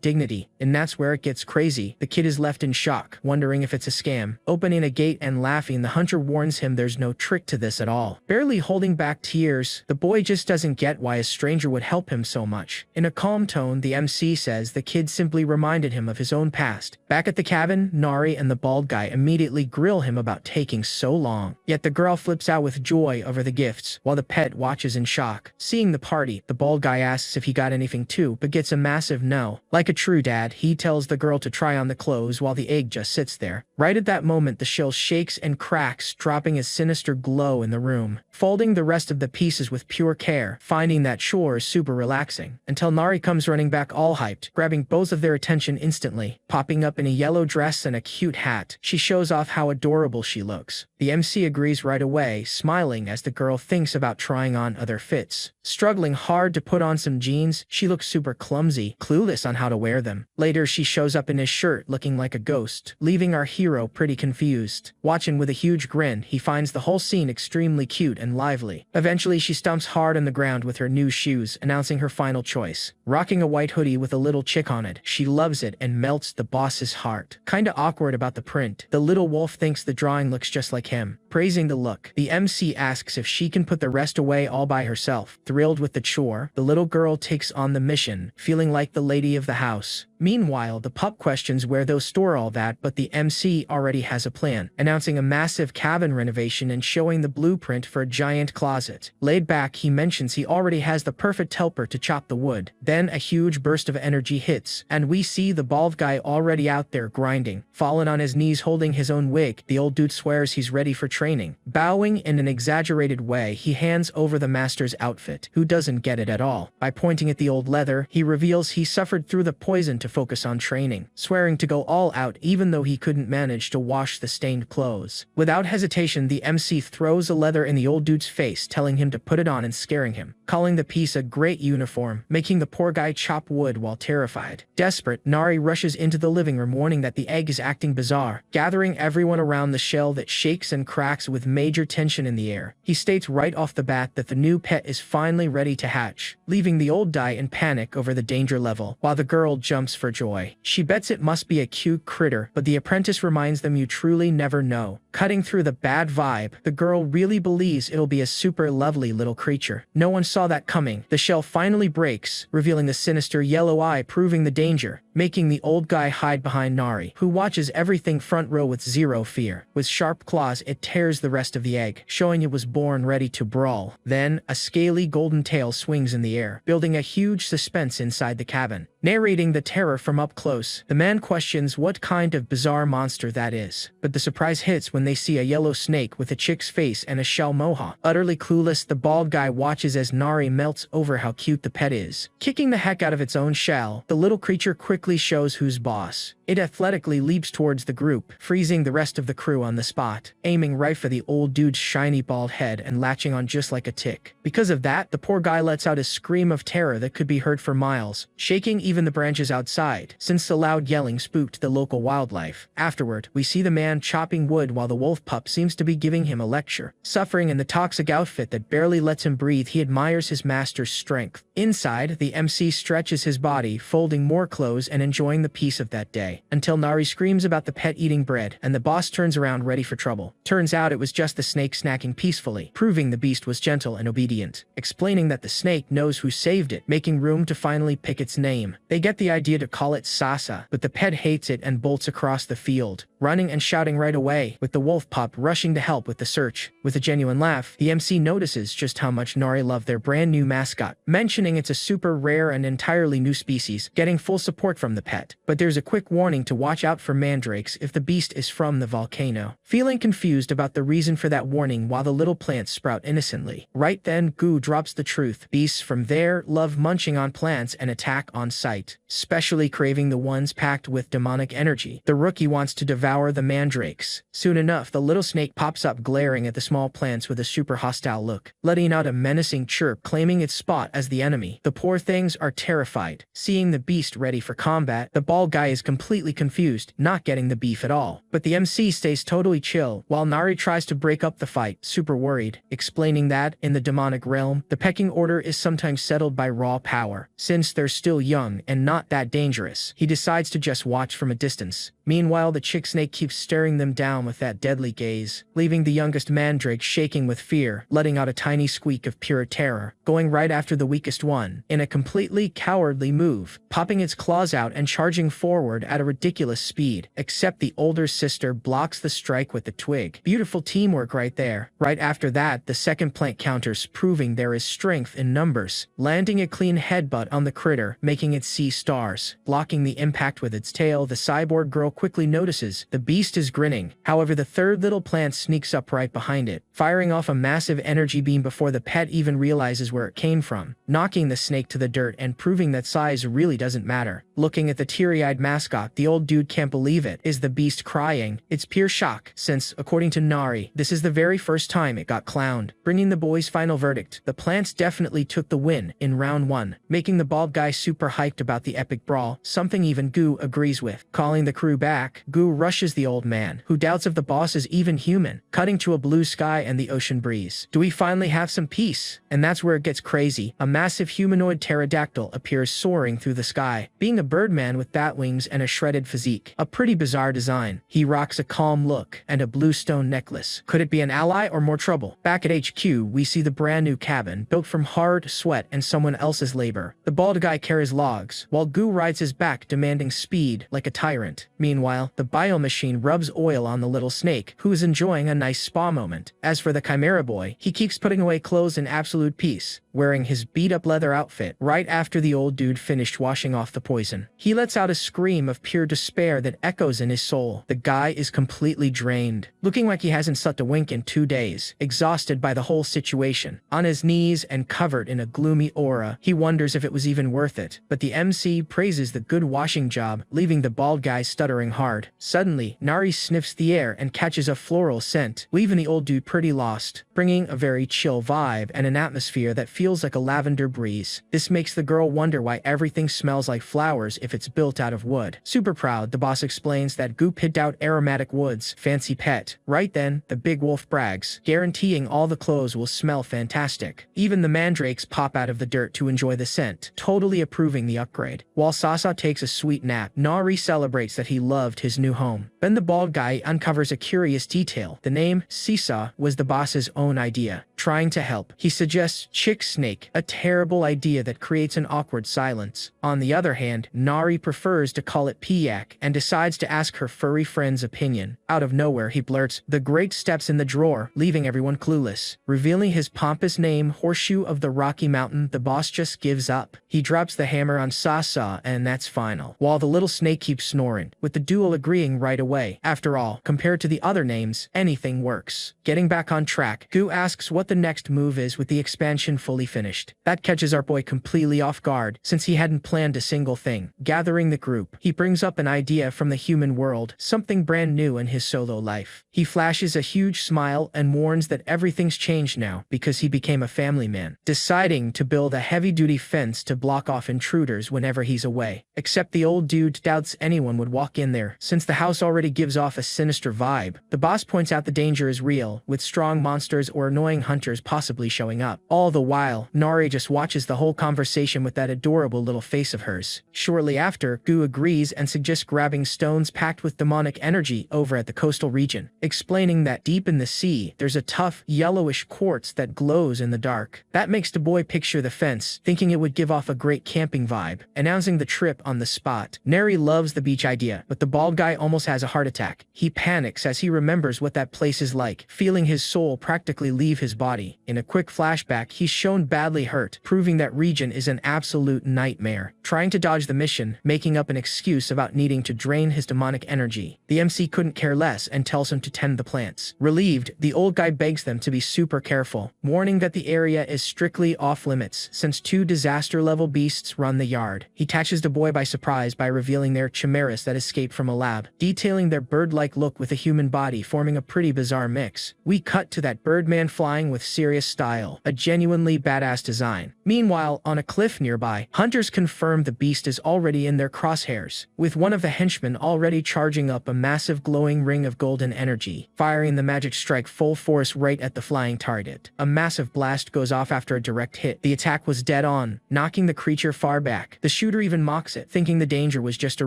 dignity. And that's where it gets crazy. The kid is left in shock, wondering if it's a scam. Opening a gate and laughing, the hunter warns him there's no trick to this at all. Barely holding back tears, the boy just doesn't get why a stranger would help him so much. In a calm tone, the MC says the kid simply reminded him of his own past. Back at the cabin, Nari and the bald guy immediately grill him about taking so long. Yet the girl flips out with joy over the gifts, while the pet watches in shock. Seeing the party, the bald guy asks if he got anything too, but gets a massive no. Like a true dad, he tells the girl to try on the clothes while the egg just sits there. Right at that moment, the shell shakes and cracks, dropping a sinister glow in the room. Folding the rest of the pieces with pure care, finding that chore is super relaxing, until Nari comes running back all hyped, grabbing both of their attention instantly. Popping up in a yellow dress and a cute hat, she shows off how adorable she looks. The MC agrees right away, smiling as the girl thinks about trying on other fits. Struggling hard to put on some jeans, she looks super clumsy, clueless on how to wear them. Later, she shows up in his shirt looking like a ghost, leaving our hero pretty confused. Watching with a huge grin, he finds the whole scene extremely cute and lively. Eventually, she stumps hard on the ground with her new shoes, announcing her final choice. Rocking a white hoodie with a little chick on it, she loves it and melts the boss's heart. Kinda awkward about the print, the little wolf thinks the drawing looks just like him. Praising the look, the MC asks if she can put the rest away all by herself. Thrilled with the chore, the little girl takes on the mission, feeling like the lady of the house. Meanwhile, the pup questions where they'll store all that, but the MC already has a plan, announcing a massive cabin renovation and showing the blueprint for a giant closet. Laid back, he mentions he already has the perfect helper to chop the wood. Then a huge burst of energy hits, and we see the bald guy already out there grinding. Fallen on his knees holding his own wig, the old dude swears he's ready for training. Bowing in an exaggerated way, he hands over the master's outfit, who doesn't get it at all. By pointing at the old leather, he reveals he suffered through the poison to focus on training, swearing to go all out even though he couldn't manage to wash the stained clothes. Without hesitation, the MC throws a leather in the old dude's face, telling him to put it on and scaring him, calling the piece a great uniform, making the poor guy chop wood while terrified. Desperate, Nari rushes into the living room, warning that the egg is acting bizarre, gathering everyone around the shell that shakes and cracks with major tension in the air. He states right off the bat that the new pet is finally ready to hatch, leaving the old guy in panic over the danger level, while the girl jumps for joy. She bets it must be a cute critter, but the apprentice reminds them you truly never know. Cutting through the bad vibe, the girl really believes it'll be a super lovely little creature. No one saw that coming. The shell finally breaks, revealing the sinister yellow eye, proving the danger, making the old guy hide behind Nari, who watches everything front row with zero fear. With sharp claws, it tears the rest of the egg, showing it was born ready to brawl. Then, a scaly golden tail swings in the air, building a huge suspense inside the cabin. Narrating the terror from up close, the man questions what kind of bizarre monster that is, but the surprise hits when they see a yellow snake with a chick's face and a shell mohawk. Utterly clueless, the bald guy watches as Nari melts over how cute the pet is. Kicking the heck out of its own shell, the little creature quickly shows who's boss. It athletically leaps towards the group, freezing the rest of the crew on the spot, aiming right for the old dude's shiny bald head and latching on just like a tick. Because of that, the poor guy lets out a scream of terror that could be heard for miles, shaking even the branches outside, since the loud yelling spooked the local wildlife. Afterward, we see the man chopping wood while the wolf pup seems to be giving him a lecture. Suffering in the toxic outfit that barely lets him breathe, he admires his master's strength. Inside, the MC stretches his body, folding more clothes and enjoying the peace of that day, until Nari screams about the pet eating bread, and the boss turns around ready for trouble. Turns out it was just the snake snacking peacefully, proving the beast was gentle and obedient, explaining that the snake knows who saved it, making room to finally pick its name. They get the idea to call it Sasa, but the pet hates it and bolts across the field, running and shouting right away, with the wolf pup rushing to help with the search. With a genuine laugh, the MC notices just how much Nari loved their brand new mascot, mentioning it's a super rare and entirely new species, getting full support from the pet. But there's a quick warning to watch out for mandrakes if the beast is from the volcano. Feeling confused about the reason for that warning while the little plants sprout innocently. Right then, Goo drops the truth. Beasts from there love munching on plants and attack on sight, especially craving the ones packed with demonic energy. The rookie wants to devour the mandrakes. Soon enough, the little snake pops up, glaring at the small plants with a super hostile look, letting out a menacing chirp, claiming its spot as the enemy. The poor things are terrified. Seeing the beast ready for combat, the bald guy is completely confused, not getting the beef at all. But the MC stays totally chill, while Nari tries to break up the fight, super worried, explaining that, in the demonic realm, the pecking order is sometimes settled by raw power. Since they're still young and not that dangerous, he decides to just watch from a distance. Meanwhile, the chick snake keeps staring them down with that deadly gaze, leaving the youngest mandrake shaking with fear, letting out a tiny squeak of pure terror, going right after the weakest one, in a completely cowardly move, popping its claws out and charging forward at a ridiculous speed, except the older sister blocks the strike with the twig. Beautiful teamwork right there. Right after that, the second plant counters, proving there is strength in numbers, landing a clean headbutt on the critter, making it see stars. Blocking the impact with its tail, the cyborg girl quickly notices the beast is grinning. However, the third little plant sneaks up right behind it, firing off a massive energy beam before the pet even realizes where it came from, knocking the snake to the dirt and proving that size really doesn't matter. Looking at the teary-eyed mascot, the old dude can't believe it. Is the beast crying? It's pure shock, since, according to Nari, this is the very first time it got clowned. Bringing the boys' final verdict, the plants definitely took the win in round 1, making the bald guy super hyped about the epic brawl, something even Goo agrees with. Calling the crew back, Goo rushes the old man, who doubts if the boss is even human, cutting to a blue sky and the ocean breeze. Do we finally have some peace? And that's where it gets crazy. A massive humanoid pterodactyl appears soaring through the sky, being a birdman with bat wings and a shredded physique. A pretty bizarre design. He rocks a calm look and a blue stone necklace. Could it be an ally or more trouble? Back at HQ, we see the brand new cabin, built from hard sweat and someone else's labor. The bald guy carries logs, while Goo rides his back, demanding speed like a tyrant. Meanwhile, the biomachine rubs oil on the little snake, who is enjoying a nice spa moment. As for the Chimera boy, he keeps putting away clothes in absolute peace, wearing his beat-up leather outfit right after the old dude finished washing off the poison. He lets out a scream of pure despair that echoes in his soul. The guy is completely drained, looking like he hasn't slept a wink in 2 days, exhausted by the whole situation. On his knees and covered in a gloomy aura, he wonders if it was even worth it. But the MC praises the good washing job, leaving the bald guy stuttering hard. Suddenly, Nari sniffs the air and catches a floral scent, leaving the old dude pretty lost, bringing a very chill vibe and an atmosphere that feels like a lavender breeze. This makes the girl wonder why everything smells like flowers if it's built out of wood. Super proud, the boss explains that Goop picked out aromatic woods, fancy pet. Right then, the big wolf brags, guaranteeing all the clothes will smell fantastic. Even the mandrakes pop out of the dirt to enjoy the scent, totally approving the upgrade. While Sasa takes a sweet nap, Nari celebrates that he loved his new home. Then the bald guy uncovers a curious detail. The name Sisa was the boss's own idea. Trying to help, he suggests Chick Snake, a terrible idea that creates an awkward silence. On the other hand, Nari prefers to call it Piak and decides to ask her furry friend's opinion. Out of nowhere, he blurts, "The great steps in the drawer," leaving everyone clueless. Revealing his pompous name, Horseshoe of the Rocky Mountain, the boss just gives up. He drops the hammer on Sasa and that's final, while the little snake keeps snoring, with the duo agreeing right away. After all, compared to the other names, anything works. Getting back on track, Gu asks what the next move is with the expansion fully finished. That catches our boy completely off guard, since he hadn't planned a single thing. Gathering the group, he brings up an idea from the human world, something brand new in his solo life. He flashes a huge smile and warns that everything's changed now because he became a family man, deciding to build a heavy-duty fence to block off intruders whenever he's away. Except the old dude doubts anyone would walk in there, since the house already gives off a sinister vibe. The boss points out the danger is real, with strong monsters or annoying hunters possibly showing up. All the while, Nari just watches the whole conversation with that adorable little face of hers. Shortly after, Gu agrees and suggests grabbing stones packed with demonic energy over at the coastal region, explaining that deep in the sea, there's a tough, yellowish quartz that glows in the dark. That makes the boy picture the fence, thinking it would give off a great camping vibe, announcing the trip on the spot. Neri loves the beach idea, but the bald guy almost has a heart attack. He panics as he remembers what that place is like, feeling his soul practically leave his body. In a quick flashback, he's shown badly hurt, proving that region is an absolute nightmare. Trying to dodge the mission, making up an excuse about needing to drain his demonic energy. The MC couldn't care less and tells him to tend the plants. Relieved, the old guy begs them to be super careful, warning that the area is strictly off-limits since 2 disaster-level beasts run the yard. He catches the boy by surprise by revealing they're chimeras that escaped from a lab, detailing their bird-like look with a human body forming a pretty bizarre mix. We cut to that birdman flying with serious style, a genuinely badass design. Meanwhile, on a cliff nearby, hunters confirm the beast is already in their crosshairs, with one of the henchmen already charging up a massive glowing ring of golden energy, firing the magic strike full force right at the flying target. A massive blast goes off after a direct hit. The attack was dead on, knocking the creature far back. The shooter even mocks it, thinking the danger was just a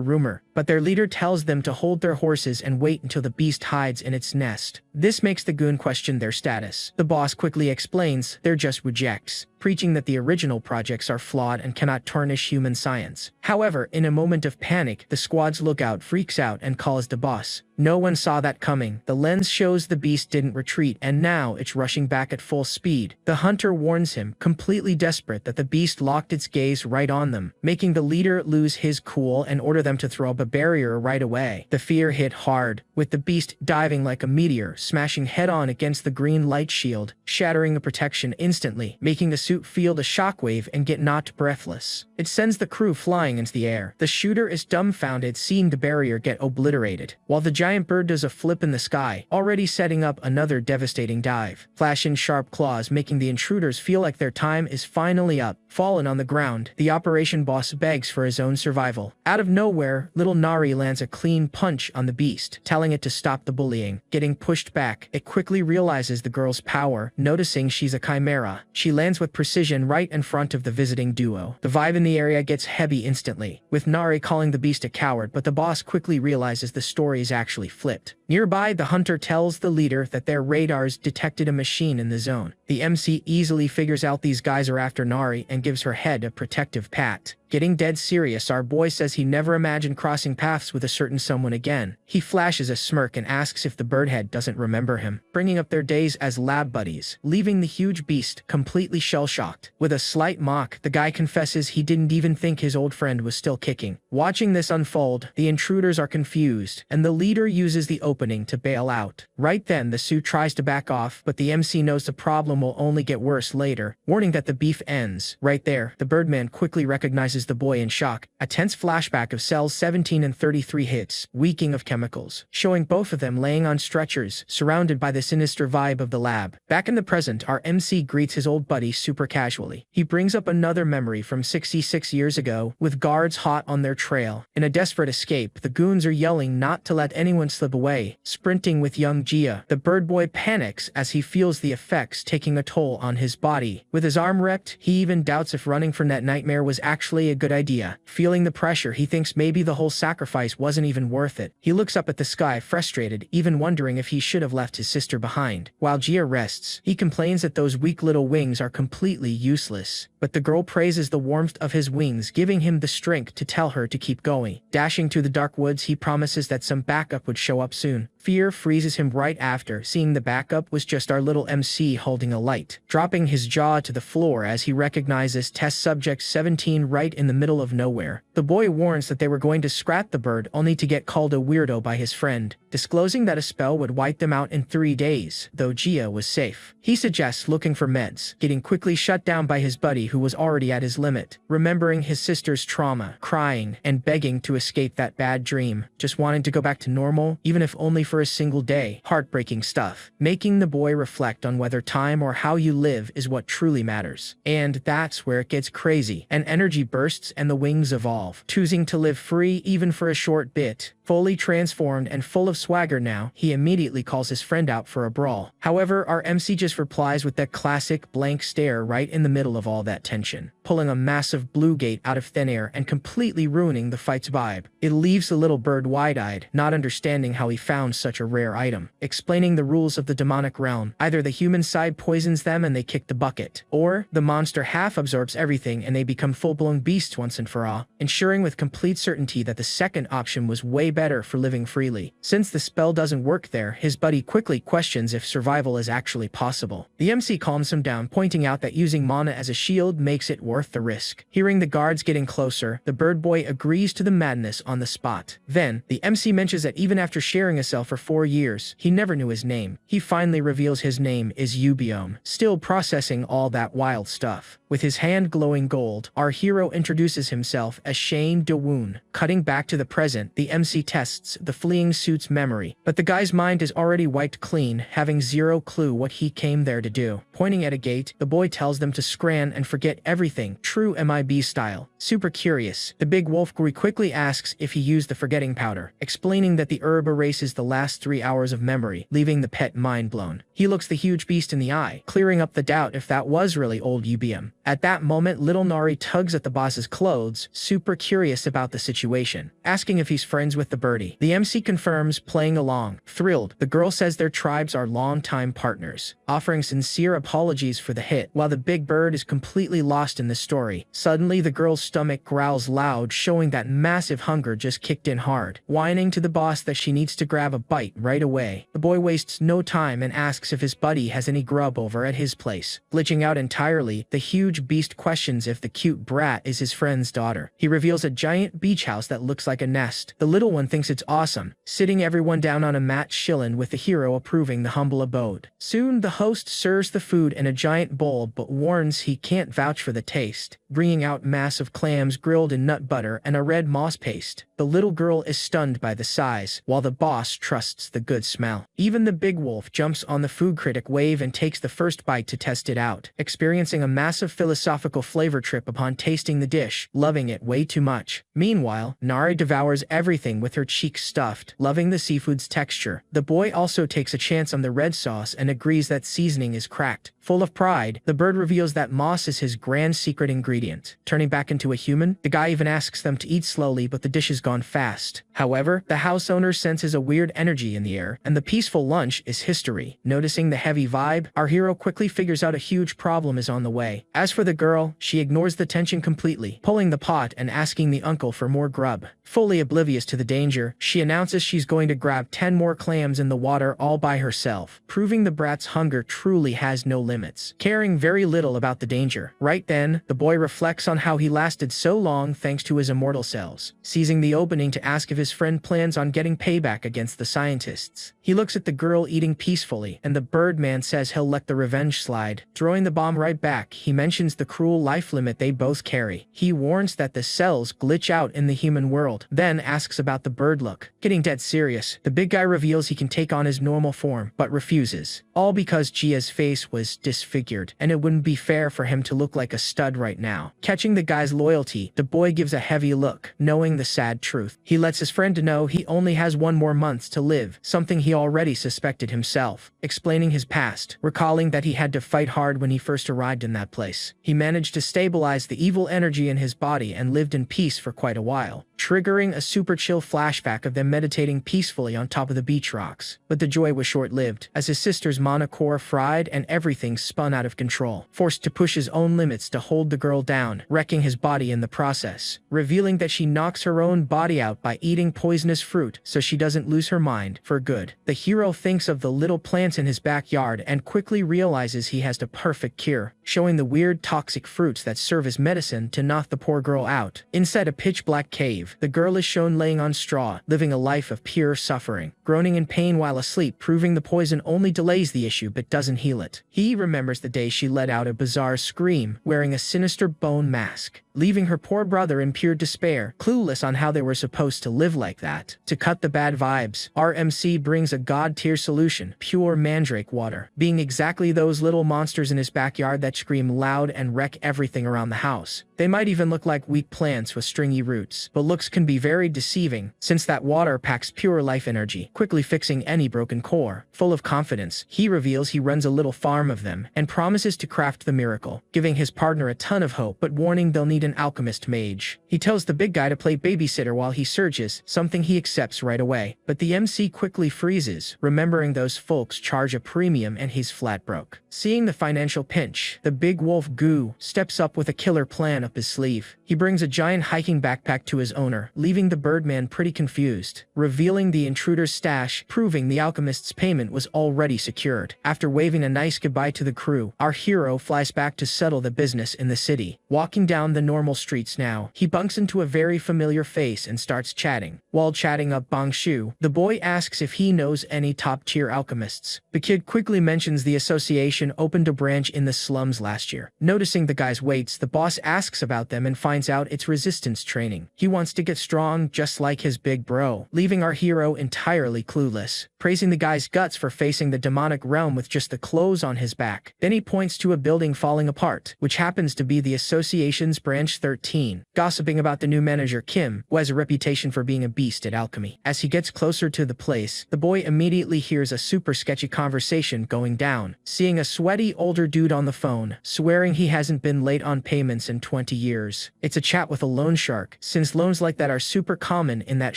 rumor, but their leader tells them to hold their horses and wait until the beast hides in its nest. This makes the goon question their status. The boss quickly explains they're just rejects, preaching that the original projects are flawed and cannot tarnish human science. However, in a moment of panic, the squad's lookout freaks out and calls the boss. No one saw that coming. The lens shows the beast didn't retreat and now it's rushing back at full speed. The hunter warns him, completely desperate that the beast locked its gaze right on them, making the leader lose his cool and order them to throw up a barrier right away. The fear hit hard, with the beast diving like a meteor, smashing head-on against the green light shield, shattering the protection instantly, making the suit feel the shockwave and get knocked breathless. It sends the crew flying into the air. The shooter is dumbfounded seeing the barrier get obliterated, while the giant bird does a flip in the sky, already setting up another devastating dive. Flashing sharp claws making the intruders feel like their time is finally up. Fallen on the ground, the operation boss begs for his own survival. Out of nowhere, little Nari lands a clean punch on the beast, telling it to stop the bullying. Getting pushed back, it quickly realizes the girl's power, noticing she's a chimera. She lands with precision right in front of the visiting duo. The vibe in the area gets heavy instantly, with Nari calling the beast a coward, but the boss quickly realizes the story is actually flipped. Nearby, the hunter tells the leader that their radars detected a machine in the zone. The MC easily figures out these guys are after Nari and gives her head a protective pat. Getting dead serious, our boy says he never imagined crossing paths with a certain someone again. He flashes a smirk and asks if the birdhead doesn't remember him, bringing up their days as lab buddies, leaving the huge beast completely shell shell-shocked. With a slight mock, the guy confesses he didn't even think his old friend was still kicking. Watching this unfold, the intruders are confused, and the leader uses the opening to bail out. Right then, the suit tries to back off, but the MC knows the problem will only get worse later, warning that the beef ends. Right there, the Birdman quickly recognizes the boy in shock. A tense flashback of cells 17 and 33 hits, reeking of chemicals, showing both of them laying on stretchers, surrounded by the sinister vibe of the lab. Back in the present, our MC greets his old buddy super casually. He brings up another memory from 66 years ago, with guards hot on their trail. In a desperate escape, the goons are yelling not to let anyone slip away. Sprinting with young Gia, the bird boy panics as he feels the effects taking a toll on his body. With his arm wrecked, he even doubts if running from that nightmare was actually a good idea. Feeling the pressure, he thinks maybe the whole sacrifice wasn't even worth it. He looks up at the sky frustrated, even wondering if he should have left his sister behind. While Gia rests, he complains that those weak little wings are completely useless. But the girl praises the warmth of his wings, giving him the strength to tell her to keep going. Dashing through the dark woods, he promises that some backup would show up soon. Fear freezes him right after seeing the backup was just our little MC holding a light, dropping his jaw to the floor as he recognizes test subject 17 right in the middle of nowhere. The boy warns that they were going to scrap the bird only to get called a weirdo by his friend, disclosing that a spell would wipe them out in 3 days, though Gia was safe. He suggests looking for meds, getting quickly shut down by his buddy who was already at his limit, remembering his sister's trauma, crying, and begging to escape that bad dream, just wanting to go back to normal, even if only for a single day. Heartbreaking stuff, making the boy reflect on whether time or how you live is what truly matters. And that's where it gets crazy. An energy bursts and the wings evolve, choosing to live free even for a short bit. Fully transformed and full of swagger now, he immediately calls his friend out for a brawl. However, our MC just replies with that classic blank stare right in the middle of all that tension, pulling a massive blue gate out of thin air and completely ruining the fight's vibe. It leaves the little bird wide-eyed, not understanding how he found such a rare item. Explaining the rules of the demonic realm, either the human side poisons them and they kick the bucket, or the monster half absorbs everything and they become full-blown beasts once and for all, ensuring with complete certainty that the second option was way better for living freely. Since the spell doesn't work there, his buddy quickly questions if survival is actually possible. The MC calms him down, pointing out that using mana as a shield makes it worth the risk. Hearing the guards getting closer, the bird boy agrees to the madness on the spot. Then, the MC mentions that even after sharing a cell for 4 years, he never knew his name. He finally reveals his name is Ubiome, still processing all that wild stuff. With his hand glowing gold, our hero introduces himself as Shane DeWoon. Cutting back to the present, the MC tests the fleeing suit's memory, but the guy's mind is already wiped clean, having zero clue what he came there to do. Pointing at a gate, the boy tells them to scran and forget everything, true MIB style. Super curious, the big wolf quickly asks if he used the forgetting powder, explaining that the herb erases the last 3 hours of memory, leaving the pet mind blown. He looks the huge beast in the eye, clearing up the doubt if that was really old UBM. At that moment, little Nari tugs at the boss's clothes, super curious about the situation, asking if he's friends with the birdie. The MC confirms, playing along. Thrilled, the girl says their tribes are longtime partners, offering sincere apologies for the hit. While the big bird is completely lost in the story, suddenly the girl's stomach growls loud, showing that massive hunger just kicked in hard, whining to the boss that she needs to grab a bite right away. The boy wastes no time and asks if his buddy has any grub over at his place. Glitching out entirely, the huge beast questions if the cute brat is his friend's daughter. He reveals a giant beach house that looks like a nest. The little one thinks it's awesome, sitting everyone down on a mat chillin' with the hero approving the humble abode. Soon, the host serves the food in a giant bowl but warns he can't vouch for the taste, bringing out massive clams grilled in nut butter and a red moss paste. The little girl is stunned by the size, while the boss trusts the good smell. Even the big wolf jumps on the food critic wave and takes the first bite to test it out, experiencing a massive philosophical flavor trip upon tasting the dish, loving it way too much. Meanwhile, Nari devours everything with her cheeks stuffed, loving the seafood's texture. The boy also takes a chance on the red sauce and agrees that seasoning is cracked. Full of pride, the bird reveals that moss is his grand secret ingredient. Turning back into a human, the guy even asks them to eat slowly, but the dish is gone fast. However, the house owner senses a weird energy in the air, and the peaceful lunch is history. Noticing the heavy vibe, our hero quickly figures out a huge problem is on the way. As for the girl, she ignores the tension completely, pulling the pot and asking the uncle for more grub. Fully oblivious to the danger, she announces she's going to grab 10 more clams in the water all by herself, proving the brat's hunger truly has no limits, caring very little about the danger. Right then, the boy reflects on how he lasted so long thanks to his immortal cells, seizing the opening to ask if his friend plans on getting payback against the scientists. He looks at the girl eating peacefully, and the Birdman says he'll let the revenge slide, throwing the bomb right back. He mentions the cruel life limit they both carry. He warns that the cells glitch out in the human world, then asks about the bird look. Getting dead serious, the big guy reveals he can take on his normal form, but refuses. All because Gia's face was disfigured, and it wouldn't be fair for him to look like a stud right now. Catching the guy's loyalty, the boy gives a heavy look, knowing the sad truth. He lets his friend know he only has 1 more month to live, something he already suspected himself, explaining his past, recalling that he had to fight hard when he first arrived in that place. He managed to stabilize the evil energy in his body and lived in peace for quite a while, triggering a super chill flashback of them meditating peacefully on top of the beach rocks. But the joy was short-lived, as his sister's mana core fried and everything spun out of control, forced to push his own limits to hold the girl down, wrecking his body in the process, revealing that she knocks her own body out by eating poisonous fruit so she doesn't lose her mind for good. The hero thinks of the little plants in his backyard and quickly realizes he has the perfect cure, showing the weird toxic fruits that serve as medicine to knock the poor girl out. Inside a pitch-black cave, the girl is shown laying on straw, living a life of pure suffering, groaning in pain while asleep, proving the poison only delays the issue but doesn't heal it. He remembers the day she let out a bizarre scream, wearing a sinister bone mask, leaving her poor brother in pure despair, clueless on how they were supposed to live like that. To cut the bad vibes, RMC brings a god-tier solution, pure mandrake water, being exactly those little monsters in his backyard that scream loud and wreck everything around the house. They might even look like weak plants with stringy roots, but looks can be very deceiving, since that water packs pure life energy, quickly fixing any broken core. Full of confidence, he reveals he runs a little farm of them, and promises to craft the miracle, giving his partner a ton of hope but warning they'll need an alchemist mage. He tells the big guy to play babysitter while he searches, something he accepts right away, but the MC quickly freezes, remembering those folks charge a premium and he's flat broke. Seeing the financial pinch, the big wolf Goo steps up with a killer plan up his sleeve. He brings a giant hiking backpack to his owner, leaving the Birdman pretty confused, revealing the intruder's stash, proving the alchemist's payment was already secured. After waving a nice goodbye to the crew, our hero flies back to settle the business in the city. Walking down the normal streets now, he bumps into a very familiar face and starts chatting. While chatting up Bangshu, the boy asks if he knows any top-tier alchemists. The kid quickly mentions the association opened a branch in the slums last year. Noticing the guy's weights, the boss asks about them and finds out it's resistance training. He wants to get strong just like his big bro, leaving our hero entirely clueless, praising the guy's guts for facing the demonic realm with just the clothes on his back. Then he points to a building falling apart, which happens to be the association's branch 13, gossiping about the new manager Kim, who has a reputation for being a beast at alchemy. As he gets closer to the place, the boy immediately hears a super sketchy conversation going down, seeing a sweaty older dude on the phone, swearing he hasn't been late on payments in 20 years. It's a chat with a loan shark, since loans like that are super common in that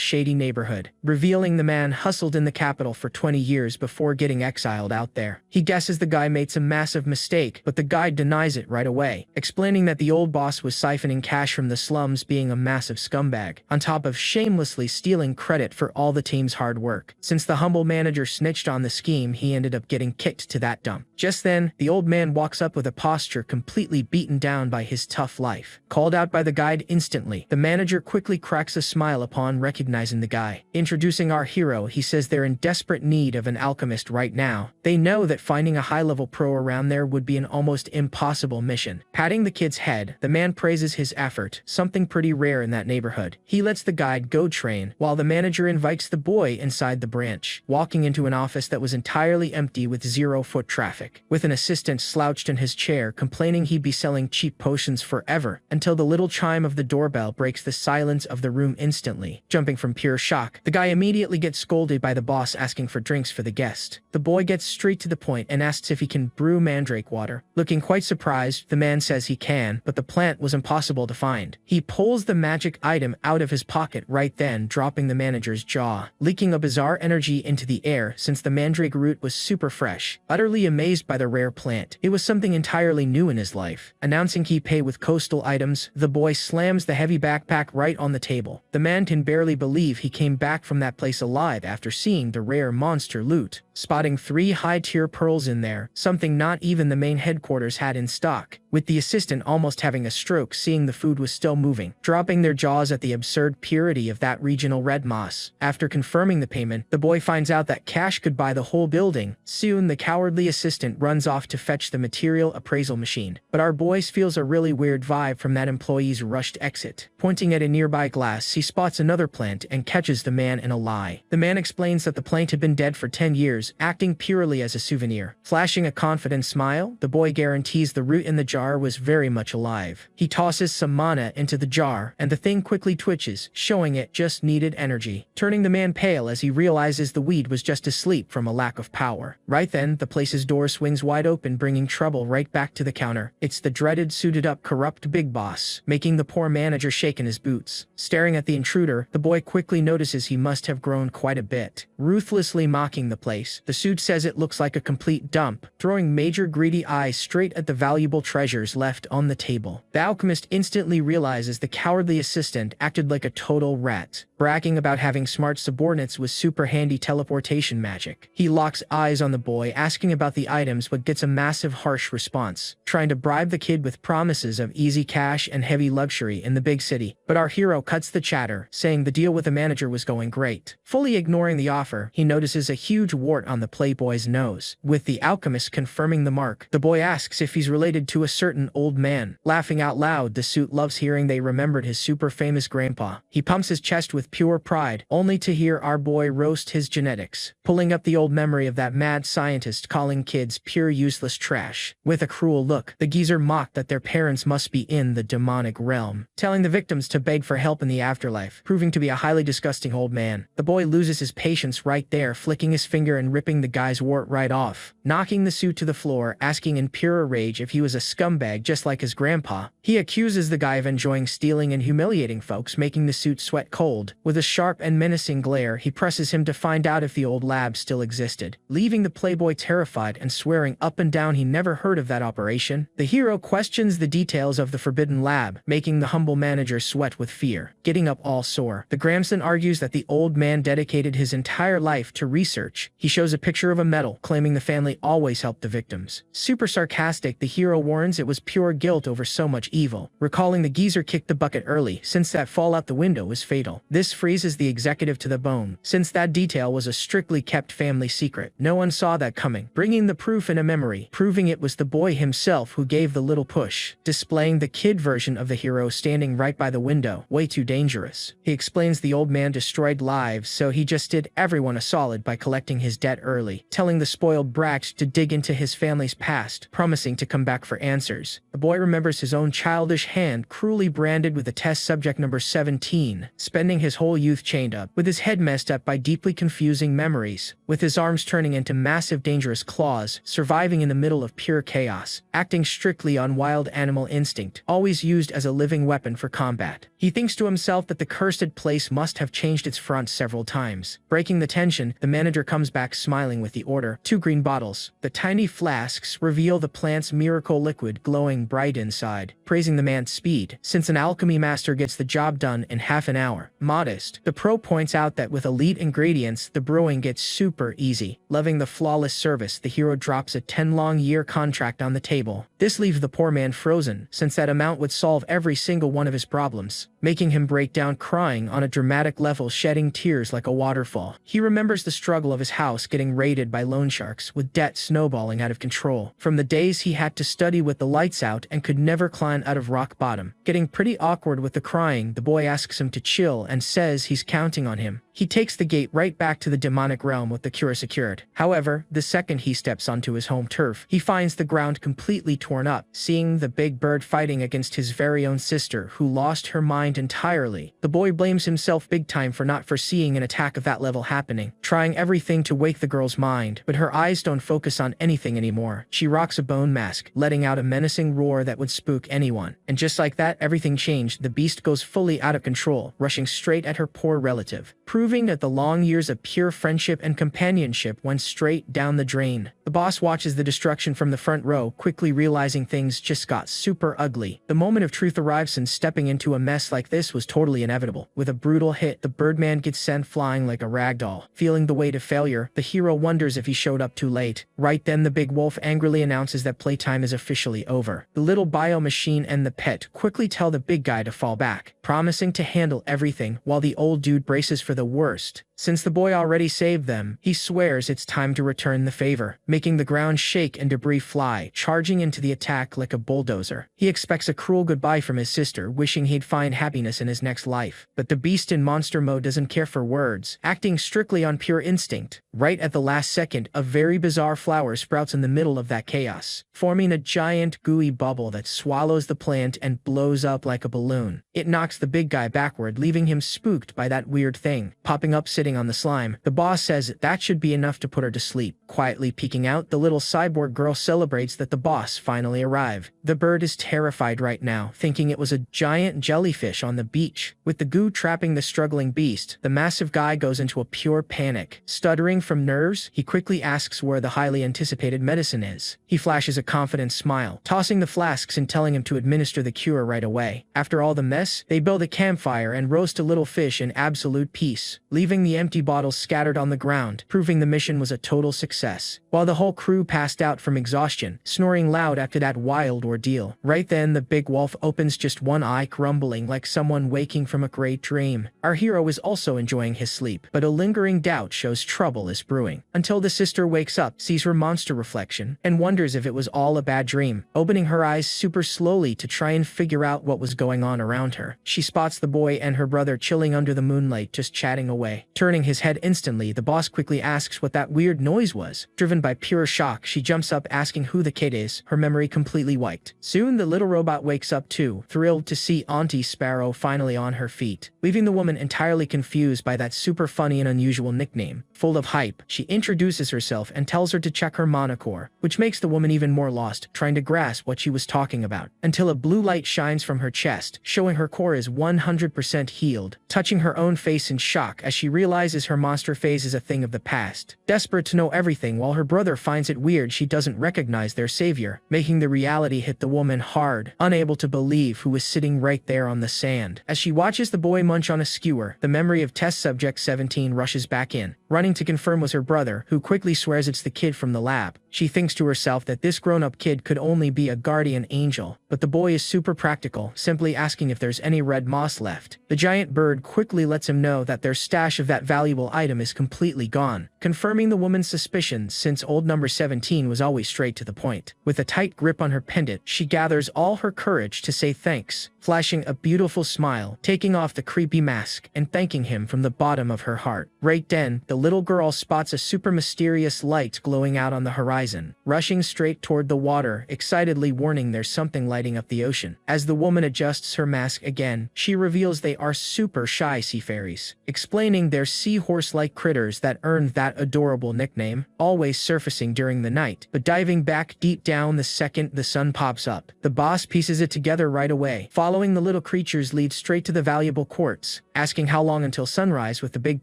shady neighborhood, revealing the man hustled in the capital for 20 years before getting exiled out there. He guesses the guy made some massive mistake, but the guy denies it right away, explaining that the old boss was siphoning cash from the slums, being a massive scumbag, on top of shamelessly stealing credit for all the team's hard work. Since the humble manager snitched on the scheme, he ended up getting kicked to that dump. Just then, the old man walks up with a posture completely beaten down by his tough life. Called out by the guide instantly, the manager quickly cracks a smile upon recognizing the guy. Introducing our hero, he says they're in desperate need of an alchemist right now. They know that finding a high-level pro around there would be an almost impossible mission. Patting the kid's head, the man praises his effort, something pretty rare in that neighborhood. He lets the guide go train, while the manager invites the boy inside the branch, walking into an office that was entirely empty with 0 foot traffic, with an assistant slouched in his chair complaining he'd be selling cheap potions forever, until the little chime of the doorbell breaks the silence of the room instantly. Jumping from pure shock, the guy immediately gets scolded by the boss asking for drinks for the guest. The boy gets straight to the point and asks if he can brew mandrake water. Looking quite surprised, the man says he can, but the plant was impossible impossible to find. He pulls the magic item out of his pocket right then, dropping the manager's jaw, leaking a bizarre energy into the air since the mandrake root was super fresh. Utterly amazed by the rare plant, it was something entirely new in his life. Announcing he pay with coastal items, the boy slams the heavy backpack right on the table. The man can barely believe he came back from that place alive after seeing the rare monster loot, spotting 3 high-tier pearls in there, something not even the main headquarters had in stock, with the assistant almost having a stroke seeing the food was still moving, dropping their jaws at the absurd purity of that regional red moss. After confirming the payment, the boy finds out that cash could buy the whole building. Soon, the cowardly assistant runs off to fetch the material appraisal machine, but our boy feels a really weird vibe from that employee's rushed exit. Pointing at a nearby glass, he spots another plant and catches the man in a lie. The man explains that the plant had been dead for 10 years, acting purely as a souvenir. Flashing a confident smile, the boy guarantees the root in the jar was very much alive. He tosses some mana into the jar, and the thing quickly twitches, showing it just needed energy, turning the man pale as he realizes the weed was just asleep from a lack of power. Right then, the place's door swings wide open, bringing trouble right back to the counter. It's the dreaded suited-up corrupt big boss, making the poor manager shake in his boots. Staring at the intruder, the boy quickly notices he must have grown quite a bit. Ruthlessly mocking the place, the suit says it looks like a complete dump, throwing major greedy eyes straight at the valuable treasures left on the table. The alchemist instantly realizes the cowardly assistant acted like a total rat, bragging about having smart subordinates with super handy teleportation magic. He locks eyes on the boy, asking about the items, but gets a massive harsh response, trying to bribe the kid with promises of easy cash and heavy luxury in the big city. But our hero cuts the chatter, saying the deal with the manager was going great. Fully ignoring the offer, he notices a huge wart on the playboy's nose. With the alchemist confirming the mark, the boy asks if he's related to a certain old man. Laughing out loud, the suit loves hearing they remembered his super famous grandpa. He pumps his chest with pure pride, only to hear our boy roast his genetics, pulling up the old memory of that mad scientist calling kids pure useless trash. With a cruel look, the geezer mocked that their parents must be in the demonic realm, telling the victims to beg for help in the afterlife, proving to be a highly disgusting old man. The boy loses his patience right there, flicking his finger and ripping the guy's wart right off, knocking the suit to the floor, asking in pure rage if he was a scumbag just like his grandpa. He accuses the guy of enjoying stealing and humiliating folks, making the suit sweat cold. With a sharp and menacing glare, he presses him to find out if the old lab still existed, leaving the playboy terrified and swearing up and down he never heard of that operation. The hero questions the details of the forbidden lab, making the humble manager sweat with fear, getting up all sore. The Gramson argues that the old man dedicated his entire life to research. He shows a picture of a medal, claiming the family always helped the victims. Super sarcastic, the hero warns it was pure guilt over so much evil, recalling the geezer kicked the bucket early, since that fall out the window was fatal. This freezes the executive to the bone, since that detail was a strictly kept family secret. No one saw that coming, bringing the proof in a memory, proving it was the boy himself who gave the little push, displaying the kid version of the hero standing right by the window. Way too dangerous. He explains the old man destroyed lives, so he just did everyone a solid by collecting his debt early, telling the spoiled brat to dig into his family's past, promising to come back for answers. The boy remembers his own childish hand cruelly branded with the test subject number 17, spending his whole youth chained up, with his head messed up by deeply confusing memories, with his arms turning into massive dangerous claws, surviving in the middle of pure chaos, acting strictly on wild animal instinct, always used as a living weapon for combat. He thinks to himself that the cursed place must have changed its front several times. Breaking the tension, the manager comes back smiling with the order: 2 green bottles. The tiny flasks reveal the plant's miracle liquid glowing bright inside, praising the man's speed, since an alchemy master gets the job done in half an hour. Modest, the pro points out that with elite ingredients, the brewing gets super easy. Loving the flawless service, the hero drops a 10-long-year contract on the table. This leaves the poor man frozen, since that amount would solve every single one of his problems, making him break down crying on a dramatic level, shedding tears like a waterfall. He remembers the struggle of his house getting raided by loan sharks, with debt snowballing out of control, from the days he had to study with the lights out and could never climb out of rock bottom. Getting pretty awkward with the crying, the boy asks him to chill and says he's counting on him. He takes the gate right back to the demonic realm with the cure secured. However, the second he steps onto his home turf, he finds the ground completely torn up, seeing the big bird fighting against his very own sister, who lost her mind entirely. The boy blames himself big time for not foreseeing an attack of that level happening, trying everything to wake the girl's mind, but her eyes don't focus on anything anymore. She rocks a bone mask, letting out a menacing roar that would spook anyone. And just like that, everything changed. The beast goes fully out of control, rushing straight at her poor relative, proving that the long years of pure friendship and companionship went straight down the drain. The boss watches the destruction from the front row, quickly realizing things just got super ugly. The moment of truth arrives, and stepping into a mess like this was totally inevitable. With a brutal hit, the Birdman gets sent flying like a ragdoll. Feeling the weight of failure, the hero wonders if he showed up too late. Right then, the big wolf angrily announces that playtime is officially over. The little bio machine and the pet quickly tell the big guy to fall back, promising to handle everything, while the old dude braces for the worst. Since the boy already saved them, he swears it's time to return the favor, making the ground shake and debris fly, charging into the attack like a bulldozer. He expects a cruel goodbye from his sister, wishing he'd find happiness in his next life. But the beast in monster mode doesn't care for words, acting strictly on pure instinct. Right at the last second, a very bizarre flower sprouts in the middle of that chaos, forming a giant gooey bubble that swallows the plant and blows up like a balloon. It knocks the big guy backward, leaving him spooked by that weird thing popping up sitting on the slime. The boss says that should be enough to put her to sleep. Quietly peeking out, the little cyborg girl celebrates that the boss finally arrived. The bird is terrified right now, thinking it was a giant jellyfish on the beach. With the goo trapping the struggling beast, the massive guy goes into a pure panic. Stuttering from nerves, he quickly asks where the highly anticipated medicine is. He flashes a confident smile, tossing the flasks and telling him to administer the cure right away. After all the mess, they build a campfire and roast a little fish in absolute peace, leaving the empty bottles scattered on the ground, proving the mission was a total success. While the whole crew passed out from exhaustion, snoring loud after that wild ordeal. Right then, the big wolf opens just one eye, grumbling like someone waking from a great dream. Our hero is also enjoying his sleep, but a lingering doubt shows trouble is brewing. Until the sister wakes up, sees her monster reflection, and wonders if it was all a bad dream, opening her eyes super slowly to try and figure out what was going on around her. She spots the boy and her brother chilling under the moonlight, just chatting away. Turning his head instantly, the boss quickly asks what that weird noise was. Driven by pure shock, she jumps up asking who the kid is, her memory completely wiped. Soon the little robot wakes up too, thrilled to see Auntie Sparrow finally on her feet, leaving the woman entirely confused by that super funny and unusual nickname. Full of hype, she introduces herself and tells her to check her mana core, which makes the woman even more lost, trying to grasp what she was talking about, until a blue light shines from her chest, showing her core is 100% healed, touching her own face in shock as she realizes her monster phase is a thing of the past. Desperate to know everything, while her brother finds it weird she doesn't recognize their savior, making the reality hit the woman hard, unable to believe who was sitting right there on the sand. As she watches the boy munch on a skewer, the memory of test subject 17 rushes back in, running to confirm was her brother, who quickly swears it's the kid from the lab. She thinks to herself that this grown-up kid could only be a guardian angel, but the boy is super practical, simply asking if there's any red moss left. The giant bird quickly lets him know that their stash of that valuable item is completely gone, confirming the woman's suspicions since old number 17 was always straight to the point. With a tight grip on her pendant, she gathers all her courage to say thanks, flashing a beautiful smile, taking off the creepy mask, and thanking him from the bottom of her heart. Right then, the little girl spots a super mysterious light glowing out on the horizon, rushing straight toward the water, excitedly warning there's something lighting up the ocean. As the woman adjusts her mask again, she reveals they are super shy sea fairies, explaining they're seahorse-like critters that earned that adorable nickname, always surfacing during the night, but diving back deep down the second the sun pops up. The boss pieces it together right away, following the little creatures lead straight to the valuable quartz, asking how long until sunrise, with the big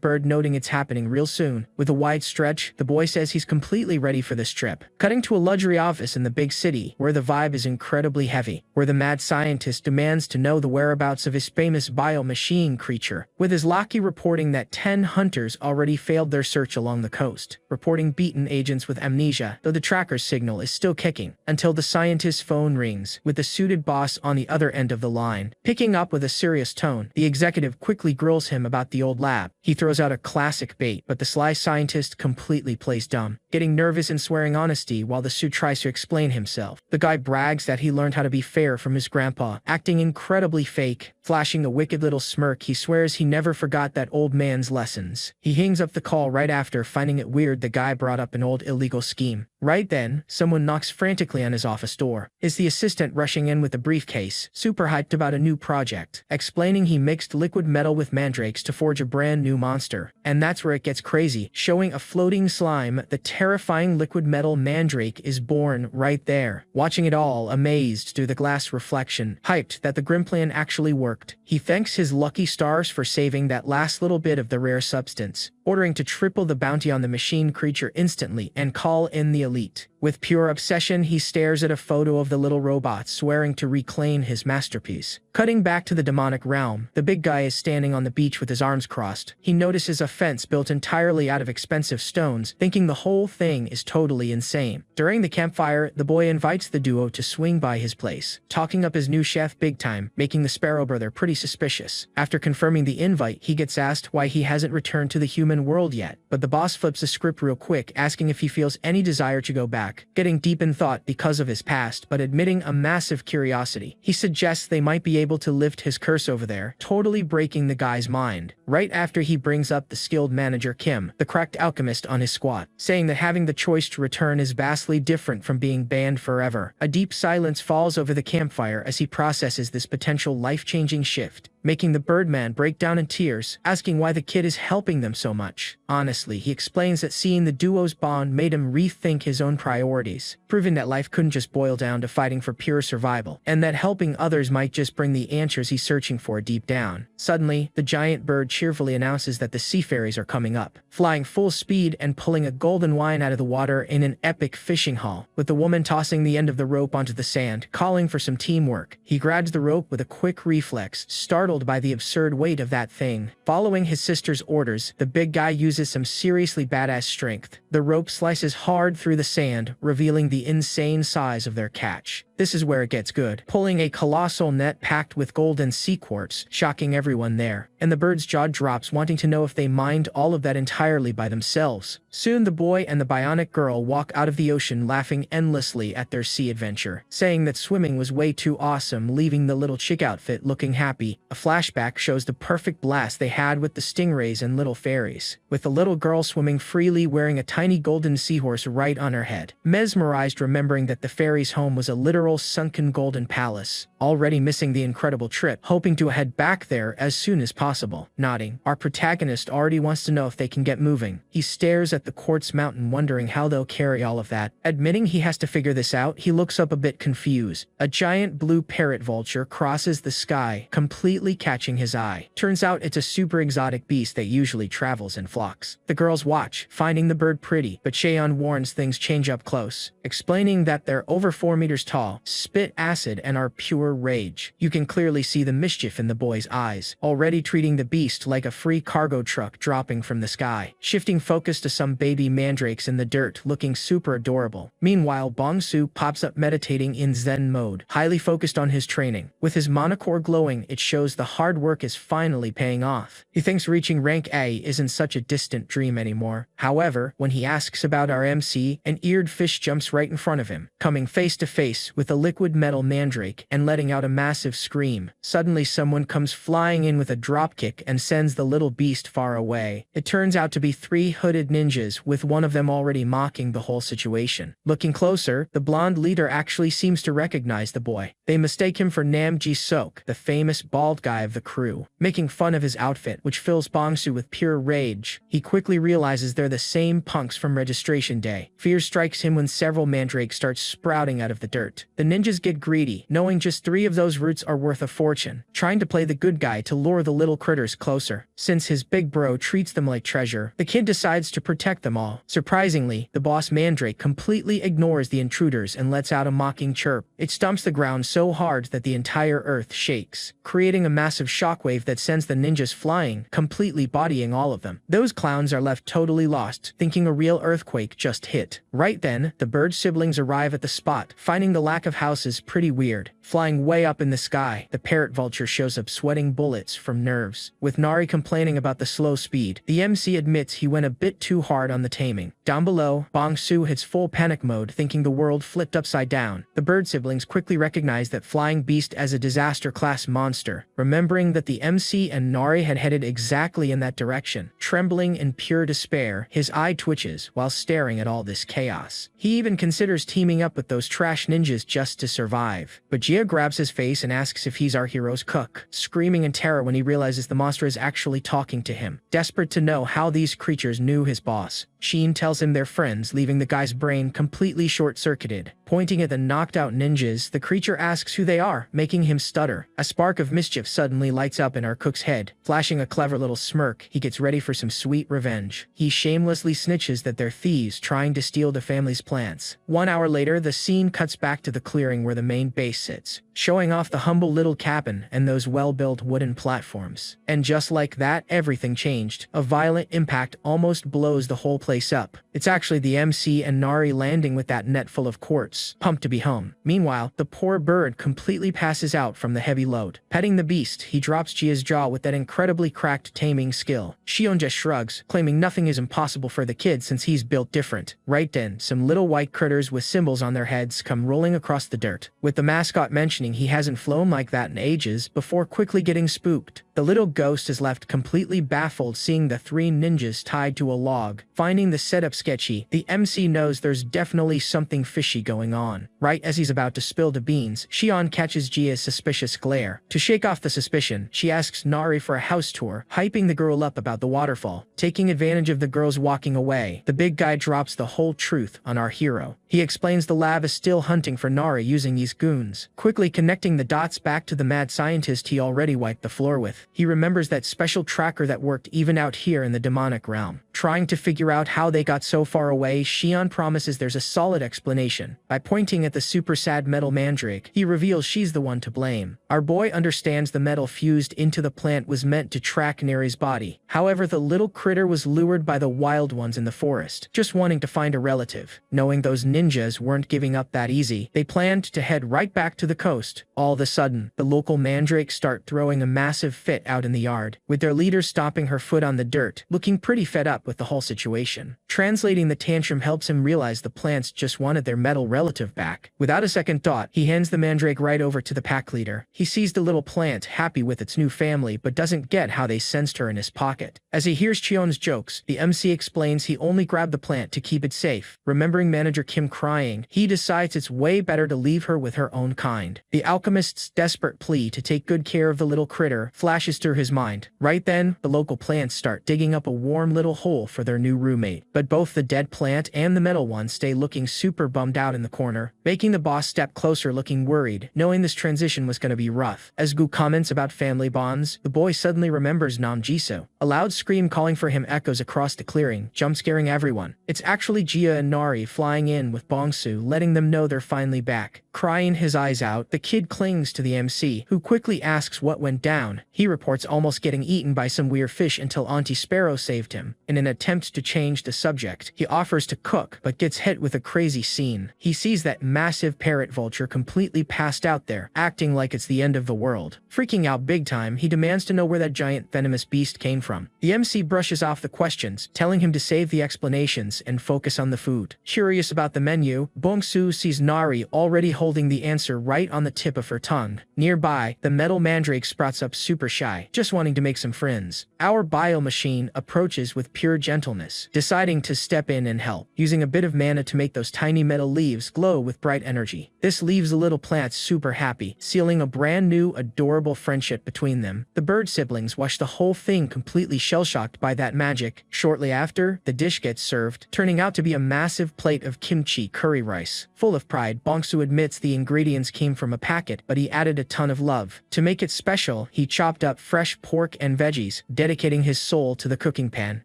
bird noting it's happening real soon. With a wide stretch, the boy says he's completely ready for this trip, cutting to a luxury office in the big city, where the vibe is incredibly heavy, where the mad scientist demands to know the whereabouts of his famous bio-machine creature, with his lackey reporting that 10 hunters already failed their search along the coast, reporting beaten agents with amnesia, though the tracker's signal is still kicking, until the scientist's phone rings, with the suited boss on the other end of the line. Picking up with a serious tone, the executive quickly grills him about the old lab. He throws out a classic bait, but the sly scientist completely plays dumb, getting nervous and swearing honesty while the suit tries to explain himself. The guy brags that he learned how to be fair from his grandpa, acting incredibly fake, Flashing a wicked little smirk, he swears he never forgot that old man's lessons. He hangs up the call right after, finding it weird the guy brought up an old illegal scheme. Right then, someone knocks frantically on his office door. It's the assistant rushing in with a briefcase, super hyped about a new project, explaining he mixed liquid metal with mandrakes to forge a brand new monster. And that's where it gets crazy, showing a floating slime. The terrifying liquid metal mandrake is born right there. Watching it all, amazed through the glass reflection, hyped that the grim plan actually worked. He thanks his lucky stars for saving that last little bit of the rare substance, ordering to triple the bounty on the machine creature instantly and call in the elite. With pure obsession, he stares at a photo of the little robot, swearing to reclaim his masterpiece. Cutting back to the demonic realm, the big guy is standing on the beach with his arms crossed. He notices a fence built entirely out of expensive stones, thinking the whole thing is totally insane. During the campfire, the boy invites the duo to swing by his place, talking up his new chef big time, making the Sparrow brother pretty suspicious. After confirming the invite, he gets asked why he hasn't returned to the human world yet, but the boss flips the script real quick, asking if he feels any desire to go back. Getting deep in thought because of his past, but admitting a massive curiosity, he suggests they might be able to lift his curse over there, totally breaking the guy's mind. Right after, he brings up the skilled manager Kim, the cracked alchemist on his squad, saying that having the choice to return is vastly different from being banned forever. A deep silence falls over the campfire as he processes this potential life-changing shift, making the Birdman break down in tears, asking why the kid is helping them so much. Honestly, he explains that seeing the duo's bond made him rethink his own priorities, proving that life couldn't just boil down to fighting for pure survival, and that helping others might just bring the answers he's searching for deep down. Suddenly, the giant bird cheerfully announces that the sea fairies are coming up, flying full speed and pulling a golden wine out of the water in an epic fishing haul, with the woman tossing the end of the rope onto the sand, calling for some teamwork. He grabs the rope with a quick reflex, startled by the absurd weight of that thing. Following his sister's orders, the big guy uses some seriously badass strength. The rope slices hard through the sand, revealing the insane size of their catch. This is where it gets good, pulling a colossal net packed with gold and sea quartz, shocking everyone there. And the bird's jaw drops, wanting to know if they mined all of that entirely by themselves. Soon the boy and the bionic girl walk out of the ocean, laughing endlessly at their sea adventure, saying that swimming was way too awesome, leaving the little chick outfit looking happy. A flashback shows the perfect blast they had with the stingrays and little fairies, with the little girl swimming freely wearing a tiny golden seahorse right on her head, mesmerized, remembering that the fairy's home was a literal sunken golden palace. Already missing the incredible trip, hoping to head back there as soon as possible. Nodding, our protagonist already wants to know if they can get moving. He stares at the quartz mountain, wondering how they'll carry all of that. Admitting he has to figure this out, he looks up a bit confused. A giant blue parrot vulture crosses the sky, completely catching his eye. Turns out it's a super exotic beast that usually travels in flocks. The girls watch, finding the bird pretty, but Cheon warns things change up close, explaining that they're over 4 meters tall, spit acid, and are pure rage. You can clearly see the mischief in the boy's eyes, already treating the beast like a free cargo truck dropping from the sky. Shifting focus to some baby mandrakes in the dirt, looking super adorable. Meanwhile, Bong-soo pops up meditating in Zen mode, highly focused on his training. With his monocore glowing, it shows the hard work is finally paying off. He thinks reaching rank A isn't such a distant dream anymore. However, when he asks about our MC, an eared fish jumps right in front of him, coming face to face with a liquid metal mandrake and letting out a massive scream. Suddenly, someone comes flying in with a dropkick and sends the little beast far away. It turns out to be 3 hooded ninjas, with one of them already mocking the whole situation. Looking closer, the blonde leader actually seems to recognize the boy. They mistake him for Nam Ji-sok, the famous bald guy of the crew, making fun of his outfit, which fills Bong-soo with pure rage. He quickly realizes they're the same punks from registration day. Fear strikes him when several mandrakes start sprouting out of the dirt. The ninjas get greedy, knowing just 3 of those roots are worth a fortune, trying to play the good guy to lure the little critters closer. Since his big bro treats them like treasure, the kid decides to protect them all. Surprisingly, the boss mandrake completely ignores the intruders and lets out a mocking chirp. It stomps the ground so hard that the entire earth shakes, creating a massive shockwave that sends the ninjas flying, completely bodying all of them. Those clowns are left totally lost, thinking a real earthquake just hit. Right then, the bird siblings arrive at the spot, finding the lack of houses pretty weird. Flying way up in the sky, the parrot vulture shows up sweating bullets from nerves. With Nari complaining about the slow speed, the MC admits he went a bit too hard on the taming. Down below, Bong-soo hits full panic mode, thinking the world flipped upside down. The bird siblings quickly recognize that flying beast as a disaster class monster, remembering that the MC and Nari had headed exactly in that direction. Trembling in pure despair, his eye twitches while staring at all this chaos. He even considers teaming up with those trash ninjas just to survive. But Jia grabs his face and asks if he's our hero's cook, screaming in terror when he realizes the monster is actually talking to him. Desperate to know how these creatures knew his boss, Sheen tells him they're friends, leaving the guy's brain completely short-circuited. Pointing at the knocked-out ninjas, the creature asks who they are, making him stutter. A spark of mischief suddenly lights up in our cook's head. Flashing a clever little smirk, he gets ready for some sweet revenge. He shamelessly snitches that they're thieves trying to steal the family's plants. 1 hour later, the scene cuts back to the clearing where the main base sits, showing off the humble little cabin and those well-built wooden platforms. And just like that, everything changed. A violent impact almost blows the whole place up. It's actually the MC and Nari landing with that net full of quartz, pumped to be home. Meanwhile, the poor bird completely passes out from the heavy load. Petting the beast, he drops Jia's jaw with that incredibly cracked taming skill. Shion just shrugs, claiming nothing is impossible for the kid since he's built different. Right then, some little white critters with symbols on their heads come rolling across the dirt, with the mascot mentioning he hasn't flown like that in ages before quickly getting spooked. The little ghost is left completely baffled seeing the 3 ninjas tied to a log. Finding the setup sketchy, the MC knows there's definitely something fishy going on. Right as he's about to spill the beans, Shion catches Jia's suspicious glare. To shake off the suspicion, she asks Nari for a house tour, hyping the girl up about the waterfall. Taking advantage of the girls walking away, the big guy drops the whole truth on our hero. He explains the lab is still hunting for Nari using these goons, quickly connecting the dots back to the mad scientist he already wiped the floor with. He remembers that special tracker that worked even out here in the demonic realm. Trying to figure out how they got so far away, Shion promises there's a solid explanation. By pointing at the super sad metal mandrake, he reveals she's the one to blame. Our boy understands the metal fused into the plant was meant to track Neri's body. However, the little critter was lured by the wild ones in the forest, just wanting to find a relative. Knowing those ninjas weren't giving up that easy, they planned to head right back to the coast. All of a sudden, the local mandrakes start throwing a massive fit out in the yard, with their leader stomping her foot on the dirt, looking pretty fed up with the whole situation. Translating the tantrum helps him realize the plants just wanted their metal relative back. Without a second thought, he hands the mandrake right over to the pack leader. He sees the little plant happy with its new family but doesn't get how they sensed her in his pocket. As he hears Chion's jokes, the MC explains he only grabbed the plant to keep it safe. Remembering manager Kim crying, he decides it's way better to leave her with her own kind. The alchemist's desperate plea to take good care of the little critter flashes through his mind. Right then, the local plants start digging up a warm little hole for their new roommate. But both the dead plant and the metal one stay looking super bummed out in the corner, making the boss step closer looking worried, knowing this transition was going to be rough. As Gu comments about family bonds, the boy suddenly remembers Nam Jisoo. A loud scream calling for him echoes across the clearing, jump-scaring everyone. It's actually Jia and Nari flying in with Bongsu, letting them know they're finally back. Crying his eyes out, the kid clings to the MC, who quickly asks what went down. He reports almost getting eaten by some weird fish until Auntie Sparrow saved him. In an attempt to change the subject, he offers to cook, but gets hit with a crazy scene. He sees that massive parrot vulture completely passed out there, acting like it's the end of the world. Freaking out big time, he demands to know where that giant venomous beast came from. The MC brushes off the questions, telling him to save the explanations and focus on the food. Curious about the menu, Bongsu sees Nari already holding the answer right on the tip of her tongue. Nearby, the metal mandrake sprouts up super shy, just wanting to make some friends. Our bio machine approaches with pure gentleness, deciding to step in and help, using a bit of mana to make those tiny metal leaves glow with bright energy. This leaves the little plants super happy, sealing a brand new, adorable friendship between them. The bird siblings watch the whole thing completely shell-shocked by that magic. Shortly after, the dish gets served, turning out to be a massive plate of kimchi curry rice. Full of pride, Bongsu admits the ingredients came from a packet, but he added a ton of love. To make it special, he chopped up fresh pork and veggies, dedicating his soul to the cooking pan,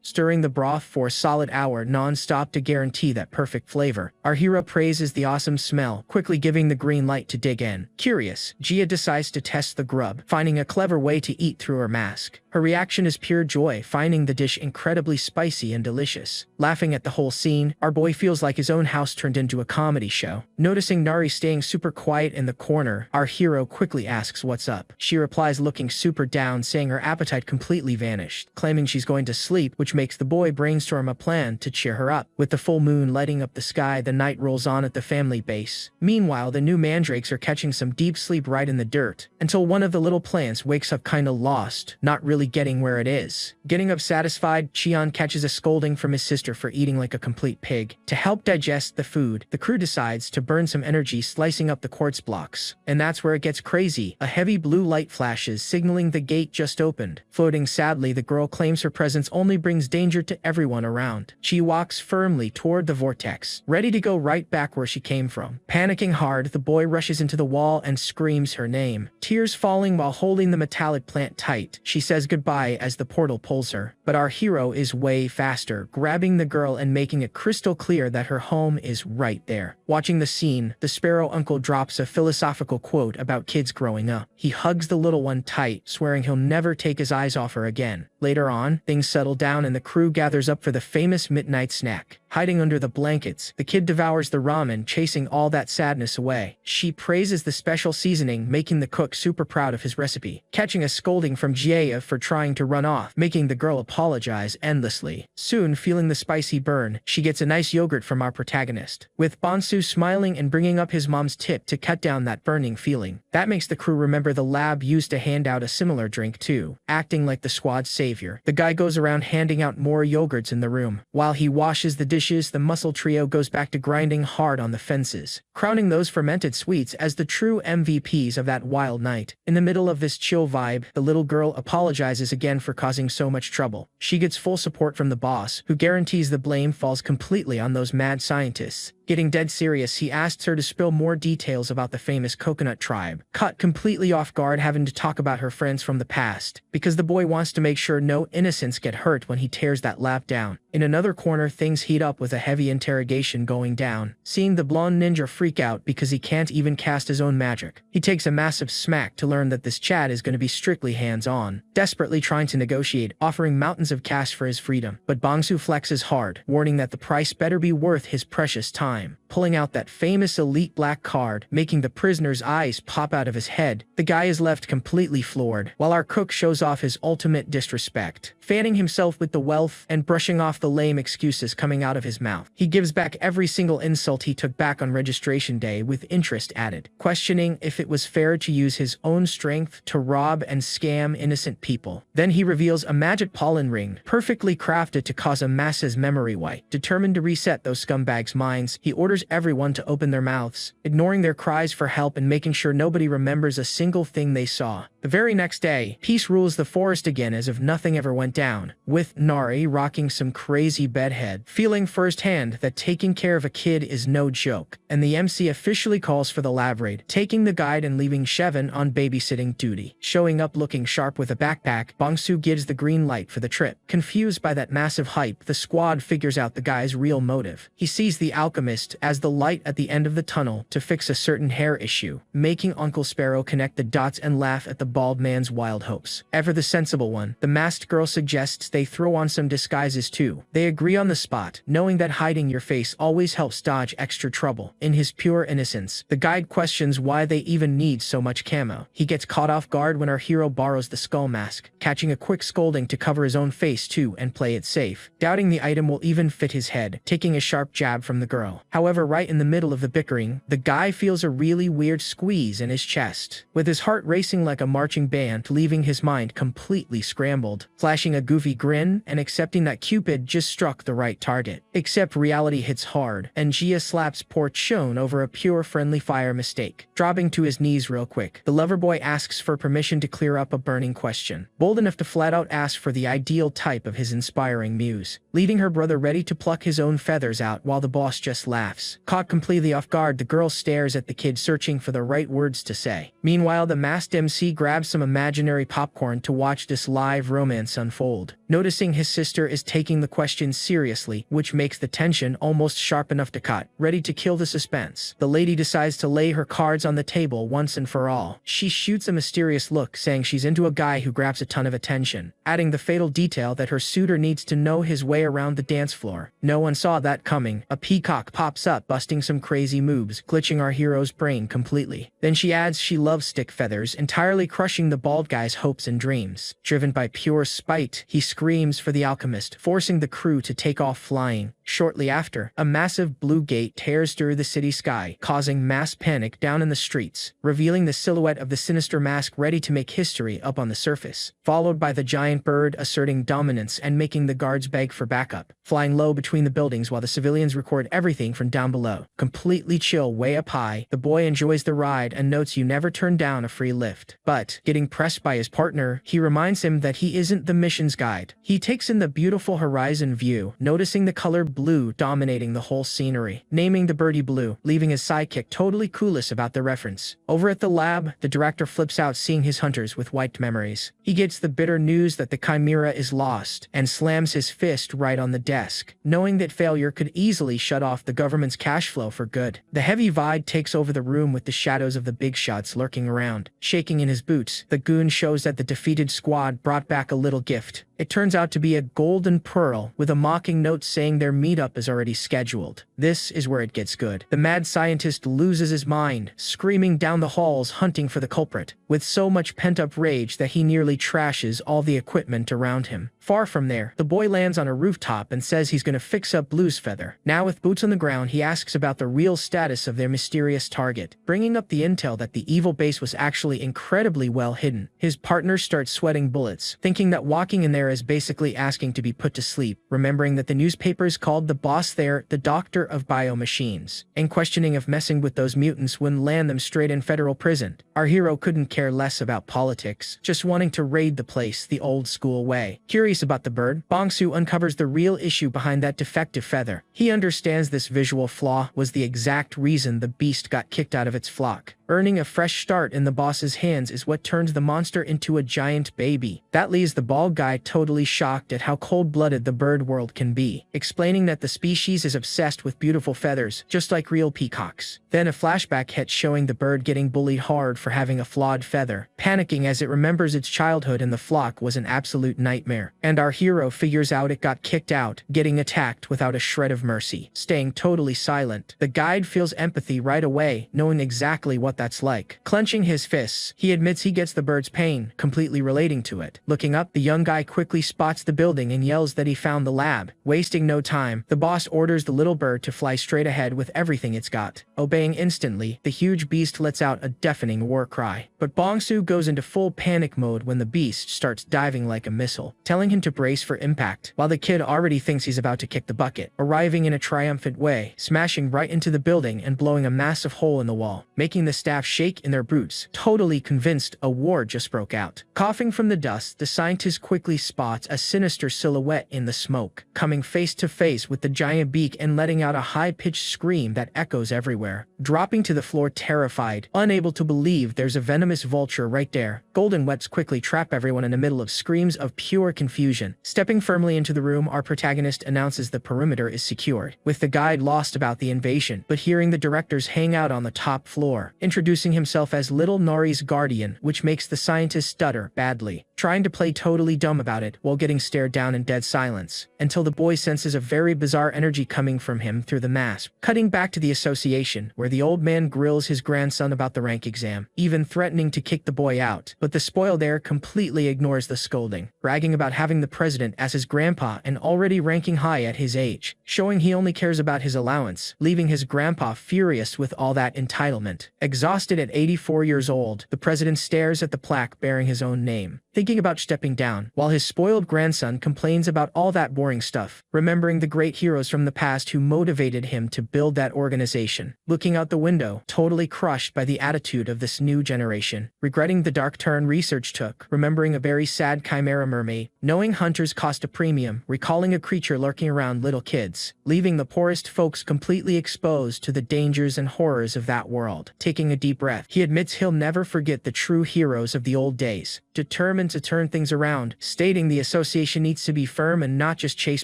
stirring the broth for a solid hour non-stop to guarantee that perfect flavor. Our hero praises the awesome smell, quickly giving the green light to dig in. Curious, Jia decides to test the grub, finding a clever way to eat through her mask. Her reaction is pure joy, finding the dish incredibly spicy and delicious. Laughing at the whole scene, our boy feels like his own house turned into a comedy show. Noticing Nari staying super quiet in the corner, our hero quickly asks what's up. She replies looking super down, saying her appetite completely vanished, claiming she's going to sleep, which makes the boy brainstorm a plan to cheer her up. With the full moon lighting up the sky, the night rolls on at the family base. Meanwhile, the new mandrakes are catching some deep sleep right in the dirt, until one of the little little plants wakes up kinda lost, not really getting where it is. Getting up satisfied, Cheon catches a scolding from his sister for eating like a complete pig. To help digest the food, the crew decides to burn some energy slicing up the quartz blocks. And that's where it gets crazy. A heavy blue light flashes, signaling the gate just opened. Floating sadly, the girl claims her presence only brings danger to everyone around. She walks firmly toward the vortex, ready to go right back where she came from. Panicking hard, the boy rushes into the wall and screams her name. Tears falling while holding the metallic plant tight, she says goodbye as the portal pulls her. But our hero is way faster, grabbing the girl and making it crystal clear that her home is right there. Watching the scene, the sparrow uncle drops a philosophical quote about kids growing up. He hugs the little one tight, swearing he'll never take his eyes off her again. Later on, things settle down and the crew gathers up for the famous midnight snack. Hiding under the blankets, the kid devours the ramen, chasing all that sadness away. She praises the special seasoning, making the cook super proud of his recipe. Catching a scolding from Jia for trying to run off, making the girl apologize endlessly. Soon, feeling the spicy burn, she gets a nice yogurt from our protagonist, with Bonsu smiling and bringing up his mom's tip to cut down that burning feeling. That makes the crew remember the lab used to hand out a similar drink too. Acting like the squad's savior, the guy goes around handing out more yogurts in the room. While he washes the dishes, the muscle trio goes back to grinding hard on the fences, crowning those fermented sweets as the true MVPs of that wild night. In the middle of this chill vibe, the little girl apologizes again for causing so much trouble. She gets full support from the boss, who guarantees the blame falls completely on those mad scientists. Getting dead serious, he asks her to spill more details about the famous coconut tribe. Caught completely off guard having to talk about her friends from the past, because the boy wants to make sure no innocents get hurt when he tears that lab down. In another corner, things heat up with a heavy interrogation going down. Seeing the blonde ninja freak out because he can't even cast his own magic, he takes a massive smack to learn that this Chad is going to be strictly hands-on, desperately trying to negotiate, offering mountains of cash for his freedom. But Bongsu flexes hard, warning that the price better be worth his precious time. Pulling out that famous elite black card, making the prisoner's eyes pop out of his head. The guy is left completely floored, while our cook shows off his ultimate disrespect, fanning himself with the wealth and brushing off the lame excuses coming out of his mouth. He gives back every single insult he took back on registration day with interest added, questioning if it was fair to use his own strength to rob and scam innocent people. Then he reveals a magic pollen ring, perfectly crafted to cause a massive memory wipe. Determined to reset those scumbags' minds, he orders everyone to open their mouths, ignoring their cries for help and making sure nobody remembers a single thing they saw. The very next day, peace rules the forest again as if nothing ever went down, with Nari rocking some crazy bedhead, feeling firsthand that taking care of a kid is no joke, and the MC officially calls for the lab raid, taking the guide and leaving Shevin on babysitting duty. Showing up looking sharp with a backpack, Bongsu gives the green light for the trip. Confused by that massive hype, the squad figures out the guy's real motive. He sees the alchemist as the light at the end of the tunnel to fix a certain hair issue, making Uncle Sparrow connect the dots and laugh at the bald man's wild hopes. Ever the sensible one, the masked girl suggests they throw on some disguises too. They agree on the spot, knowing that hiding your face always helps dodge extra trouble. In his pure innocence, the guide questions why they even need so much camo. He gets caught off guard when our hero borrows the skull mask, catching a quick scolding to cover his own face too and play it safe, doubting the item will even fit his head, taking a sharp jab from the girl. However, right in the middle of the bickering, the guy feels a really weird squeeze in his chest, with his heart racing like a marching band, leaving his mind completely scrambled, flashing a goofy grin and accepting that Cupid just struck the right target. Except reality hits hard, and Gia slaps poor Chon over a pure friendly fire mistake. Dropping to his knees real quick, the lover boy asks for permission to clear up a burning question, bold enough to flat out ask for the ideal type of his inspiring muse, leaving her brother ready to pluck his own feathers out while the boss just laughs. Caught completely off guard, the girl stares at the kid searching for the right words to say. Meanwhile, the masked MC grabs some imaginary popcorn to watch this live romance unfold, noticing his sister is taking the question seriously, which makes the tension almost sharp enough to cut. Ready to kill the suspense, the lady decides to lay her cards on the table once and for all. She shoots a mysterious look, saying she's into a guy who grabs a ton of attention, adding the fatal detail that her suitor needs to know his way around the dance floor. No one saw that coming. A peacock pops up, busting some crazy moves, glitching our hero's brain completely. Then she adds she loves stick feathers, entirely crushing the bald guy's hopes and dreams. Driven by pure spite, he screams for the alchemist, forcing the crew to take off flying. Shortly after, a massive blue gate tears through the city sky, causing mass panic down in the streets, revealing the silhouette of the sinister mask ready to make history up on the surface, followed by the giant bird asserting dominance and making the guards beg for backup, flying low between the buildings while the civilians record everything from down below. Completely chill way up high, the boy enjoys the ride and notes you never turn down a free lift. But, getting pressed by his partner, he reminds him that he isn't the mission's guide. He takes in the beautiful horizon view, noticing the color blue dominating the whole scenery, naming the birdie Blue, leaving his sidekick totally clueless about the reference. Over at the lab, the director flips out seeing his hunters with wiped memories. He gets the bitter news that the chimera is lost, and slams his fist right on the desk, knowing that failure could easily shut off the government's cash flow for good. The heavy vibe takes over the room with the shadows of the big shots lurking around. Shaking in his boots, the goon shows that the defeated squad brought back a little gift. It turns out to be a golden pearl with a mocking note saying their meetup is already scheduled. This is where it gets good. The mad scientist loses his mind, screaming down the halls hunting for the culprit, with so much pent-up rage that he nearly trashes all the equipment around him. Far from there, the boy lands on a rooftop and says he's gonna fix up Blue's feather. Now with boots on the ground, he asks about the real status of their mysterious target, bringing up the intel that the evil base was actually incredibly well hidden. His partner starts sweating bullets, thinking that walking in there is basically asking to be put to sleep, remembering that the newspapers called the boss there the Doctor of Biomachines, and questioning if messing with those mutants wouldn't land them straight in federal prison. Our hero couldn't care less about politics, just wanting to raid the place the old school way. Curious about the bird, Bong-soo uncovers the real issue behind that defective feather. He understands this visual flaw was the exact reason the beast got kicked out of its flock. Earning a fresh start in the boss's hands is what turns the monster into a giant baby. That leaves the bald guy totally shocked at how cold-blooded the bird world can be, explaining that the species is obsessed with beautiful feathers, just like real peacocks. Then a flashback hits showing the bird getting bullied hard for having a flawed feather, panicking as it remembers its childhood in the flock was an absolute nightmare. And our hero figures out it got kicked out, getting attacked without a shred of mercy, staying totally silent. The guide feels empathy right away, knowing exactly what that's like. Clenching his fists, he admits he gets the bird's pain, completely relating to it. Looking up, the young guy quickly spots the building and yells that he found the lab. Wasting no time, the boss orders the little bird to fly straight ahead with everything it's got. Obeying instantly, the huge beast lets out a deafening war cry. But Bong-soo goes into full panic mode when the beast starts diving like a missile, telling him to brace for impact, while the kid already thinks he's about to kick the bucket, arriving in a triumphant way, smashing right into the building and blowing a massive hole in the wall, making the staff shake in their boots, totally convinced a war just broke out. Coughing from the dust, the scientist quickly spots a sinister silhouette in the smoke, coming face to face with the giant beak and letting out a high-pitched scream that echoes everywhere. Dropping to the floor terrified, unable to believe there's a venomous vulture right there, Golden Wets quickly trap everyone in the middle of screams of pure confusion. Stepping firmly into the room, our protagonist announces the perimeter is secured, with the guide lost about the invasion, but hearing the directors hang out on the top floor, introducing himself as Little Nori's guardian, which makes the scientist stutter badly, trying to play totally dumb about it while getting stared down in dead silence, until the boy senses a very bizarre energy coming from him through the mask. Cutting back to the association, where the old man grills his grandson about the rank exam, even threatening to kick the boy out, but the spoiled heir completely ignores the scolding, bragging about having the president as his grandpa and already ranking high at his age, showing he only cares about his allowance, leaving his grandpa furious with all that entitlement. Exhausted at 84 years old, the president stares at the plaque bearing his own name, thinking about stepping down, while his spoiled grandson complains about all that boring stuff, remembering the great heroes from the past who motivated him to build that organization. Looking out the window, totally crushed by the attitude of this new generation, regretting the dark turn research took, remembering a very sad chimera mermaid, knowing hunters cost a premium, recalling a creature lurking around little kids, leaving the poorest folks completely exposed to the dangers and horrors of that world. Taking a deep breath, he admits he'll never forget the true heroes of the old days, determined to to turn things around, stating the association needs to be firm and not just chase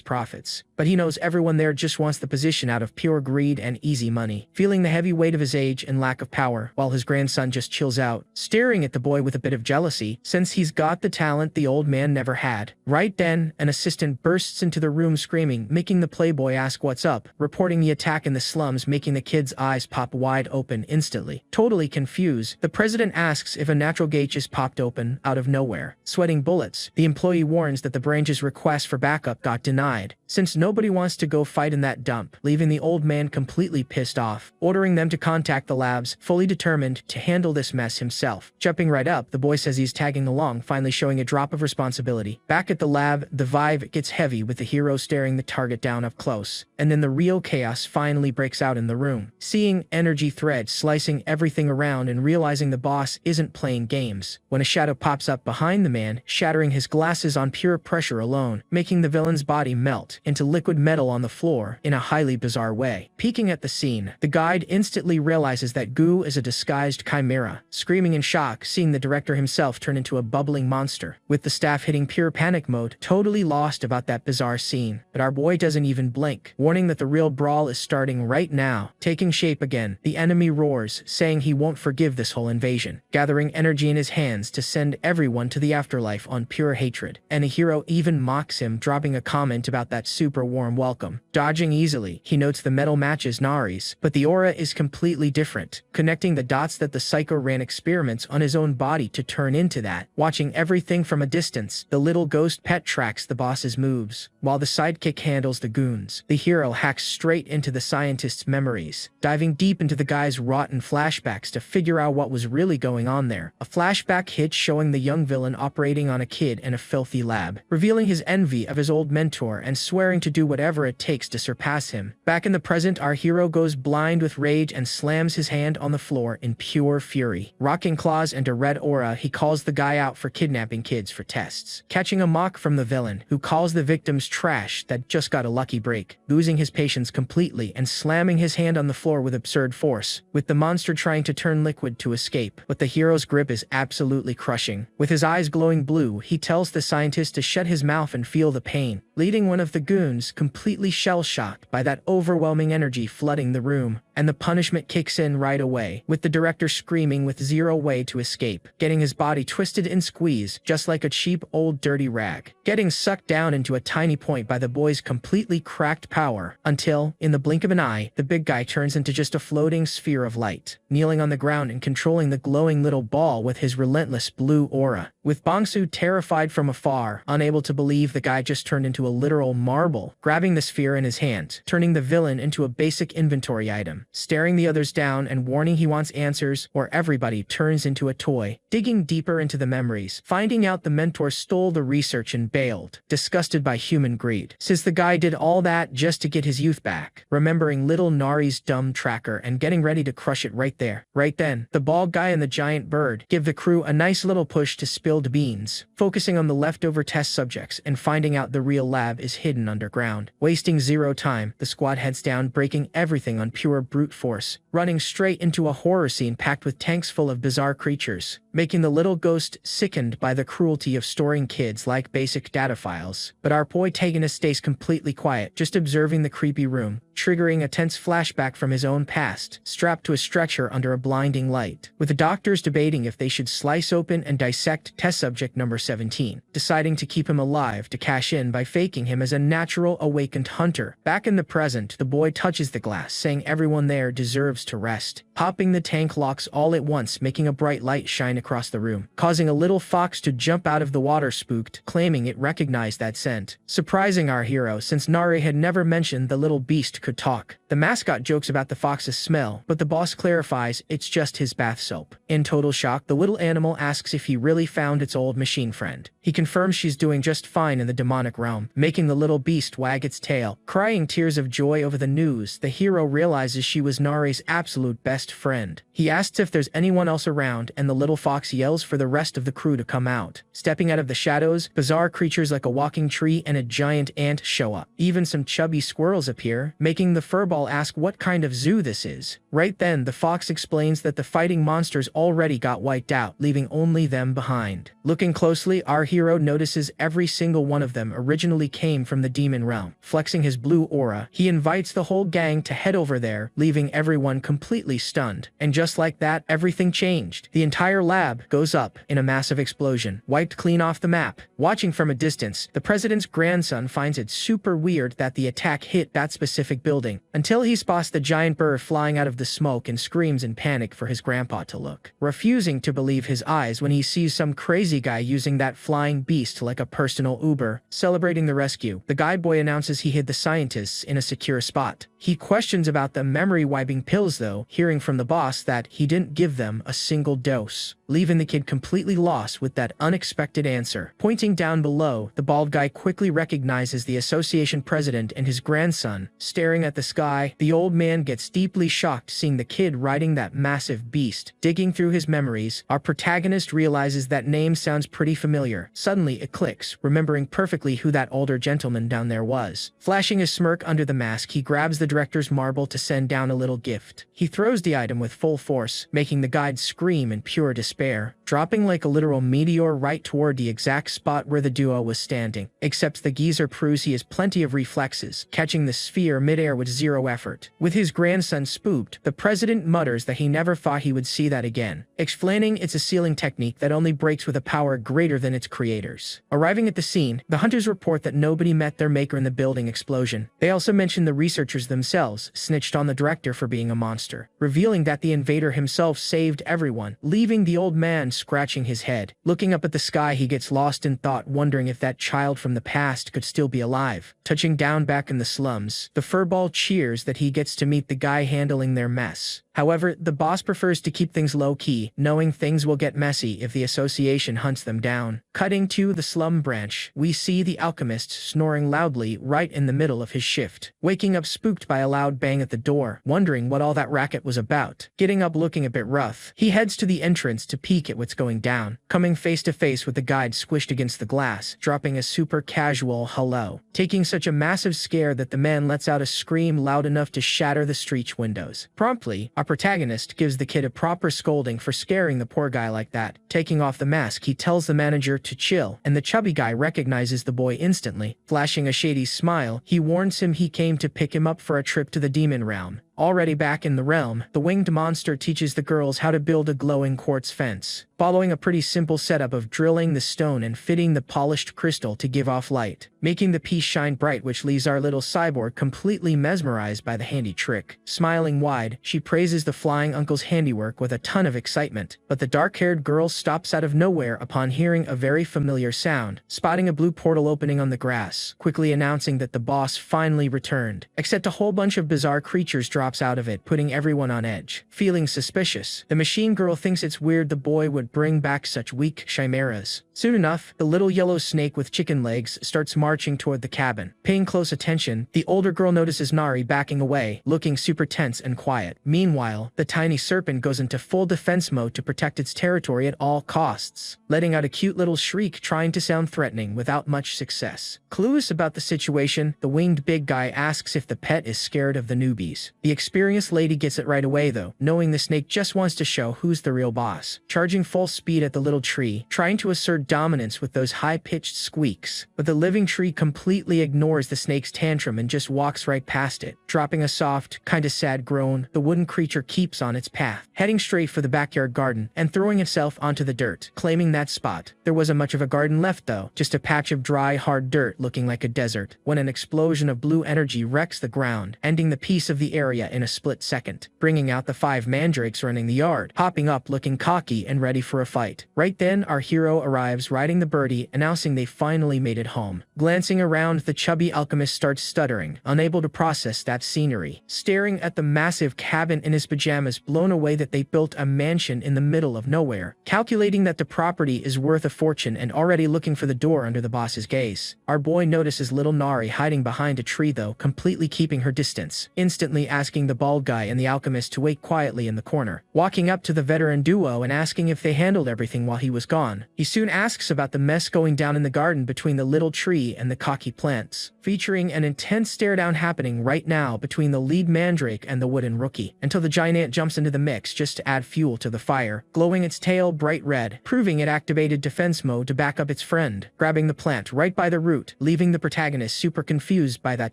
profits. But he knows everyone there just wants the position out of pure greed and easy money. Feeling the heavy weight of his age and lack of power, while his grandson just chills out, staring at the boy with a bit of jealousy, since he's got the talent the old man never had. Right then, an assistant bursts into the room screaming, making the playboy ask what's up, reporting the attack in the slums, making the kid's eyes pop wide open instantly. Totally confused, the president asks if a natural gate just popped open out of nowhere. Sweating bullets, the employee warns that the branch's request for backup got denied, since nobody wants to go fight in that dump, leaving the old man completely pissed off, ordering them to contact the labs, fully determined to handle this mess himself. Jumping right up, the boy says he's tagging along, finally showing a drop of responsibility. Back at the lab, the vibe gets heavy with the hero staring the target down up close, and then the real chaos finally breaks out in the room. Seeing energy threads slicing everything around and realizing the boss isn't playing games, when a shadow pops up behind the man, shattering his glasses on pure pressure alone, making the villain's body melt into liquid metal on the floor in a highly bizarre way. Peeking at the scene, the guide instantly realizes that Goo is a disguised chimera, screaming in shock, seeing the director himself turn into a bubbling monster, with the staff hitting pure panic mode, totally lost about that bizarre scene. But our boy doesn't even blink, warning that the real brawl is starting right now. Taking shape again, the enemy roars, saying he won't forgive this whole invasion, gathering energy in his hands to send everyone to the afterlife on pure hatred. And a hero even mocks him, dropping a comment about that super warm welcome. Dodging easily, he notes the metal matches Nari's, but the aura is completely different, connecting the dots that the psycho ran experiments on his own body to turn into that. Watching everything from a distance, the little ghost pet tracks the boss's moves, while the sidekick handles the goons. The hero hacks straight into the scientist's memories, diving deep into the guy's rotten flashbacks to figure out what was really going on there. A flashback hit showing the young villain operating on a kid in a filthy lab, revealing his envy of his old mentor and swearing to do whatever it takes to surpass him. Back in the present, our hero goes blind with rage and slams his hand on the floor in pure fury. Rocking claws and a red aura, he calls the guy out for kidnapping kids for tests, catching a mock from the villain, who calls the victims trash that just got a lucky break, losing his patience completely and slamming his hand on the floor with absurd force, with the monster trying to turn liquid to escape. But the hero's grip is absolutely crushing. With his eyes glowing blue, he tells the scientist to shut his mouth and feel the pain, leading one of the goons completely shell-shocked by that overwhelming energy flooding the room. And the punishment kicks in right away, with the director screaming with zero way to escape, getting his body twisted and squeezed just like a cheap old dirty rag, getting sucked down into a tiny point by the boy's completely cracked power, until, in the blink of an eye, the big guy turns into just a floating sphere of light, kneeling on the ground and controlling the glowing little ball with his relentless blue aura. With Bongsu terrified from afar, unable to believe the guy just turned into a literal marble, grabbing the sphere in his hand, turning the villain into a basic inventory item, staring the others down and warning he wants answers or everybody turns into a toy. Digging deeper into the memories, finding out the mentor stole the research and bailed, disgusted by human greed, since the guy did all that just to get his youth back, remembering little Nari's dumb tracker and getting ready to crush it right there. Right then, the bald guy and the giant bird give the crew a nice little push to spilled beans, focusing on the leftover test subjects and finding out the real lab is hidden underground. Wasting zero time, the squad heads down, breaking everything on pure brute force, running straight into a horror scene packed with tanks full of bizarre creatures, making the little ghost sickened by the cruelty of storing kids like basic data files. But our protagonist stays completely quiet, just observing the creepy room, triggering a tense flashback from his own past, strapped to a stretcher under a blinding light, with the doctors debating if they should slice open and dissect test subject number 17, deciding to keep him alive to cash in by faking him as a natural awakened hunter. Back in the present, the boy touches the glass, saying everyone there deserves to rest. Popping the tank locks all at once, making a bright light shine across the room, causing a little fox to jump out of the water, spooked, claiming it recognized that scent. Surprising our hero, since Nari had never mentioned the little beast could talk. The mascot jokes about the fox's smell, but the boss clarifies it's just his bath soap. In total shock, the little animal asks if he really found its old machine friend. He confirms she's doing just fine in the demonic realm, making the little beast wag its tail. Crying tears of joy over the news, the hero realizes she was Nari's absolute best friend. He asks if there's anyone else around, and the little fox yells for the rest of the crew to come out. Stepping out of the shadows, bizarre creatures like a walking tree and a giant ant show up. Even some chubby squirrels appear, making making the furball ask what kind of zoo this is. Right then, the fox explains that the fighting monsters already got wiped out, leaving only them behind. Looking closely, our hero notices every single one of them originally came from the demon realm. Flexing his blue aura, he invites the whole gang to head over there, leaving everyone completely stunned. And just like that, everything changed. The entire lab goes up in a massive explosion, wiped clean off the map. Watching from a distance, the president's grandson finds it super weird that the attack hit that specific building, until he spots the giant bird flying out of the smoke and screams in panic for his grandpa to look, refusing to believe his eyes when he sees some crazy guy using that flying beast like a personal Uber. Celebrating the rescue, the guide boy announces he hid the scientists in a secure spot. He questions about the memory-wiping pills though, hearing from the boss that he didn't give them a single dose, leaving the kid completely lost with that unexpected answer. Pointing down below, the bald guy quickly recognizes the association president and his grandson, staring at the sky. The old man gets deeply shocked seeing the kid riding that massive beast. Digging through his memories, our protagonist realizes that name sounds pretty familiar. Suddenly it clicks, remembering perfectly who that older gentleman down there was. Flashing a smirk under the mask, he grabs the director's marble to send down a little gift. He throws the item with full force, making the guide scream in pure despair, dropping like a literal meteor right toward the exact spot where the duo was standing. Except the geezer proves he has plenty of reflexes, catching the sphere midair with zero effort. With his grandson spooked, the president mutters that he never thought he would see that again, explaining it's a sealing technique that only breaks with a power greater than its creators. Arriving at the scene, the hunters report that nobody met their maker in the building explosion. They also mention the researchers themselves snitched on the director for being a monster, revealing that the invader himself saved everyone, leaving the old man scratching his head. Looking up at the sky, he gets lost in thought, wondering if that child from the past could still be alive. Touching down back in the slums, the furball cheers that he gets to meet the guy handling their mess. However, the boss prefers to keep things low-key, knowing things will get messy if the association hunts them down. Cutting to the slum branch, we see the alchemist snoring loudly right in the middle of his shift, waking up spooked by a loud bang at the door, wondering what all that racket was about. Getting up looking a bit rough, he heads to the entrance to peek at what's going down, coming face to face with the guide squished against the glass, dropping a super casual hello, taking such a massive scare that the man lets out a scream loud enough to shatter the street windows. Promptly, our protagonist gives the kid a proper scolding for scaring the poor guy like that. Taking off the mask, he tells the manager to chill, and the chubby guy recognizes the boy instantly. Flashing a shady smile, he warns him he came to pick him up for a trip to the demon realm. Already back in the realm, the winged monster teaches the girls how to build a glowing quartz fence, following a pretty simple setup of drilling the stone and fitting the polished crystal to give off light, making the piece shine bright, which leaves our little cyborg completely mesmerized by the handy trick. Smiling wide, she praises the flying uncle's handiwork with a ton of excitement, but the dark-haired girl stops out of nowhere upon hearing a very familiar sound, spotting a blue portal opening on the grass, quickly announcing that the boss finally returned, except a whole bunch of bizarre creatures drops out of it, putting everyone on edge. Feeling suspicious, the machine girl thinks it's weird the boy would bring back such weak chimeras. Soon enough, the little yellow snake with chicken legs starts marching toward the cabin. Paying close attention, the older girl notices Nari backing away, looking super tense and quiet. Meanwhile, the tiny serpent goes into full defense mode to protect its territory at all costs, letting out a cute little shriek trying to sound threatening without much success. Clueless about the situation, the winged big guy asks if the pet is scared of the newbies. The experienced lady gets it right away though, knowing the snake just wants to show who's the real boss. Charging full speed at the little tree, trying to assert dominance with those high-pitched squeaks, but the living tree completely ignores the snake's tantrum and just walks right past it. Dropping a soft, kinda sad groan, the wooden creature keeps on its path, heading straight for the backyard garden and throwing itself onto the dirt, claiming that spot. There wasn't much of a garden left though, just a patch of dry, hard dirt looking like a desert, when an explosion of blue energy wrecks the ground, ending the peace of the area in a split second, bringing out the 5 mandrakes running the yard, hopping up looking cocky and ready for a fight. Right then, our hero arrives riding the birdie, announcing they finally made it home. Glancing around, the chubby alchemist starts stuttering, unable to process that scenery, staring at the massive cabin in his pajamas, blown away that they built a mansion in the middle of nowhere, calculating that the property is worth a fortune and already looking for the door under the boss's gaze. Our boy notices little Nari hiding behind a tree though, completely keeping her distance, instantly asking asking the bald guy and the alchemist to wait quietly in the corner, walking up to the veteran duo and asking if they handled everything while he was gone. He soon asks about the mess going down in the garden between the little tree and the cocky plants, featuring an intense stare-down happening right now between the lead mandrake and the wooden rookie, until the giant ant jumps into the mix just to add fuel to the fire, glowing its tail bright red, proving it activated defense mode to back up its friend, grabbing the plant right by the root, leaving the protagonist super confused by that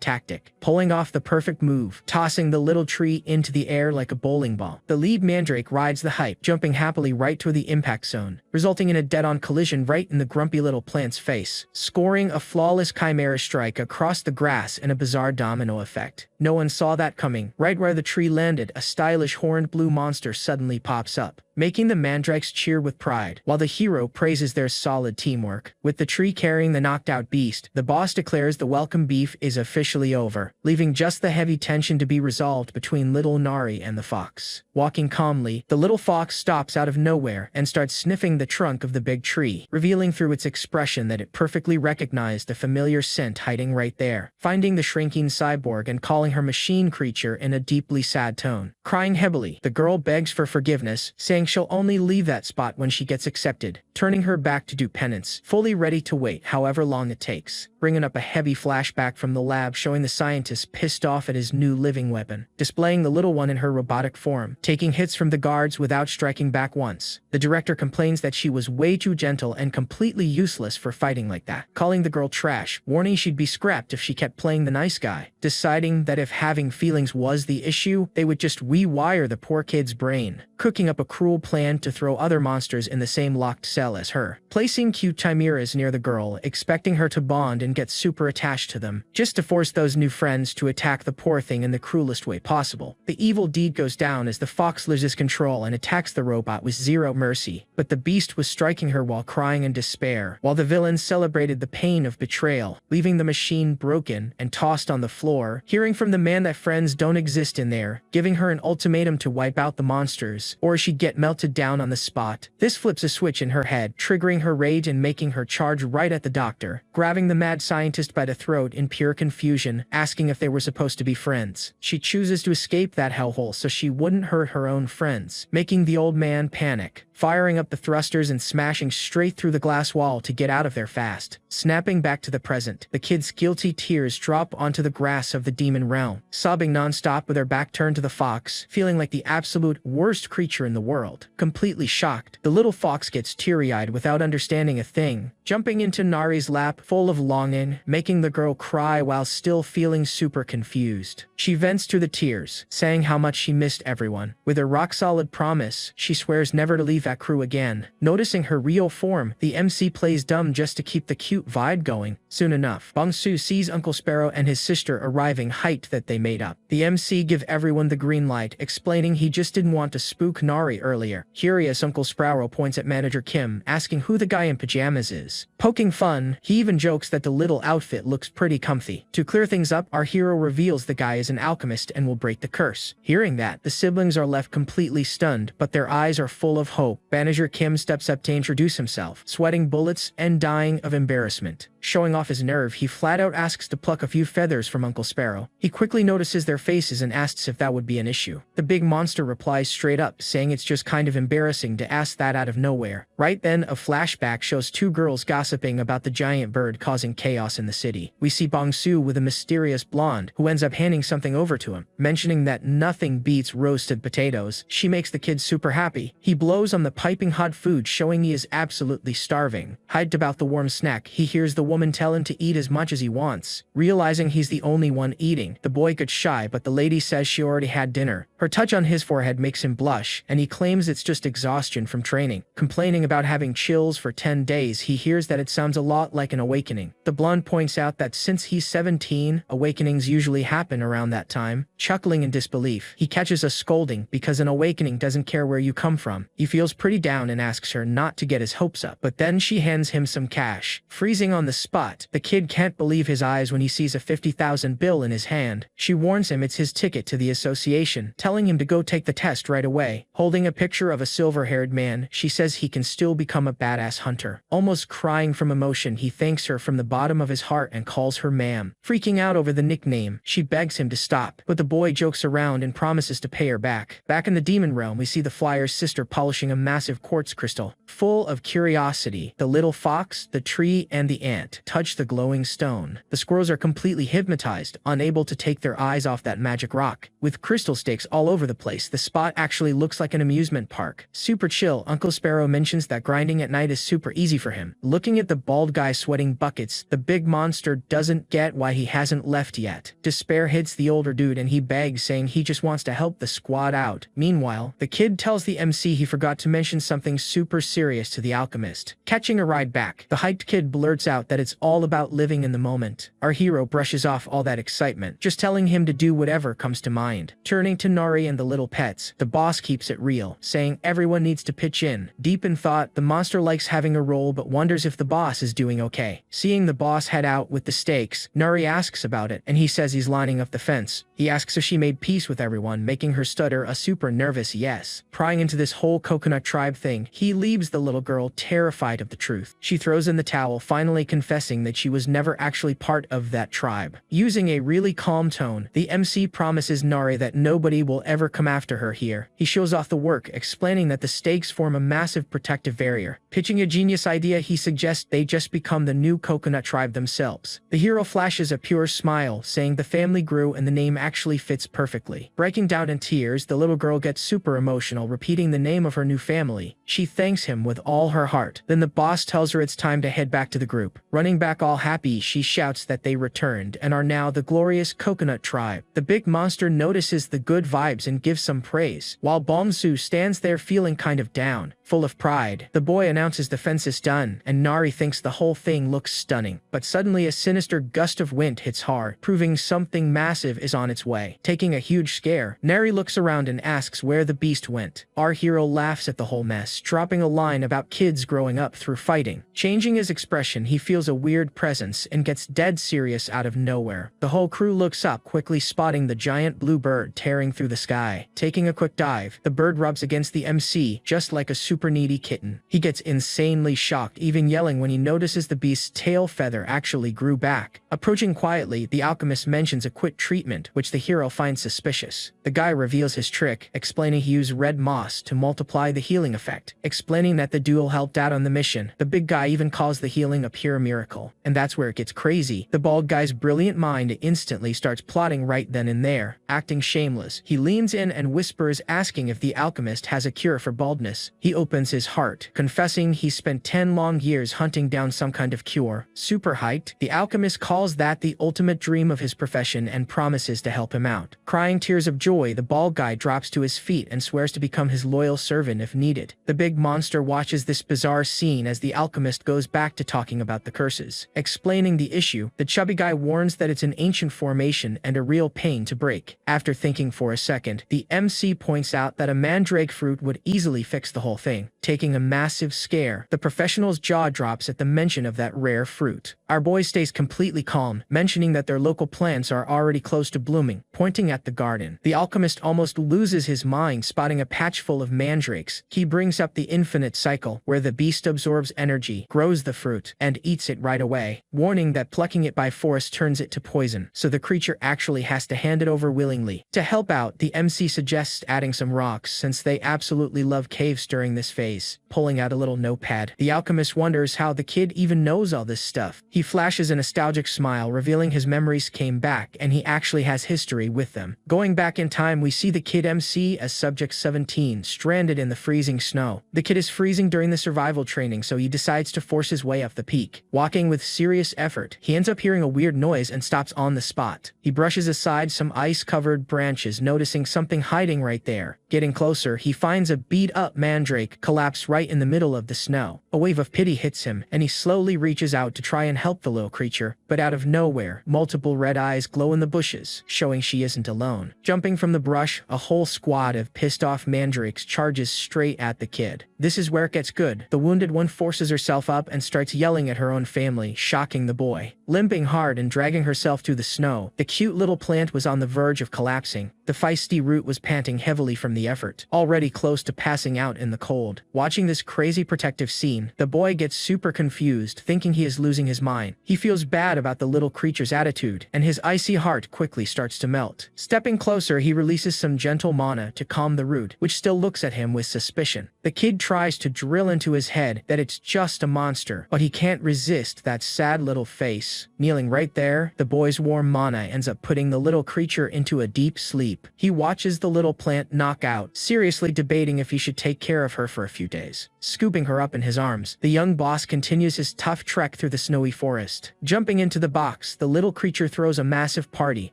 tactic, pulling off the perfect move, tossing the little tree into the air like a bowling ball. The lead mandrake rides the hype, jumping happily right to the impact zone, resulting in a dead-on collision right in the grumpy little plant's face, scoring a flawless chimera strike across the grass in a bizarre domino effect. No one saw that coming. Right where the tree landed, a stylish horned blue monster suddenly pops up, making the mandrakes cheer with pride, while the hero praises their solid teamwork. With the tree carrying the knocked-out beast, the boss declares the welcome beef is officially over, leaving just the heavy tension to be resolved between little Nari and the fox. Walking calmly, the little fox stops out of nowhere and starts sniffing the trunk of the big tree, revealing through its expression that it perfectly recognized the familiar scent hiding right there, finding the shrinking cyborg and calling her machine creature in a deeply sad tone. Crying heavily, the girl begs for forgiveness, saying she'll only leave that spot when she gets accepted, turning her back to do penance, fully ready to wait however long it takes, bringing up a heavy flashback from the lab showing the scientist pissed off at his new living weapon, displaying the little one in her robotic form, taking hits from the guards without striking back once. The director complains that she was way too gentle and completely useless for fighting like that, calling the girl trash, warning she'd be scrapped if she kept playing the nice guy, deciding that if having feelings was the issue, they would just rewire the poor kid's brain, cooking up a cruel plan to throw other monsters in the same locked cell as her, placing cute chimeras near the girl, expecting her to bond and get super attached to them, just to force those new friends to attack the poor thing in the cruelest way possible. The evil deed goes down as the fox loses control and attacks the robot with zero mercy, but the beast was striking her while crying in despair, while the villain celebrated the pain of betrayal, leaving the machine broken and tossed on the floor, hearing from the man that friends don't exist in there, giving her an ultimatum to wipe out the monsters, or she'd get melted down on the spot. This flips a switch in her head, triggering her rage and making her charge right at the doctor, grabbing the mad scientist by the throat in pure confusion, asking if they were supposed to be friends. She chooses to escape that hellhole so she wouldn't hurt her own friends, making the old man panic, firing up the thrusters and smashing straight through the glass wall to get out of there fast. Snapping back to the present, the kid's guilty tears drop onto the grass of the demon realm, sobbing non-stop with her back turned to the fox, feeling like the absolute worst creature in the world. Completely shocked, the little fox gets teary-eyed without understanding a thing, jumping into Nari's lap full of longing, making the girl cry while still feeling super confused. She vents through the tears, saying how much she missed everyone. With her rock-solid promise, she swears never to leave that crew again. Noticing her real form, the MC plays dumb just to keep the cute vibe going. Soon enough, Bong-soo sees Uncle Sparrow and his sister arriving, hyped that they made up. The MC give everyone the green light, explaining he just didn't want to spook Nari earlier. Curious, Uncle Sparrow points at Manager Kim, asking who the guy in pajamas is. Poking fun, he even jokes that the little outfit looks pretty comfy. To clear things up, our hero reveals the guy is an alchemist and will break the curse. Hearing that, the siblings are left completely stunned, but their eyes are full of hope. Manager Kim steps up to introduce himself, sweating bullets and dying of embarrassment. Showing off his nerve, he flat out asks to pluck a few feathers from Uncle Sparrow. He quickly notices their faces and asks if that would be an issue. The big monster replies straight up, saying it's just kind of embarrassing to ask that out of nowhere. Right then, a flashback shows two girls gossiping about the giant bird causing chaos in the city. We see Bong-soo with a mysterious blonde, who ends up handing something over to him, mentioning that nothing beats roasted potatoes. She makes the kid super happy. He blows on the piping hot food, showing he is absolutely starving. Hyped about the warm snack, he hears the woman tell him to eat as much as he wants. Realizing he's the only one eating, the boy gets shy, but the lady says she already had dinner. Her touch on his forehead makes him blush, and he claims it's just exhaustion from training. Complaining about having chills for 10 days, he hears that it sounds a lot like an awakening. The blonde points out that since he's 17, awakenings usually happen around that time. Chuckling in disbelief, he catches a scolding because an awakening doesn't care where you come from. He feels pretty down and asks her not to get his hopes up, but then she hands him some cash. Freezing on the spot, the kid can't believe his eyes when he sees a 50,000 bill in his hand. She warns him it's his ticket to the association, telling him to go take the test right away. Holding a picture of a silver-haired man, she says he can still become a badass hunter. Almost crying from emotion, he thanks her from the bottom of his heart and calls her ma'am. Freaking out over the nickname, she begs him to stop, but the boy jokes around and promises to pay her back. Back in the demon realm, we see the flyer's sister polishing a massive quartz crystal. Full of curiosity, the little fox, the tree, and the ant touch the glowing stone. The squirrels are completely hypnotized, unable to take their eyes off that magic rock. With crystal stakes all over the place, the spot actually looks like an amusement park. Super chill, Uncle Sparrow mentions that grinding at night is super easy for him. Looking at the bald guy sweating buckets, the big monster doesn't get why he hasn't left yet. Despair hits the older dude and he begs, saying he just wants to help the squad out. Meanwhile, the kid tells the MC he forgot to mention something super serious to the alchemist. Catching a ride back, the hyped kid blurts out that it's all about living in the moment. Our hero brushes off all that excitement, just telling him to do whatever comes to mind. Turning to Nari and the little pets, the boss keeps it real, saying everyone needs to pitch in. Deep in thought, the monster likes having a role but wonders if the boss is doing okay. Seeing the boss head out with the stakes, Nari asks about it, and he says he's lining up the fence. He asks if she made peace with everyone, making her stutter a super nervous yes. Prying into this whole coconut tribe thing, he leaves the little girl terrified of the truth. She throws in the towel, finally confessing that she was never actually part of that tribe. Using a really calm tone, the MC promises Nari that nobody will ever come after her here. He shows off the work, explaining that the stakes form a massive protective barrier. Pitching a genius idea, he suggests they just become the new coconut tribe themselves. The hero flashes a pure smile, saying the family grew and the name actually fits perfectly. Breaking down in tears, the little girl gets super emotional, repeating the name of her new family. She thanks him with all her heart. Then the boss tells her it's time to head back to the group. Running back all happy, she shouts that they returned and are now the glorious coconut tribe. The big monster notices the good vibes and gives some praise, while Balmsu stands there feeling kind of down. Full of pride, the boy announces the fence is done, and Nari thinks the whole thing looks stunning. But suddenly a sinister gust of wind hits hard, proving something massive is on its way. Taking a huge scare, Nari looks around and asks where the beast went. Our hero laughs at the whole mess, dropping a line about kids growing up through fighting. Changing his expression, he feels a weird presence and gets dead serious out of nowhere. The whole crew looks up, quickly spotting the giant blue bird tearing through the sky. Taking a quick dive, the bird rubs against the MC just like a super needy kitten. He gets insanely shocked, even yelling when he notices the beast's tail feather actually grew back. Approaching quietly, the alchemist mentions a quick treatment, which the hero finds suspicious. The guy reveals his trick, explaining he used red moss to multiply the healing effect. Explaining that the duel helped out on the mission, the big guy even calls the healing a pure miracle. And that's where it gets crazy. The bald guy's brilliant mind instantly starts plotting right then and there. Acting shameless, he leans in and whispers, asking if the alchemist has a cure for baldness. He opens his heart, confessing he spent 10 long years hunting down some kind of cure. Super hyped, the alchemist calls that the ultimate dream of his profession and promises to help him out. Crying tears of joy, the bald guy drops to his feet and swears to become his loyal servant if needed. The big monster watches this bizarre scene as the alchemist goes back to talking about the curses. Explaining the issue, the chubby guy warns that it's an ancient formation and a real pain to break. After thinking for a second, the MC points out that a mandrake fruit would easily fix the whole thing. Taking a massive scare, the professional's jaw drops at the mention of that rare fruit. Our boy stays completely calm, mentioning that their local plants are already close to blooming, pointing at the garden. The alchemist almost loses his mind, spotting a patch full of mandrakes. He brings up the infinite cycle, where the beast absorbs energy, grows the fruit, and eats it right away, warning that plucking it by force turns it to poison, so the creature actually has to hand it over willingly. To help out, the MC suggests adding some rocks, since they absolutely love caves during this phase. Pulling out a little notepad, the alchemist wonders how the kid even knows all this stuff. He flashes a nostalgic smile, revealing his memories came back and he actually has history with them. Going back in time, we see the kid MC as Subject 17, stranded in the freezing snow. The kid is freezing during the survival training, so he decides to force his way up the peak. Walking with serious effort, he ends up hearing a weird noise and stops on the spot. He brushes aside some ice-covered branches, noticing something hiding right there. Getting closer, he finds a beat-up mandrake collapsed right in the middle of the snow. A wave of pity hits him, and he slowly reaches out to try and help help the little creature, but out of nowhere, multiple red eyes glow in the bushes, showing she isn't alone. Jumping from the brush, a whole squad of pissed-off mandrakes charges straight at the kid. This is where it gets good. The wounded one forces herself up and starts yelling at her own family, shocking the boy. Limping hard and dragging herself through the snow, the cute little plant was on the verge of collapsing. The feisty root was panting heavily from the effort, already close to passing out in the cold. Watching this crazy protective scene, the boy gets super confused, thinking he is losing his mind. He feels bad about the little creature's attitude, and his icy heart quickly starts to melt. Stepping closer, he releases some gentle mana to calm the root, which still looks at him with suspicion. The kid tries to drill into his head that it's just a monster, but he can't resist that sad little face. Kneeling right there, the boy's warm mana ends up putting the little creature into a deep sleep. He watches the little plant knock out, seriously debating if he should take care of her for a few days. Scooping her up in his arms, the young boss continues his tough trek through the snowy forest. Jumping into the box, the little creature throws a massive party,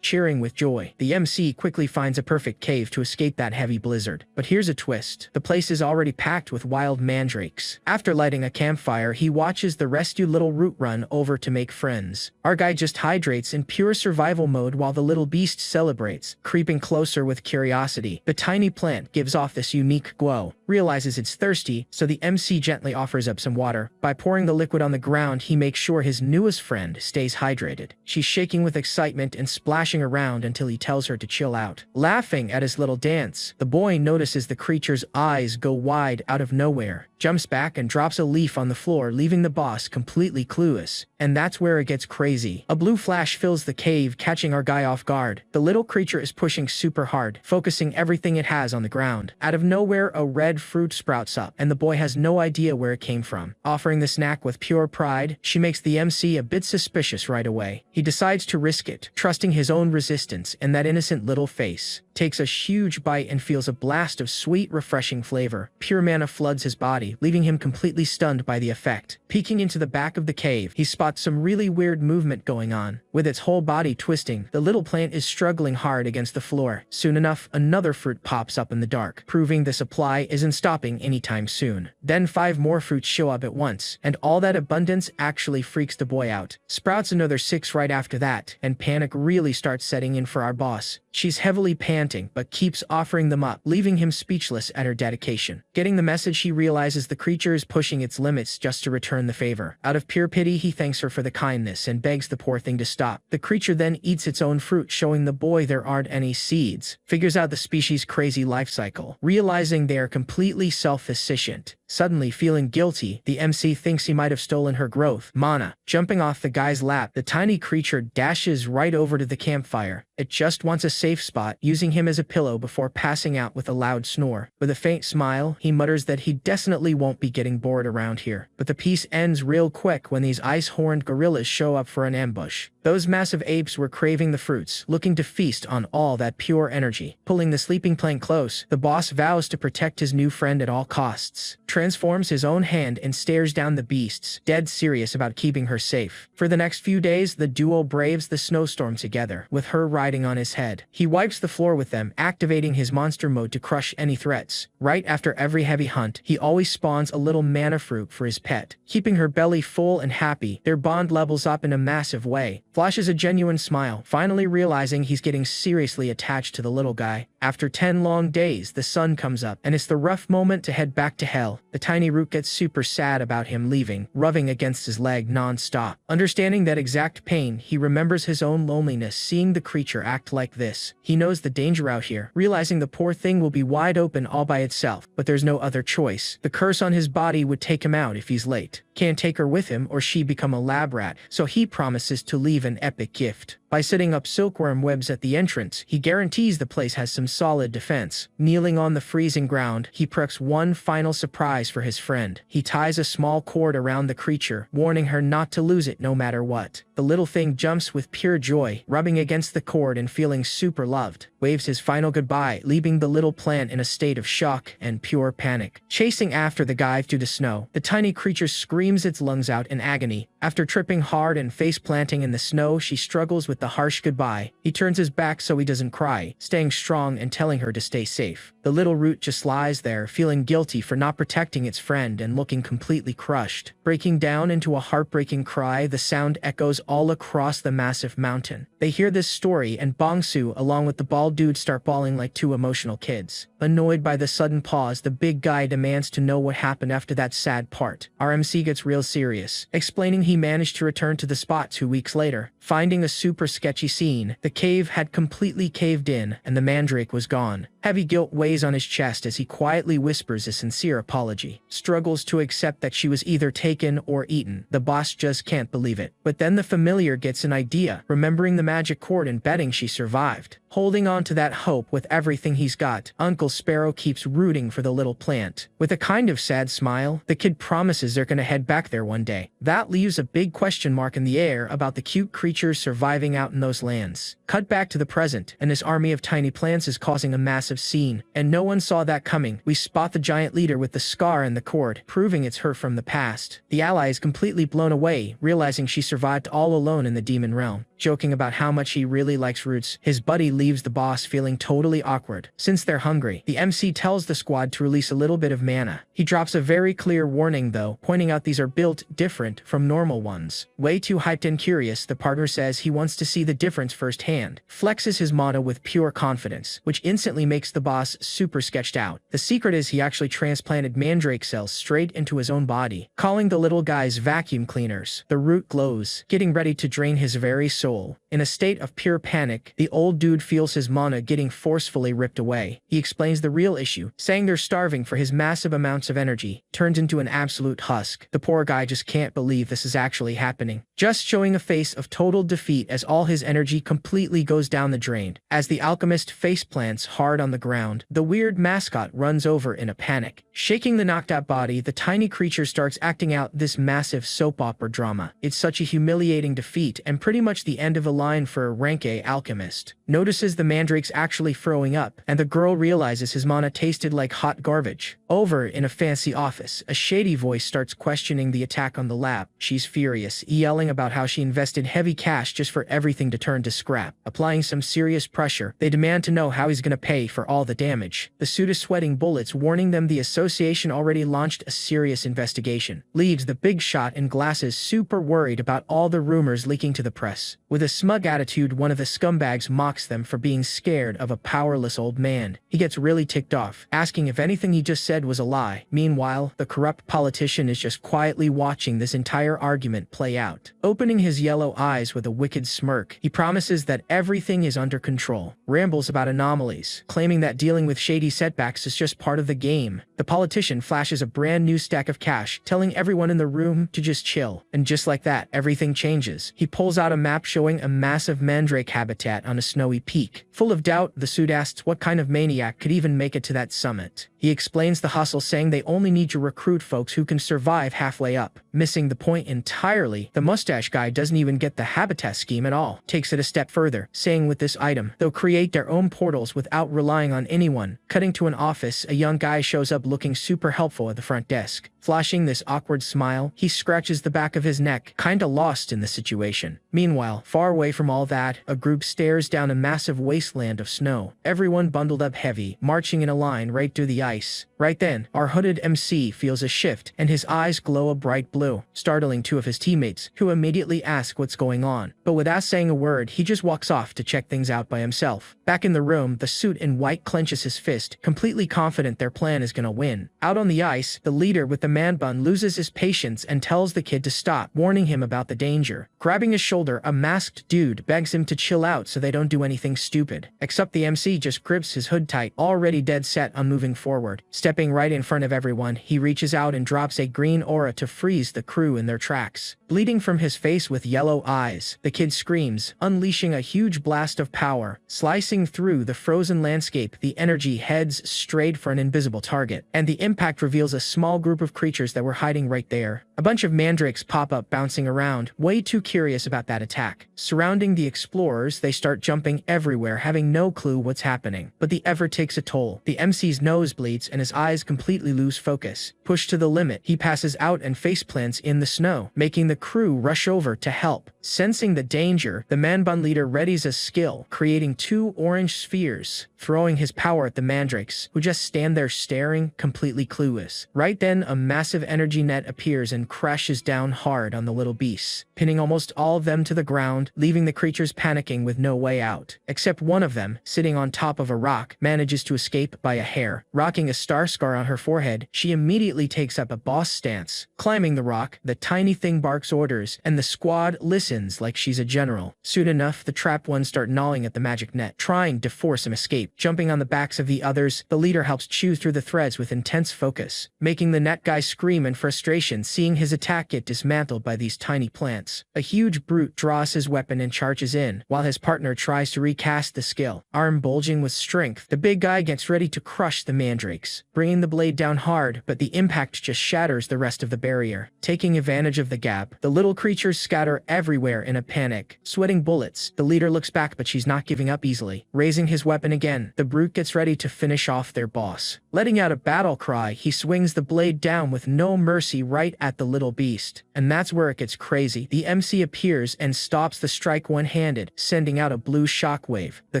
cheering with joy. The MC quickly finds a perfect cave to escape that heavy blizzard. But here's a twist. The place is already packed with wild mandrakes. After lighting a campfire, he watches the rescued little root run over to make friends. Our guy just hydrates in pure survival mode while the little beast celebrates, creeping closer with curiosity. The tiny plant gives off this unique glow, realizes it's thirsty, so the MC gently offers up some water. By pouring the liquid on the ground, he makes sure his newest friend stays hydrated. She's shaking with excitement and splashing around until he tells her to chill out. Laughing at his little dance, the boy notices the creature's eyes go wide out of nowhere, jumps back and drops a leaf on the floor, leaving the boss completely clueless. And that's where it gets crazy. A blue flash fills the cave, catching our guy off guard. The little creature is pushing super hard, focusing everything it has on the ground. Out of nowhere, a red fruit sprouts up, and the boy has no idea where it came from. Offering the snack with pure pride, she makes the MC a bit suspicious right away. He decides to risk it, trusting his own resistance and that innocent little face. Takes a huge bite and feels a blast of sweet, refreshing flavor. Pure mana floods his body, leaving him completely stunned by the effect. Peeking into the back of the cave, he spots some really weird movement going on. With its whole body twisting, the little plant is struggling hard against the floor. Soon enough, another fruit pops up in the dark, proving the supply isn't stopping anytime soon. Then 5 more fruits show up at once, and all that abundance actually freaks the boy out. Sprouts another 6 right after that, and panic really starts setting in for our boss. She's heavily panting, but keeps offering them up, leaving him speechless at her dedication. Getting the message, he realizes the creature is pushing its limits just to return the favor. Out of pure pity, he thanks her for the kindness and begs the poor thing to stop. The creature then eats its own fruit, showing the boy there aren't any seeds. Figures out the species' crazy life cycle, realizing they are completely self-sufficient. Suddenly feeling guilty, the MC thinks he might have stolen her growth mana. Jumping off the guy's lap, the tiny creature dashes right over to the campfire. It just wants a safe spot, using him as a pillow before passing out with a loud snore. With a faint smile, he mutters that he definitely won't be getting bored around here. But the piece ends real quick when these ice-horned gorillas show up for an ambush. Those massive apes were craving the fruits, looking to feast on all that pure energy. Pulling the sleeping plant close, the boss vows to protect his new friend at all costs. Transforms his own hand and stares down the beasts, dead serious about keeping her safe. For the next few days, the duo braves the snowstorm together, with her riding on his head. He wipes the floor with them, activating his monster mode to crush any threats. Right after every heavy hunt, he always spawns a little mana fruit for his pet. Keeping her belly full and happy, their bond levels up in a massive way. Flashes a genuine smile, finally realizing he's getting seriously attached to the little guy. After 10 long days, the sun comes up, and it's the rough moment to head back to hell. The tiny root gets super sad about him leaving, rubbing against his leg non-stop. Understanding that exact pain, he remembers his own loneliness seeing the creature act like this. He knows the danger out here, realizing the poor thing will be wide open all by itself, but there's no other choice. The curse on his body would take him out if he's late. Can't take her with him or she become a lab rat, so he promises to leave an epic gift. By setting up silkworm webs at the entrance, he guarantees the place has some solid defense. Kneeling on the freezing ground, he preps one final surprise for his friend. He ties a small cord around the creature, warning her not to lose it no matter what. The little thing jumps with pure joy, rubbing against the cord and feeling super loved. Waves his final goodbye, leaving the little plant in a state of shock and pure panic. Chasing after the guy through the snow, the tiny creature screams its lungs out in agony. After tripping hard and face planting in the snow, she struggles with the harsh goodbye. He turns his back so he doesn't cry, staying strong and telling her to stay safe. The little root just lies there, feeling guilty for not protecting its friend and looking completely crushed. Breaking down into a heartbreaking cry, the sound echoes all across the massive mountain. They hear this story, and Bongsu, along with the bald dude, start bawling like two emotional kids. Annoyed by the sudden pause, the big guy demands to know what happened after that sad part. Our MC gets real serious, explaining he managed to return to the spot 2 weeks later, finding a super sketchy scene. The cave had completely caved in, and the mandrake was gone. Heavy guilt weighs on his chest as he quietly whispers a sincere apology. Struggles to accept that she was either taken or eaten. The boss just can't believe it. But then the familiar gets an idea, remembering the magic cord and betting she survived. Holding on to that hope with everything he's got, Uncle Sparrow keeps rooting for the little plant. With a kind of sad smile, the kid promises they're gonna head back there one day. That leaves a big question mark in the air about the cute creatures surviving out in those lands. Cut back to the present, and this army of tiny plants is causing a massive scene, and no one saw that coming. We spot the giant leader with the scar and the cord, proving it's her from the past. The ally is completely blown away, realizing she survived all alone in the demon realm. Joking about how much he really likes roots, his buddy leaves the boss feeling totally awkward. Since they're hungry, the MC tells the squad to release a little bit of mana. He drops a very clear warning though, pointing out these are built different from normal ones. Way too hyped and curious, the partner says he wants to see the difference firsthand. Flexes his mana with pure confidence, which instantly makes the boss super sketched out. The secret is he actually transplanted mandrake cells straight into his own body, calling the little guys vacuum cleaners. The root glows, getting ready to drain his very soul. In a state of pure panic, the old dude feels his mana getting forcefully ripped away. He explains the real issue, saying they're starving for his massive amounts of energy, turns into an absolute husk. The poor guy just can't believe this is actually happening, just showing a face of total defeat as all his energy completely goes down the drain. As the alchemist faceplants hard on the ground, the weird mascot runs over in a panic. Shaking the knocked out body, the tiny creature starts acting out this massive soap opera drama. It's such a humiliating defeat and pretty much the end of a line for a rank A alchemist. Notices the mandrake's actually throwing up, and the girl realizes his mana tasted like hot garbage. Over in a fancy office, a shady voice starts questioning the attack on the lab. She's furious, yelling about how she invested heavy cash just for everything to turn to scrap. Applying some serious pressure, they demand to know how he's gonna pay for all the damage. The suit is sweating bullets, warning them the association already launched a serious investigation. Leaves the big shot in glasses super worried about all the rumors leaking to the press. With a smug attitude, one of the scumbags mocks them for being scared of a powerless old man. He gets really ticked off, asking if anything he just said was a lie. Meanwhile, the corrupt politician is just quietly watching this entire argument play out. Opening his yellow eyes with a wicked smirk, he promises that everything is under control. Rambles about anomalies, claiming that dealing with shady setbacks is just part of the game. The politician flashes a brand new stack of cash, telling everyone in the room to just chill. And just like that, everything changes. He pulls out a map showing a massive mandrake habitat on a snowy peak. Full of doubt, the suit asks what kind of maniac could even make it to that summit. He explains the hustle, saying they only need to recruit folks who can survive halfway up. Missing the point entirely, the mustache guy doesn't even get the habitat scheme at all. Takes it a step further, saying with this item, they'll create their own portals without relying on anyone. Cutting to an office, a young guy shows up looking super helpful at the front desk. Flashing this awkward smile, he scratches the back of his neck, kinda lost in the situation. Meanwhile, far away from all that, a group stares down a massive wasteland of snow. Everyone bundled up heavy, marching in a line right through the ice. Right then, our hooded MC feels a shift, and his eyes glow a bright blue, startling two of his teammates, who immediately ask what's going on. But without saying a word, he just walks off to check things out by himself. Back in the room, the suit in white clenches his fist, completely confident their plan is gonna win. Out on the ice, the leader with the man bun loses his patience and tells the kid to stop, warning him about the danger. Grabbing his shoulder, a masked dude begs him to chill out so they don't do anything stupid. Except the MC just grips his hood tight, already dead set on moving forward. Stepping right in front of everyone, he reaches out and drops a green aura to freeze the crew in their tracks. Bleeding from his face with yellow eyes, the kid screams, unleashing a huge blast of power. Slicing through the frozen landscape, the energy heads straight for an invisible target, and the impact reveals a small group of creatures that were hiding right there. A bunch of mandrakes pop up bouncing around, way too curious about that attack. Surrounding the explorers, they start jumping everywhere, having no clue what's happening. But the effort takes a toll. The MC's nose bleeds and his eyes completely lose focus. Pushed to the limit, he passes out and faceplants in the snow, making the crew rush over to help. Sensing the danger, the Manbun leader readies a skill, creating 2 orange spheres, throwing his power at the mandrakes, who just stand there staring, completely clueless. Right then, a massive energy net appears and crashes down hard on the little beasts, pinning almost all of them to the ground, leaving the creatures panicking with no way out. Except one of them, sitting on top of a rock, manages to escape by a hair. Rocking a star scar on her forehead, she immediately takes up a boss stance. Climbing the rock, the tiny thing barks orders, and the squad listens like she's a general. Soon enough, the trapped ones start gnawing at the magic net, trying to force him escape. Jumping on the backs of the others, the leader helps chew through the threads with intense focus, making the net guy scream in frustration seeing his attack get dismantled by these tiny plants. A huge brute draws his weapon and charges in, while his partner tries to recast the skill. Arm bulging with strength, the big guy gets ready to crush the mandrakes, bringing the blade down hard, but the impact just shatters the rest of the barrier. Taking advantage of the gap, the little creatures scatter everywhere in a panic. Sweating bullets, the leader looks back, but she's not giving up easily. Raising his weapon again, the brute gets ready to finish off their boss. Letting out a battle cry, he swings the blade down with no mercy right at the little beast. And that's where it gets crazy. The MC appears and stops the strike one-handed, sending out a blue shockwave. The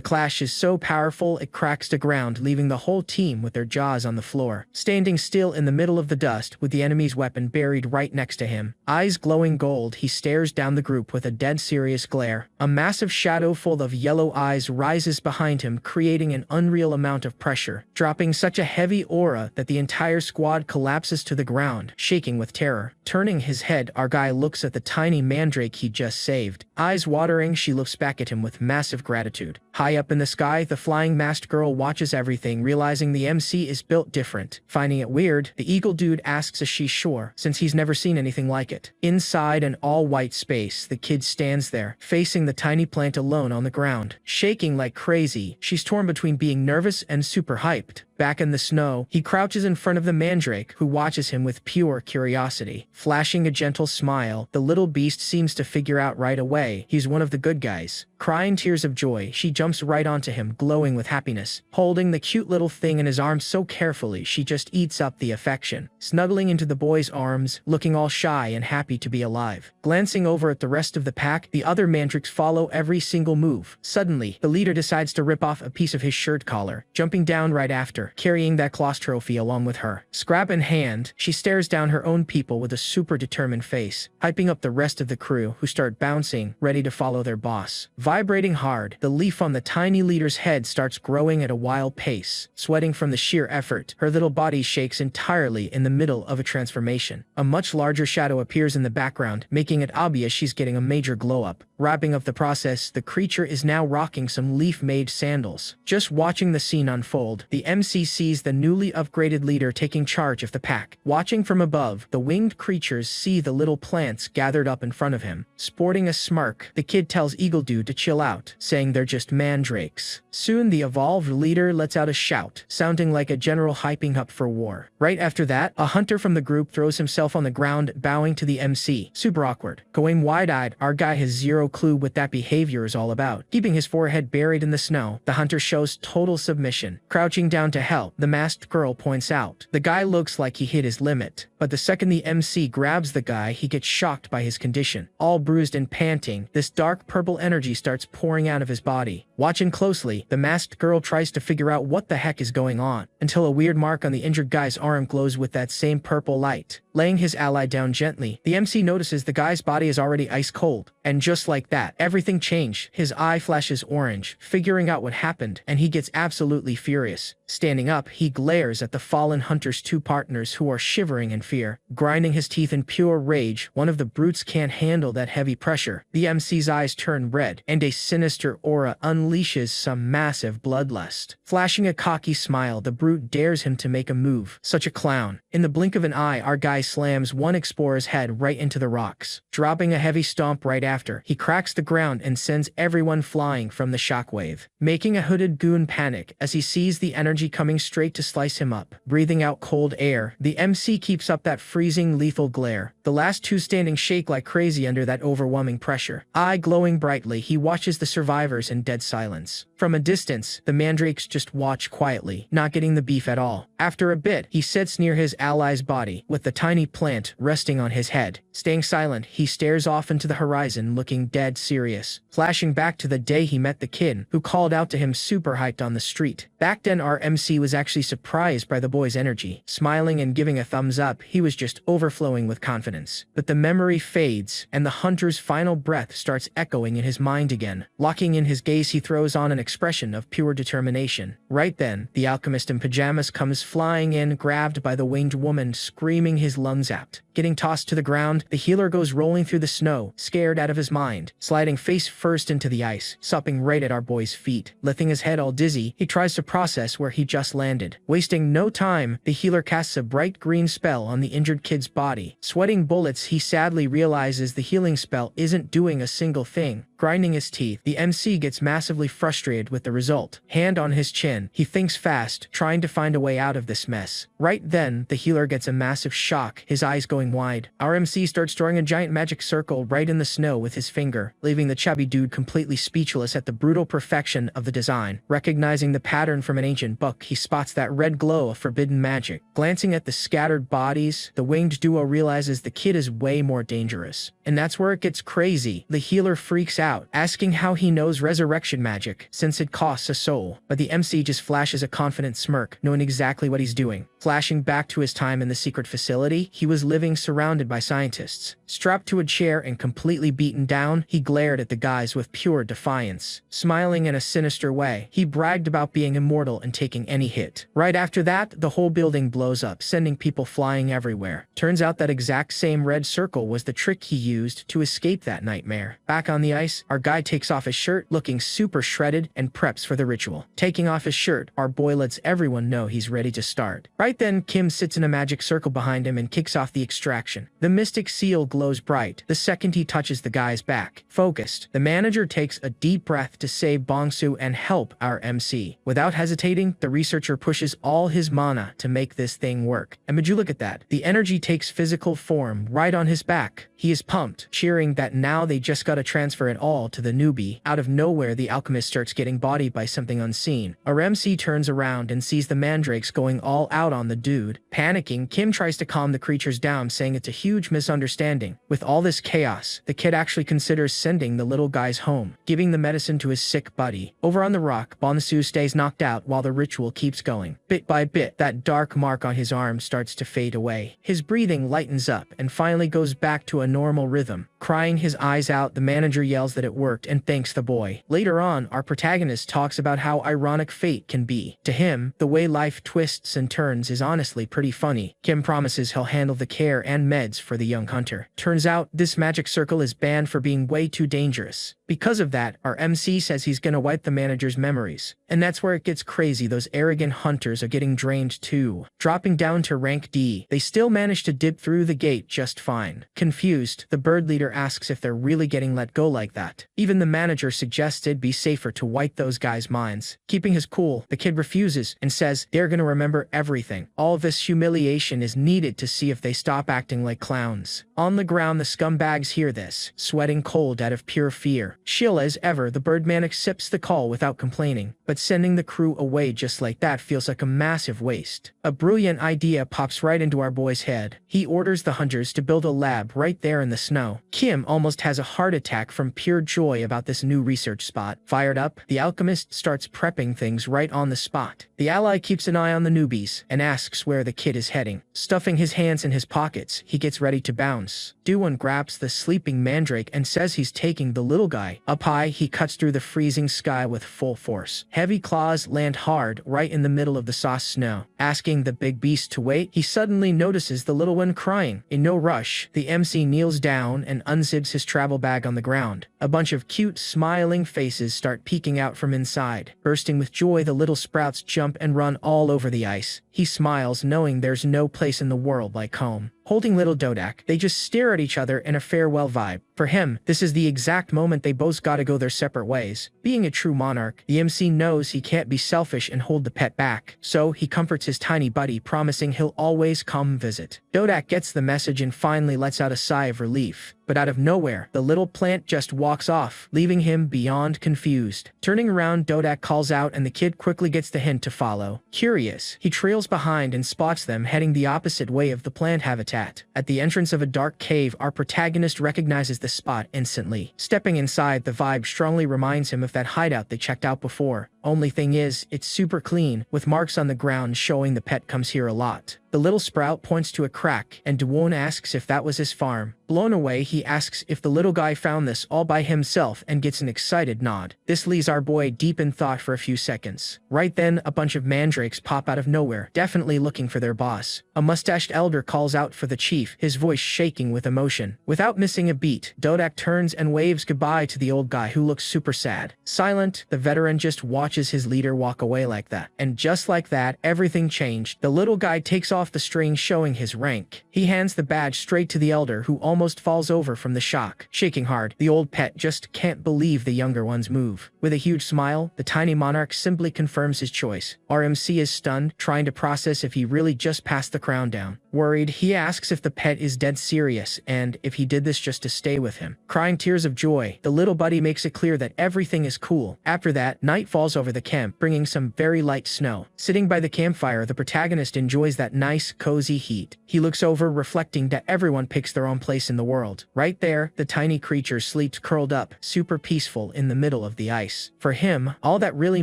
clash is so powerful it cracks the ground, leaving the whole team with their jaws on the floor. Standing still in the middle of the dust, with the enemy's weapon buried right next to him, eyes glowing gold, he stares down the group with a dead serious glare. A massive shadow full of yellow eyes rises behind him, creating an unreal amount of pressure, dropping such a heavy aura that the entire squad collapses to the ground, shaking with terror. Turning his head, our guy looks at the tiny mandrake he just saved. Eyes watering, she looks back at him with massive gratitude. High up in the sky, the flying masked girl watches everything, realizing the MC is built different. Finding it weird, the eagle dude asks if she's sure, since he's never seen anything like it. Inside an all-white space, the kid stands there, facing the tiny plant alone on the ground. Shaking like crazy, she's torn between being nervous and super hyped. Back in the snow, he crouches in front of the mandrake, who watches him with pure curiosity. Flashing a gentle smile, the little beast seems to figure out right away he's one of the good guys. Crying tears of joy, she jumps right onto him, glowing with happiness. Holding the cute little thing in his arms so carefully, she just eats up the affection. Snuggling into the boy's arms, looking all shy and happy to be alive. Glancing over at the rest of the pack, the other mandrakes follow every single move. Suddenly, the leader decides to rip off a piece of his shirt collar, jumping down right after, carrying that class trophy along with her. Scrap in hand, she stares down her own people with a super determined face, hyping up the rest of the crew, who start bouncing, ready to follow their boss. Vibrating hard, the leaf on the tiny leader's head starts growing at a wild pace. Sweating from the sheer effort, her little body shakes entirely in the middle of a transformation. A much larger shadow appears in the background, making it obvious she's getting a major glow-up. Wrapping up the process, the creature is now rocking some leaf-made sandals. Just watching the scene unfold, the MC sees the newly upgraded leader taking charge of the pack. Watching from above, the winged creatures see the little plants gathered up in front of him. Sporting a smirk, the kid tells Eagle Dude to chill out, saying they're just mandrakes. Soon the evolved leader lets out a shout, sounding like a general hyping up for war. Right after that, a hunter from the group throws himself on the ground, bowing to the MC. Super awkward. Going wide-eyed, our guy has zero clue what that behavior is all about. Keeping his forehead buried in the snow, the hunter shows total submission. Crouching down to help, the masked girl points out. The guy looks like he hit his limit, but the second the MC grabs the guy, he gets shocked by his condition. All bruised and panting, this dark purple energy starts pouring out of his body. Watching closely, the masked girl tries to figure out what the heck is going on, until a weird mark on the injured guy's arm glows with that same purple light. Laying his ally down gently, the MC notices the guy's body is already ice cold. And just like that, everything changed. His eye flashes orange, figuring out what happened, and he gets absolutely furious. Standing up, he glares at the fallen hunter's two partners, who are shivering in fear. Grinding his teeth in pure rage, one of the brutes can't handle that heavy pressure. The MC's eyes turn red, and a sinister aura unleashes some massive bloodlust. Flashing a cocky smile, the brute dares him to make a move. Such a clown. In the blink of an eye, our guy slams one explorer's head right into the rocks. Dropping a heavy stomp right after, he cracks the ground and sends everyone flying from the shockwave, making a hooded goon panic as he sees the energy coming straight to slice him up. Breathing out cold air, the MC keeps up that freezing lethal glare, The last two standing shake like crazy under that overwhelming pressure. Eye glowing brightly, he watches the survivors in dead silence. From a distance, the mandrakes just watch quietly, not getting the beef at all. After a bit, he sits near his ally's body, with the tiny plant resting on his head. Staying silent, he stares off into the horizon, looking dead serious. Flashing back to the day he met the kid, who called out to him super hyped on the street. Back then, our MC was actually surprised by the boy's energy. Smiling and giving a thumbs up, he was just overflowing with confidence. But the memory fades, and the hunter's final breath starts echoing in his mind again. Locking in his gaze, he throws on an expression of pure determination. Right then, the alchemist in pajamas comes flying in, grabbed by the winged woman, screaming his lungs out. Getting tossed to the ground, the healer goes rolling through the snow, scared out of his mind, sliding face first into the ice, stopping right at our boy's feet. Lifting his head all dizzy, he tries to process where he just landed. Wasting no time, the healer casts a bright green spell on the injured kid's body. Sweating bullets, he sadly realizes the healing spell isn't doing a single thing. Grinding his teeth, the MC gets massively frustrated with the result. Hand on his chin, he thinks fast, trying to find a way out of this mess. Right then, the healer gets a massive shock, his eyes going wide. Our MC starts drawing a giant magic circle right in the snow with his finger, leaving the chubby dude completely speechless at the brutal perfection of the design. Recognizing the pattern from an ancient book, he spots that red glow of forbidden magic. Glancing at the scattered bodies, the winged duo realizes the kid is way more dangerous. And that's where it gets crazy. The healer freaks out, asking how he knows resurrection magic, since it costs a soul. But the MC just flashes a confident smirk, knowing exactly what he's doing. Flashing back to his time in the secret facility, he was living surrounded by scientists. Strapped to a chair and completely beaten down, he glared at the guys with pure defiance. Smiling in a sinister way, he bragged about being immortal and taking any hit. Right after that, the whole building blows up, sending people flying everywhere. Turns out that exact same red circle was the trick he used to escape that nightmare. Back on the ice, our guy takes off his shirt, looking super shredded, and preps for the ritual. Taking off his shirt, our boy lets everyone know he's ready to start. Right then, Kim sits in a magic circle behind him and kicks off the extraction. The mystic seal glows bright the second he touches the guy's back. Focused, the manager takes a deep breath to save Bongsu and help our MC. Without hesitating, the researcher pushes all his mana to make this thing work. And would you look at that? The energy takes physical form right on his back. He is pumped, cheering that now they just gotta transfer it all to the newbie. Out of nowhere, the alchemist starts getting bodied by something unseen. Our MC turns around and sees the mandrakes going all out on the dude. Panicking, Kim tries to calm the creatures down, saying it's a huge misunderstanding. With all this chaos, the kid actually considers sending the little guys home, giving the medicine to his sick buddy. Over on the rock, Bonsu stays knocked out while the ritual keeps going. Bit by bit, that dark mark on his arm starts to fade away. His breathing lightens up and finally goes back to a normal rhythm. Crying his eyes out, the manager yells that it worked and thanks the boy. Later on, our protagonist talks about how ironic fate can be. To him, the way life twists and turns is honestly pretty funny. Kim promises he'll handle the care and meds for the young hunter. Turns out, this magic circle is banned for being way too dangerous. Because of that, our MC says he's gonna wipe the manager's memories. And that's where it gets crazy. Those arrogant hunters are getting drained too. Dropping down to rank D, they still manage to dip through the gate just fine. Confused, the bird leader asks if they're really getting let go like that. Even the manager suggests it'd be safer to wipe those guys' minds. Keeping his cool, the kid refuses and says they're gonna remember everything. All of this humiliation is needed to see if they stop acting like clowns. On the ground, the scumbags hear this, sweating cold out of pure fear. Chill as ever, the birdman accepts the call without complaining, but sending the crew away just like that feels like a massive waste. A brilliant idea pops right into our boy's head. He orders the hunters to build a lab right there in the snow. Kim almost has a heart attack from pure joy about this new research spot. Fired up, the alchemist starts prepping things right on the spot. The ally keeps an eye on the newbies and asks where the kid is heading. Stuffing his hands in his pockets, he gets ready to bounce. Duan grabs the sleeping mandrake and says he's taking the little guy. Up high, he cuts through the freezing sky with full force. Heavy claws land hard right in the middle of the soft snow. Asking the big beast to wait, he suddenly notices the little one crying. In no rush, the MC kneels down and unzips his travel bag on the ground. A bunch of cute, smiling faces start peeking out from inside. Bursting with joy, the little sprouts jump and run all over the ice. He smiles, knowing there's no place in the world like home. Holding little Dodak, they just stare at each other in a farewell vibe. For him, this is the exact moment they both gotta go their separate ways. Being a true monarch, the MC knows he can't be selfish and hold the pet back, so he comforts his tiny buddy, promising he'll always come visit. Dodak gets the message and finally lets out a sigh of relief. But out of nowhere, the little plant just walks off, leaving him beyond confused. Turning around, Dodak calls out and the kid quickly gets the hint to follow. Curious, he trails behind and spots them heading the opposite way of the plant habitat. At the entrance of a dark cave, our protagonist recognizes the spot instantly. Stepping inside, the vibe strongly reminds him of that hideout they checked out before. Only thing is, it's super clean, with marks on the ground showing the pet comes here a lot. The little sprout points to a crack, and Dwon asks if that was his farm. Blown away, he asks if the little guy found this all by himself and gets an excited nod. This leaves our boy deep in thought for a few seconds. Right then, a bunch of mandrakes pop out of nowhere, definitely looking for their boss. A mustached elder calls out for the chief, his voice shaking with emotion. Without missing a beat, Dodak turns and waves goodbye to the old guy who looks super sad. Silent, the veteran just watches his leader walk away like that. And just like that, everything changed. The little guy takes off the string showing his rank. He hands the badge straight to the elder, who almost falls over from the shock. Shaking hard, the old pet just can't believe the younger one's move. With a huge smile, the tiny monarch simply confirms his choice. RMC is stunned, trying to process if he really just passed the crown down. Worried, he asks if the pet is dead serious and if he did this just to stay with him. Crying tears of joy, the little buddy makes it clear that everything is cool. After that, night falls over the camp, bringing some very light snow. Sitting by the campfire, the protagonist enjoys that nice, cozy heat. He looks over, reflecting that everyone picks their own place in the world. Right there, the tiny creature sleeps curled up, super peaceful in the middle of the ice. For him, all that really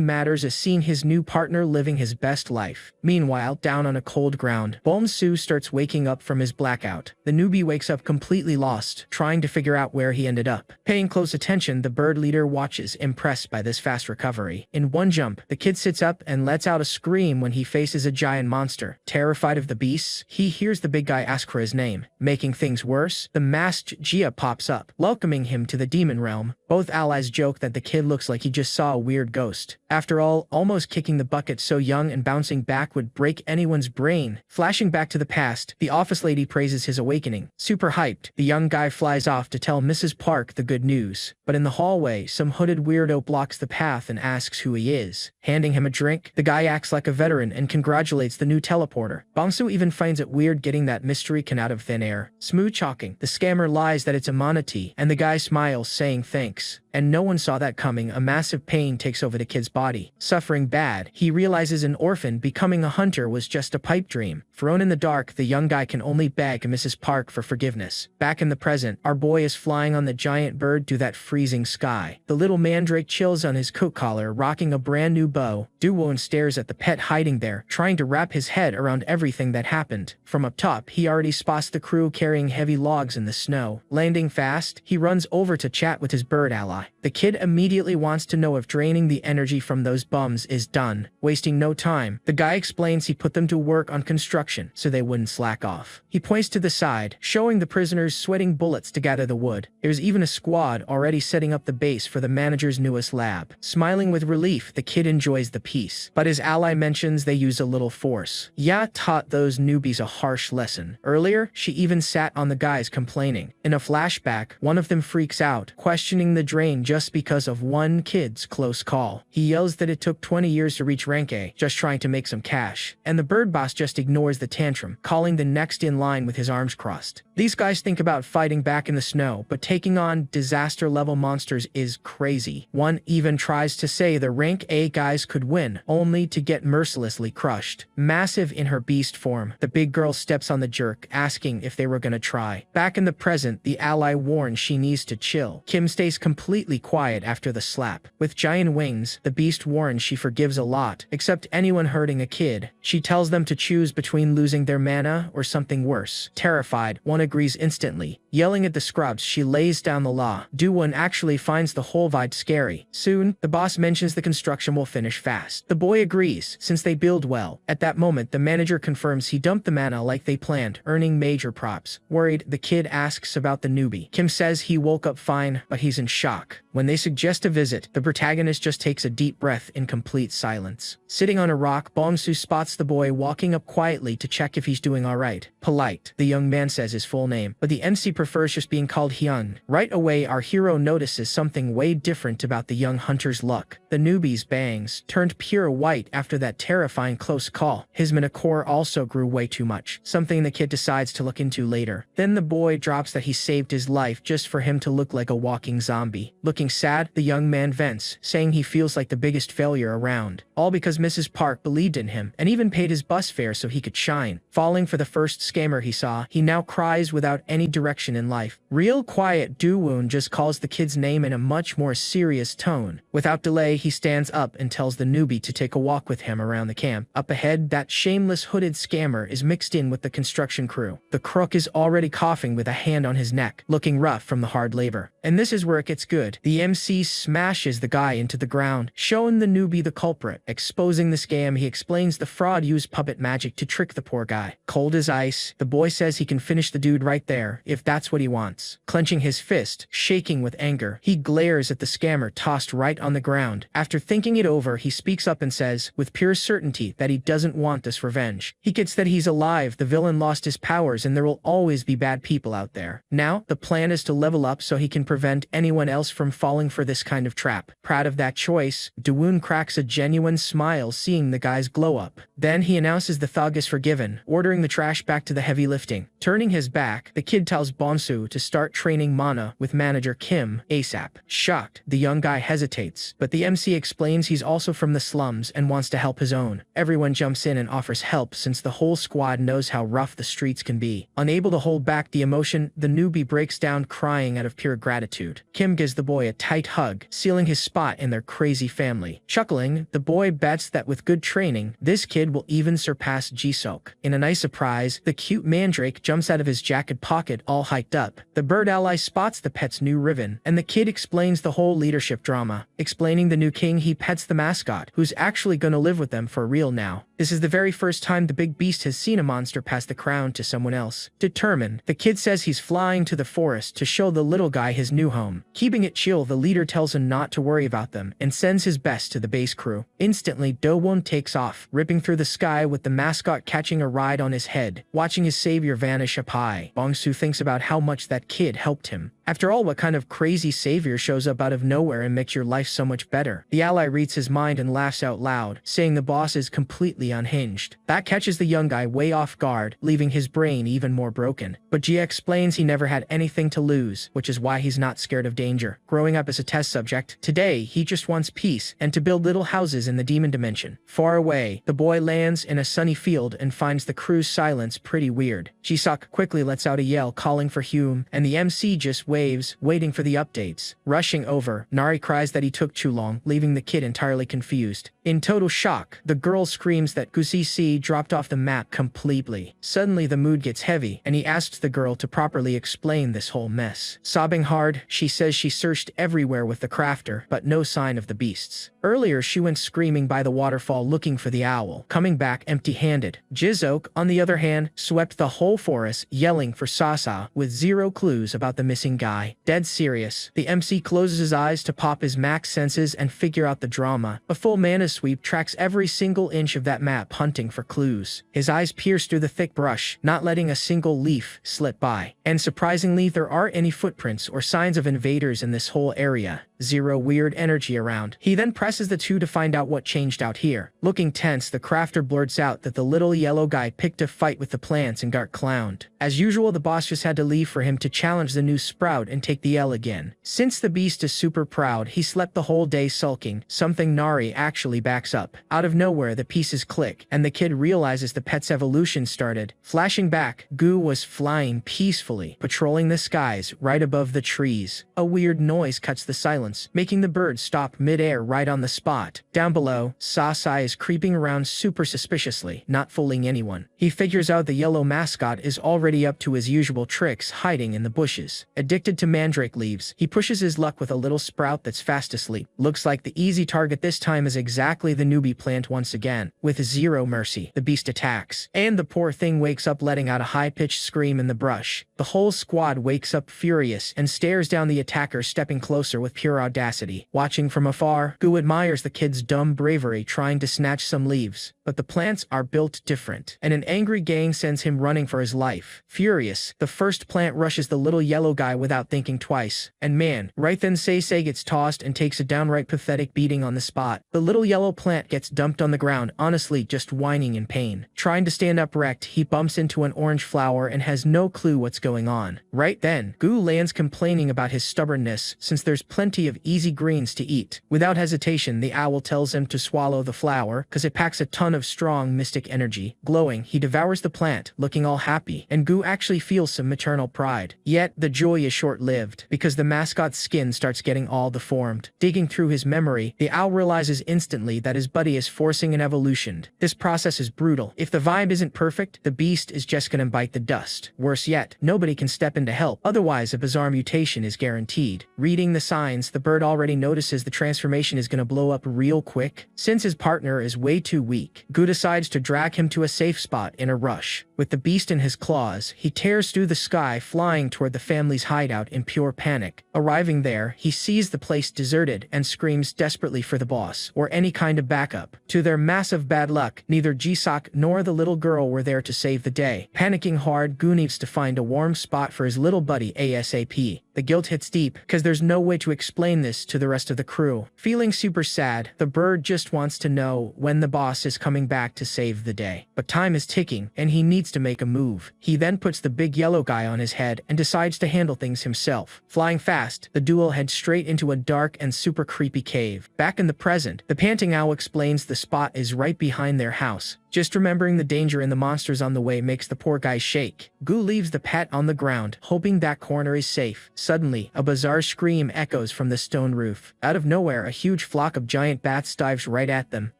matters is seeing his new partner living his best life. Meanwhile, down on a cold ground, Bomsu starts waking up from his blackout. The newbie wakes up completely lost, trying to figure out where he ended up. Paying close attention, the bird leader watches, impressed by this fast recovery. In one jump, the kid sits up and lets out a scream when he faces a giant monster. Terrified of the beasts, he hears the big guy ask for his name. Making things worse, the masked Jia pops up, welcoming him to the demon realm. Both allies joke that the kid looks like he just saw a weird ghost. After all, almost kicking the bucket so young and bouncing back would break anyone's brain. Flashing back to the past, the office lady praises his awakening. Super hyped, the young guy flies off to tell Mrs. Park the good news. But in the hallway, some hooded weirdo blocks the path and asks who he is. Handing him a drink, the guy acts like a veteran and congratulates the new teleporter. Bangsu even finds it weird getting that mystery can out of thin air. Smooth chalking, the scammer lies that it's a manatee, and the guy smiles saying thanks. And no one saw that coming. A massive pain takes over the kid's body. Suffering bad, he realizes an orphan becoming a hunter was just a pipe dream. Thrown in the dark, the young guy can only beg Mrs. Park for forgiveness. Back in the present, our boy is flying on the giant bird to that freezing sky. The little mandrake chills on his coat collar, rocking a brand new bow. Duwon stares at the pet hiding there, trying to wrap his head around everything that happened. From up top, he already spots the crew carrying heavy logs in the snow. Landing fast, he runs over to chat with his bird ally. The kid immediately wants to know if draining the energy from those bums is done. Wasting no time, the guy explains he put them to work on construction so they wouldn't slack off. He points to the side, showing the prisoners sweating bullets to gather the wood. There's even a squad already setting up the base for the manager's newest lab. Smiling with relief, the kid enjoys the peace, but his ally mentions they use a little force. Ya taught those newbies a harsh lesson. Earlier, she even sat on the guys complaining. In a flashback, one of them freaks out, questioning the drain just because of one kid's close call. He yells that it took 20 years to reach rank A, just trying to make some cash. And the bird boss just ignores the tantrum, calling the next in line with his arms crossed. These guys think about fighting back in the snow, but taking on disaster-level monsters is crazy. One even tries to say the rank A guys could win, only to get mercilessly crushed. Massive in her beast form, the big girl steps on the jerk, asking if they were gonna try. Back in the present, the ally warns she needs to chill. Kim stays completely quiet after the slap. With giant wings, the beast warns she forgives a lot, except anyone hurting a kid. She tells them to choose between losing their mana or something worse. Terrified, one agrees instantly. Yelling at the scrubs, she lays down the law. Duwon actually finds the whole vibe scary. Soon, the boss mentions the construction will finish fast. The boy agrees, since they build well. At that moment, the manager confirms he dumped the mana like they planned, earning major props. Worried, the kid asks about the newbie. Kim says he woke up fine, but he's in shock. shock. When they suggest a visit, the protagonist just takes a deep breath in complete silence. Sitting on a rock, Bong-soo spots the boy walking up quietly to check if he's doing alright. Polite, the young man says his full name, but the MC prefers just being called Hyun. Right away, our hero notices something way different about the young hunter's look. The newbie's bangs turned pure white after that terrifying close call. His manacore also grew way too much, something the kid decides to look into later. Then the boy drops that he saved his life just for him to look like a walking zombie. Looking sad, the young man vents, saying he feels like the biggest failure around. All because Mrs. Park believed in him and even paid his bus fare so he could shine. Falling for the first scammer he saw, he now cries without any direction in life. Real quiet, Do-woon just calls the kid's name in a much more serious tone. Without delay, he stands up and tells the newbie to take a walk with him around the camp. Up ahead, that shameless hooded scammer is mixed in with the construction crew. The crook is already coughing with a hand on his neck, looking rough from the hard labor. And this is where it gets good. The MC smashes the guy into the ground, showing the newbie the culprit. Exposing the scam, he explains the fraud used puppet magic to trick the poor guy. Cold as ice, the boy says he can finish the dude right there, if that's what he wants. Clenching his fist, shaking with anger, he glares at the scammer tossed right on the ground. After thinking it over, he speaks up and says, with pure certainty, that he doesn't want this revenge. He gets that he's alive, the villain lost his powers, and there will always be bad people out there. Now, the plan is to level up so he can prevent anyone else from falling for this kind of trap. Proud of that choice, Do-woon cracks a genuine smile seeing the guy's glow up. Then he announces the thug is forgiven, ordering the trash back to the heavy lifting. Turning his back, the kid tells Bong-soo to start training Mana with manager Kim ASAP. Shocked, the young guy hesitates, but the MC explains he's also from the slums and wants to help his own. Everyone jumps in and offers help since the whole squad knows how rough the streets can be. Unable to hold back the emotion, the newbie breaks down crying out of pure gratitude. Kim gives the boy a tight hug, sealing his spot in their crazy family. Chuckling, the boy bets that with good training, this kid will even surpass Jisok. In a nice surprise, the cute mandrake jumps out of his jacket pocket all hyped up. The bird ally spots the pet's new ribbon, and the kid explains the whole leadership drama. Explaining the new king, he pets the mascot, who's actually gonna live with them for real now. This is the very first time the big beast has seen a monster pass the crown to someone else. Determined, the kid says he's flying to the forest to show the little guy his new home. Keeping it chill, the leader tells him not to worry about them and sends his best to the base crew. Instantly, Do-won takes off, ripping through the sky with the mascot catching a ride on his head. Watching his savior vanish up high, Bong-soo thinks about how much that kid helped him. After all, what kind of crazy savior shows up out of nowhere and makes your life so much better? The ally reads his mind and laughs out loud, saying the boss is completely unhinged. That catches the young guy way off guard, leaving his brain even more broken. But Jia explains he never had anything to lose, which is why he's not scared of danger. Growing up as a test subject, today he just wants peace and to build little houses in the demon dimension. Far away, the boy lands in a sunny field and finds the crew's silence pretty weird. Jisok quickly lets out a yell calling for Hume, and the MC just waves, waiting for the updates. Rushing over, Nari cries that he took too long, leaving the kid entirely confused. In total shock, the girl screams that Gusisi dropped off the map completely. Suddenly the mood gets heavy, and he asks the girl to properly explain this whole mess. Sobbing hard, she says she searched everywhere with the crafter, but no sign of the beasts. Earlier she went screaming by the waterfall looking for the owl, coming back empty-handed. Jisok, on the other hand, swept the whole forest, yelling for Sasa, with zero clues about the missing guy. Dead serious, the MC closes his eyes to pop his max senses and figure out the drama. A full mana sweep tracks every single inch of that map, hunting for clues. His eyes pierce through the thick brush, not letting a single leaf slip by. And surprisingly, there aren't any footprints or signs of invaders in this whole area. Zero weird energy around. He then presses the two to find out what changed out here. Looking tense, the crafter blurts out that the little yellow guy picked a fight with the plants and got clowned. As usual, the boss just had to leave for him to challenge the new sprout and take the L again. Since the beast is super proud, he slept the whole day sulking, something Nari actually backs up. Out of nowhere, the pieces click, and the kid realizes the pet's evolution started. Flashing back, Gu was flying peacefully, patrolling the skies right above the trees. A weird noise cuts the silence, making the bird stop mid-air right on the spot. Down below, Sasai is creeping around super suspiciously, not fooling anyone. He figures out the yellow mascot is already up to his usual tricks, hiding in the bushes. Addicted to mandrake leaves, he pushes his luck with a little sprout that's fast asleep. Looks like the easy target this time is exactly the newbie plant once again. With zero mercy, the beast attacks, and the poor thing wakes up letting out a high-pitched scream in the brush. The whole squad wakes up furious and stares down the attacker stepping closer with pure pure audacity. Watching from afar, Gu admires the kid's dumb bravery trying to snatch some leaves. But the plants are built different, and an angry gang sends him running for his life. Furious, the first plant rushes the little yellow guy without thinking twice. And man, right then Say gets tossed and takes a downright pathetic beating on the spot. The little yellow plant gets dumped on the ground, honestly just whining in pain. Trying to stand up erect, he bumps into an orange flower and has no clue what's going on. Right then, Gu lands complaining about his stubbornness since there's plenty of easy greens to eat. Without hesitation, the owl tells him to swallow the flower because it packs a ton of strong mystic energy. Glowing, he devours the plant, looking all happy, and Gu actually feels some maternal pride. Yet, the joy is short-lived because the mascot's skin starts getting all deformed. Digging through his memory, the owl realizes instantly that his buddy is forcing an evolution. This process is brutal. If the vibe isn't perfect, the beast is just gonna bite the dust. Worse yet, nobody can step in to help, otherwise a bizarre mutation is guaranteed. Reading the signs, the bird already notices the transformation is gonna blow up real quick. Since his partner is way too weak, Gu decides to drag him to a safe spot in a rush. With the beast in his claws, he tears through the sky, flying toward the family's hideout in pure panic. Arriving there, he sees the place deserted and screams desperately for the boss, or any kind of backup. To their massive bad luck, neither Jisok nor the little girl were there to save the day. Panicking hard, Gu needs to find a warm spot for his little buddy ASAP. The guilt hits deep, because there's no way to explain this to the rest of the crew. Feeling super sad, the bird just wants to know when the boss is coming back to save the day. But time is ticking, and he needs to make a move. He then puts the big yellow guy on his head and decides to handle things himself. Flying fast, the duo heads straight into a dark and super creepy cave. Back in the present, the panting owl explains the spot is right behind their house. Just remembering the danger and the monsters on the way makes the poor guy shake. Gu leaves the pet on the ground, hoping that corner is safe. Suddenly, a bizarre scream echoes from the stone roof. Out of nowhere, a huge flock of giant bats dives right at them.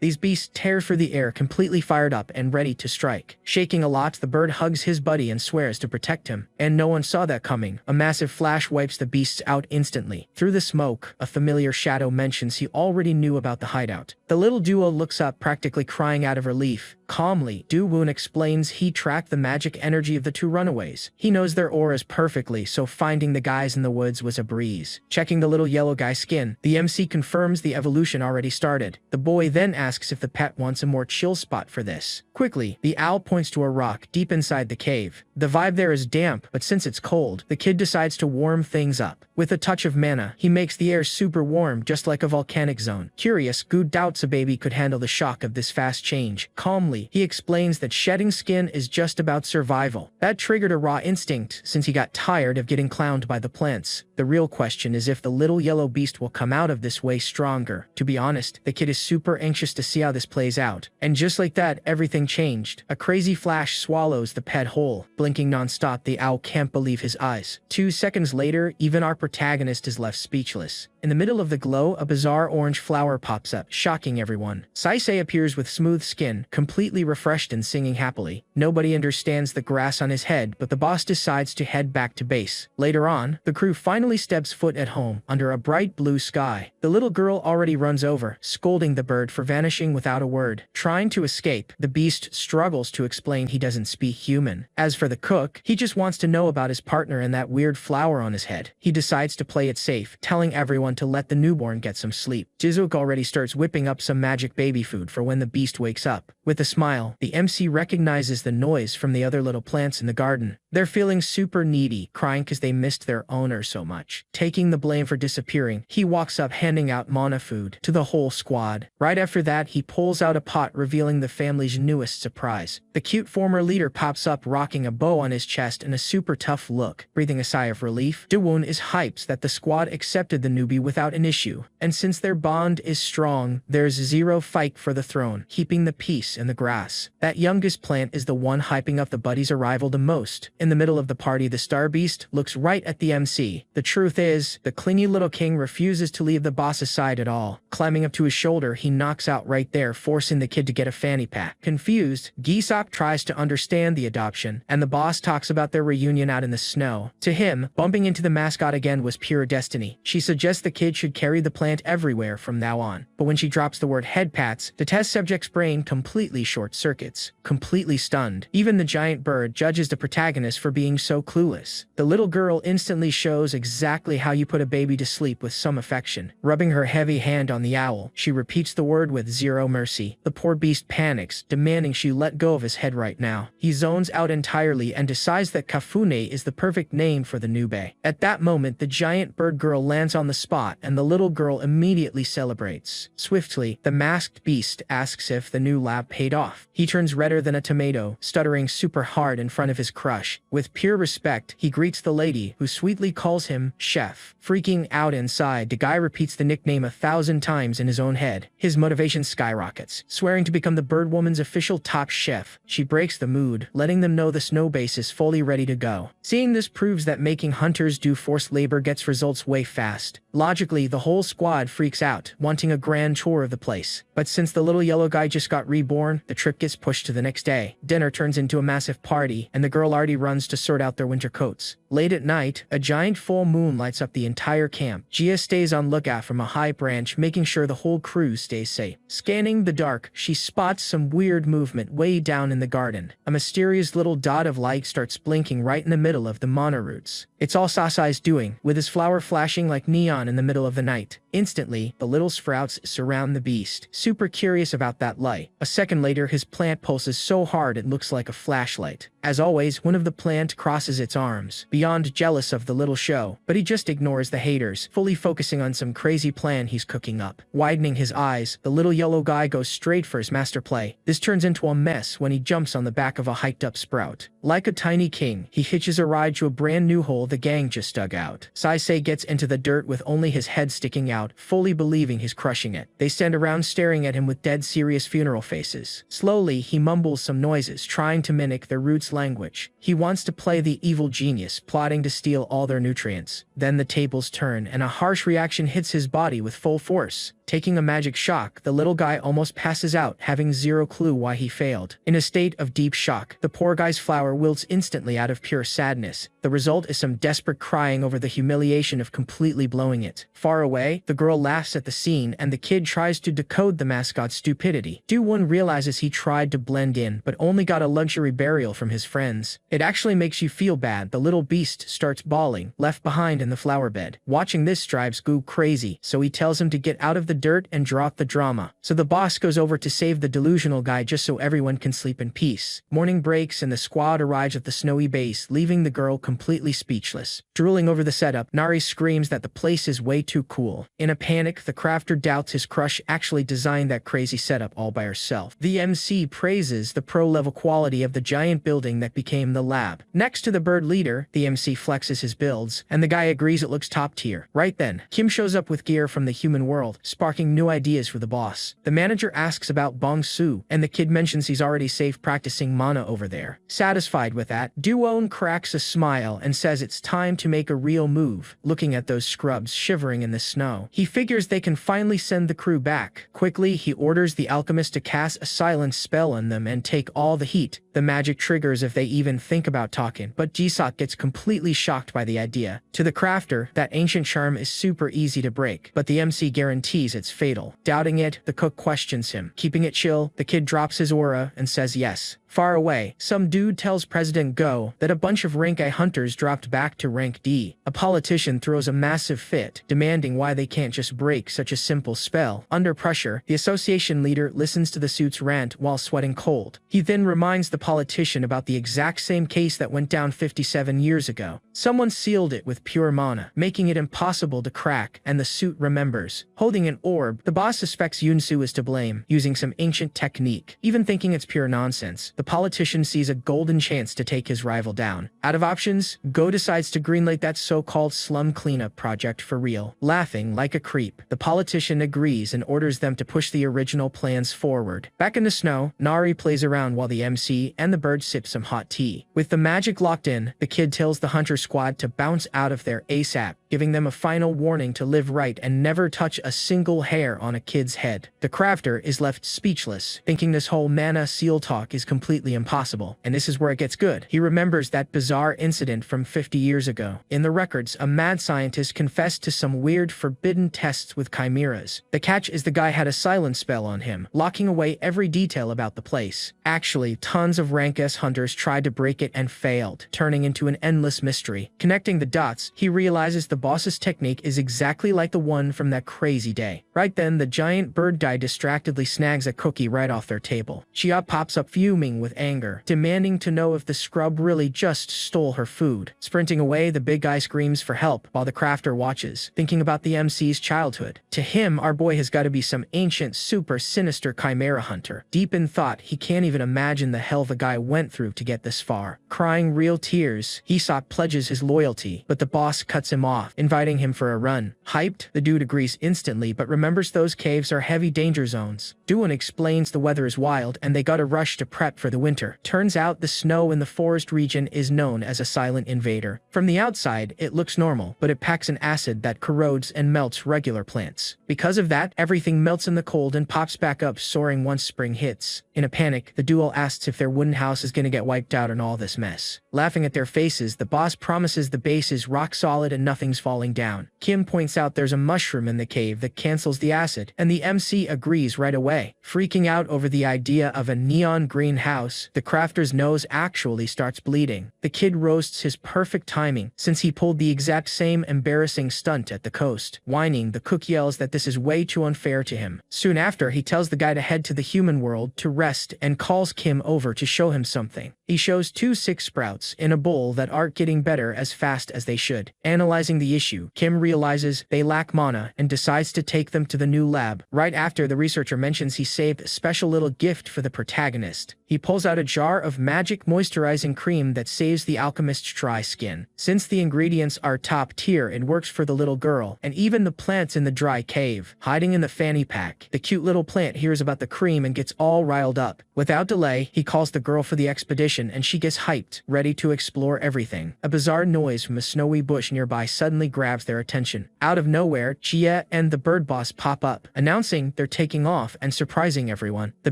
These beasts tear through the air, completely fired up and ready to strike. Shaking a lot, the bird hugs his buddy and swears to protect him. And no one saw that coming. A massive flash wipes the beasts out instantly. Through the smoke, a familiar shadow mentions he already knew about the hideout. The little duo looks up, practically crying out of relief. Calmly, Do-woon explains he tracked the magic energy of the two runaways. He knows their auras perfectly, so finding the guys in the woods was a breeze. Checking the little yellow guy's skin, the MC confirms the evolution already started. The boy then asks if the pet wants a more chill spot for this. Quickly, the owl points to a rock deep inside the cave. The vibe there is damp, but since it's cold, the kid decides to warm things up. With a touch of mana, he makes the air super warm, just like a volcanic zone. Curious, Gu doubts a baby could handle the shock of this fast change. Calmly, he explains that shedding skin is just about survival. That triggered a raw instinct since he got tired of getting clowned by the plants. The real question is if the little yellow beast will come out of this way stronger. To be honest, the kid is super anxious to see how this plays out. And just like that, everything changed. A crazy flash swallows the pet whole. Blinking non-stop, the owl can't believe his eyes. 2 seconds later, even our protagonist is left speechless. In the middle of the glow, a bizarre orange flower pops up, shocking everyone. Saisei appears with smooth skin, completely refreshed and singing happily. Nobody understands the grass on his head, but the boss decides to head back to base. Later on, the crew finally steps foot at home, under a bright blue sky. The little girl already runs over, scolding the bird for vanishing without a word. Trying to escape, the beast struggles to explain he doesn't speak human. As for the cook, he just wants to know about his partner and that weird flower on his head. He decides to play it safe, telling everyone to let the newborn get some sleep. Jisuk already starts whipping up some magic baby food for when the beast wakes up. With a smile, the MC recognizes the noise from the other little plants in the garden. They're feeling super needy, crying because they missed their owner so much. Taking the blame for disappearing, he walks up handing out mana food to the whole squad. Right after that, he pulls out a pot, revealing the family's newest surprise. The cute former leader pops up, rocking a bow on his chest and a super tough look. Breathing a sigh of relief, Do-woon is hyped that the squad accepted the newbie without an issue. And since their bond is strong, there's zero fight for the throne, keeping the peace in the grass. That youngest plant is the one hyping up the buddy's arrival the most. In the middle of the party, the star beast looks right at the MC. The truth is, the clingy little king refuses to leave the boss's side at all. Climbing up to his shoulder, he knocks out right there, forcing the kid to get a fanny pack. Confused, Gisok tries to understand the adoption, and the boss talks about their reunion out in the snow. To him, bumping into the mascot again land was pure destiny. She suggests the kid should carry the plant everywhere from now on. But when she drops the word head pats, the test subject's brain completely short-circuits. Completely stunned. Even the giant bird judges the protagonist for being so clueless. The little girl instantly shows exactly how you put a baby to sleep with some affection. Rubbing her heavy hand on the owl, she repeats the word with zero mercy. The poor beast panics, demanding she let go of his head right now. He zones out entirely and decides that Kafune is the perfect name for the newbie. At that moment, the giant bird girl lands on the spot and the little girl immediately celebrates. Swiftly, the masked beast asks if the new lab paid off. He turns redder than a tomato, stuttering super hard in front of his crush. With pure respect, he greets the lady, who sweetly calls him chef. Freaking out inside, the guy repeats the nickname 1,000 times in his own head. His motivation skyrockets, swearing to become the bird woman's official top chef. She breaks the mood, letting them know the snow base is fully ready to go. Seeing this proves that making hunters do forced labor gets results way fast. Logically, the whole squad freaks out, wanting a grand tour of the place. But since the little yellow guy just got reborn, the trip gets pushed to the next day. Dinner turns into a massive party, and the girl already runs to sort out their winter coats. Late at night, a giant full moon lights up the entire camp. Gia stays on lookout from a high branch, making sure the whole crew stays safe. Scanning the dark, she spots some weird movement way down in the garden. A mysterious little dot of light starts blinking right in the middle of the mana roots. It's all Sasai's doing, with his flower flashing like neon in the middle of the night. Instantly, the little sprouts surround the beast, super curious about that light. A second later, his plant pulses so hard it looks like a flashlight. As always, one of the plant crosses its arms, beyond jealous of the little show, but he just ignores the haters, fully focusing on some crazy plan he's cooking up. Widening his eyes, the little yellow guy goes straight for his master play. This turns into a mess when he jumps on the back of a hiked-up sprout. Like a tiny king, he hitches a ride to a brand new hole the gang just dug out. Saisei gets into the dirt with only his head sticking out, fully believing he's crushing it. They stand around staring at him with dead serious funeral faces. Slowly, he mumbles some noises, trying to mimic their roots' language. He wants to play the evil genius, plotting to steal all their nutrients. Then the tables turn, and a harsh reaction hits his body with full force. Taking a magic shock, the little guy almost passes out, having zero clue why he failed. In a state of deep shock, the poor guy's flower wilts instantly out of pure sadness. The result is some desperate crying over the humiliation of completely blowing it. Far away, the girl laughs at the scene, and the kid tries to decode the mascot's stupidity. Do-One realizes he tried to blend in, but only got a luxury burial from his friends. It actually makes you feel bad. The little beast starts bawling, left behind in the flower bed. Watching this drives Goo crazy, so he tells him to get out of the dirt and drop the drama. So the boss goes over to save the delusional guy just so everyone can sleep in peace. Morning breaks and the squad arrives at the snowy base, leaving the girl completely speechless. Drooling over the setup, Nari screams that the place is way too cool. In a panic, the crafter doubts his crush actually designed that crazy setup all by herself. The MC praises the pro-level quality of the giant building that became the lab. Next to the bird leader, the MC flexes his builds, and the guy agrees it looks top tier. Right then, Kim shows up with gear from the human world, sparking new ideas for the boss. The manager asks about Bong Su, and the kid mentions he's already safe practicing mana over there. Satisfied with that, Do-Won cracks a smile and says it's time to make a real move. Looking at those scrubs shivering in the snow, he figures they can finally send the crew back. Quickly, he orders the alchemist to cast a silence spell on them and take all the heat. The magic triggers if they even think about talking, but Jisok gets completely shocked by the idea. To the crafter, that ancient charm is super easy to break, but the MC guarantees it's fatal. Doubting it, the cook questions him. Keeping it chill, the kid drops his aura and says yes. Far away, some dude tells President Go that a bunch of rank I hunters dropped back to rank D. A politician throws a massive fit, demanding why they can't just break such a simple spell. Under pressure, the association leader listens to the suit's rant while sweating cold. He then reminds the politician about the exact same case that went down 57 years ago. Someone sealed it with pure mana, making it impossible to crack, and the suit remembers. Holding an orb, the boss suspects Yunsu is to blame, using some ancient technique. Even thinking it's pure nonsense, the politician sees a golden chance to take his rival down. Out of options, Go decides to greenlight that so-called slum cleanup project for real. Laughing like a creep, the politician agrees and orders them to push the original plans forward. Back in the snow, Nari plays around while the MC and the bird sip some hot tea. With the magic locked in, the kid tells the hunter squad to bounce out of there ASAP, giving them a final warning to live right and never touch a single hair on a kid's head. The crafter is left speechless, thinking this whole mana seal talk is completely completely impossible. And this is where it gets good. He remembers that bizarre incident from 50 years ago. In the records, a mad scientist confessed to some weird forbidden tests with chimeras. The catch is the guy had a silence spell on him, locking away every detail about the place. Actually, tons of rank S hunters tried to break it and failed, turning into an endless mystery. Connecting the dots, he realizes the boss's technique is exactly like the one from that crazy day. Right then, the giant bird guy distractedly snags a cookie right off their table. Chia pops up fuming with anger, demanding to know if the scrub really just stole her food. Sprinting away, the big guy screams for help while the crafter watches, thinking about the MC's childhood. To him, our boy has got to be some ancient, super sinister chimera hunter. Deep in thought, he can't even imagine the hell the guy went through to get this far. Crying real tears, Aesop pledges his loyalty, but the boss cuts him off, inviting him for a run. Hyped, the dude agrees instantly but remembers those caves are heavy danger zones. Duan explains the weather is wild and they gotta rush to prep for the winter. Turns out the snow in the forest region is known as a silent invader. From the outside, it looks normal, but it packs an acid that corrodes and melts regular plants. Because of that, everything melts in the cold and pops back up soaring once spring hits. In a panic, the duo asks if their wooden house is gonna get wiped out in all this mess. Laughing at their faces, the boss promises the base is rock solid and nothing's falling down. Kim points out there's a mushroom in the cave that cancels the acid, and the MC agrees right away. Freaking out over the idea of a neon green house, the crafter's nose actually starts bleeding. The kid roasts his perfect timing, since he pulled the exact same embarrassing stunt at the coast. Whining, the cook yells that this is way too unfair to him. Soon after, he tells the guy to head to the human world to rest and calls Kim over to show him something. He shows 2 sick sprouts in a bowl that aren't getting better as fast as they should. Analyzing the issue, Kim realizes they lack mana and decides to take them to the new lab. Right after, the researcher mentions he saved a special little gift for the protagonist. He pulls out a jar of magic moisturizing cream that saves the alchemist's dry skin. Since the ingredients are top tier, it works for the little girl, and even the plants in the dry cave. Hiding in the fanny pack, the cute little plant hears about the cream and gets all riled up. Without delay, he calls the girl for the expedition and she gets hyped, ready to explore everything. A bizarre noise from a snowy bush nearby suddenly grabs their attention. Out of nowhere, Chia and the bird boss pop up, announcing they're taking off and surprising everyone. The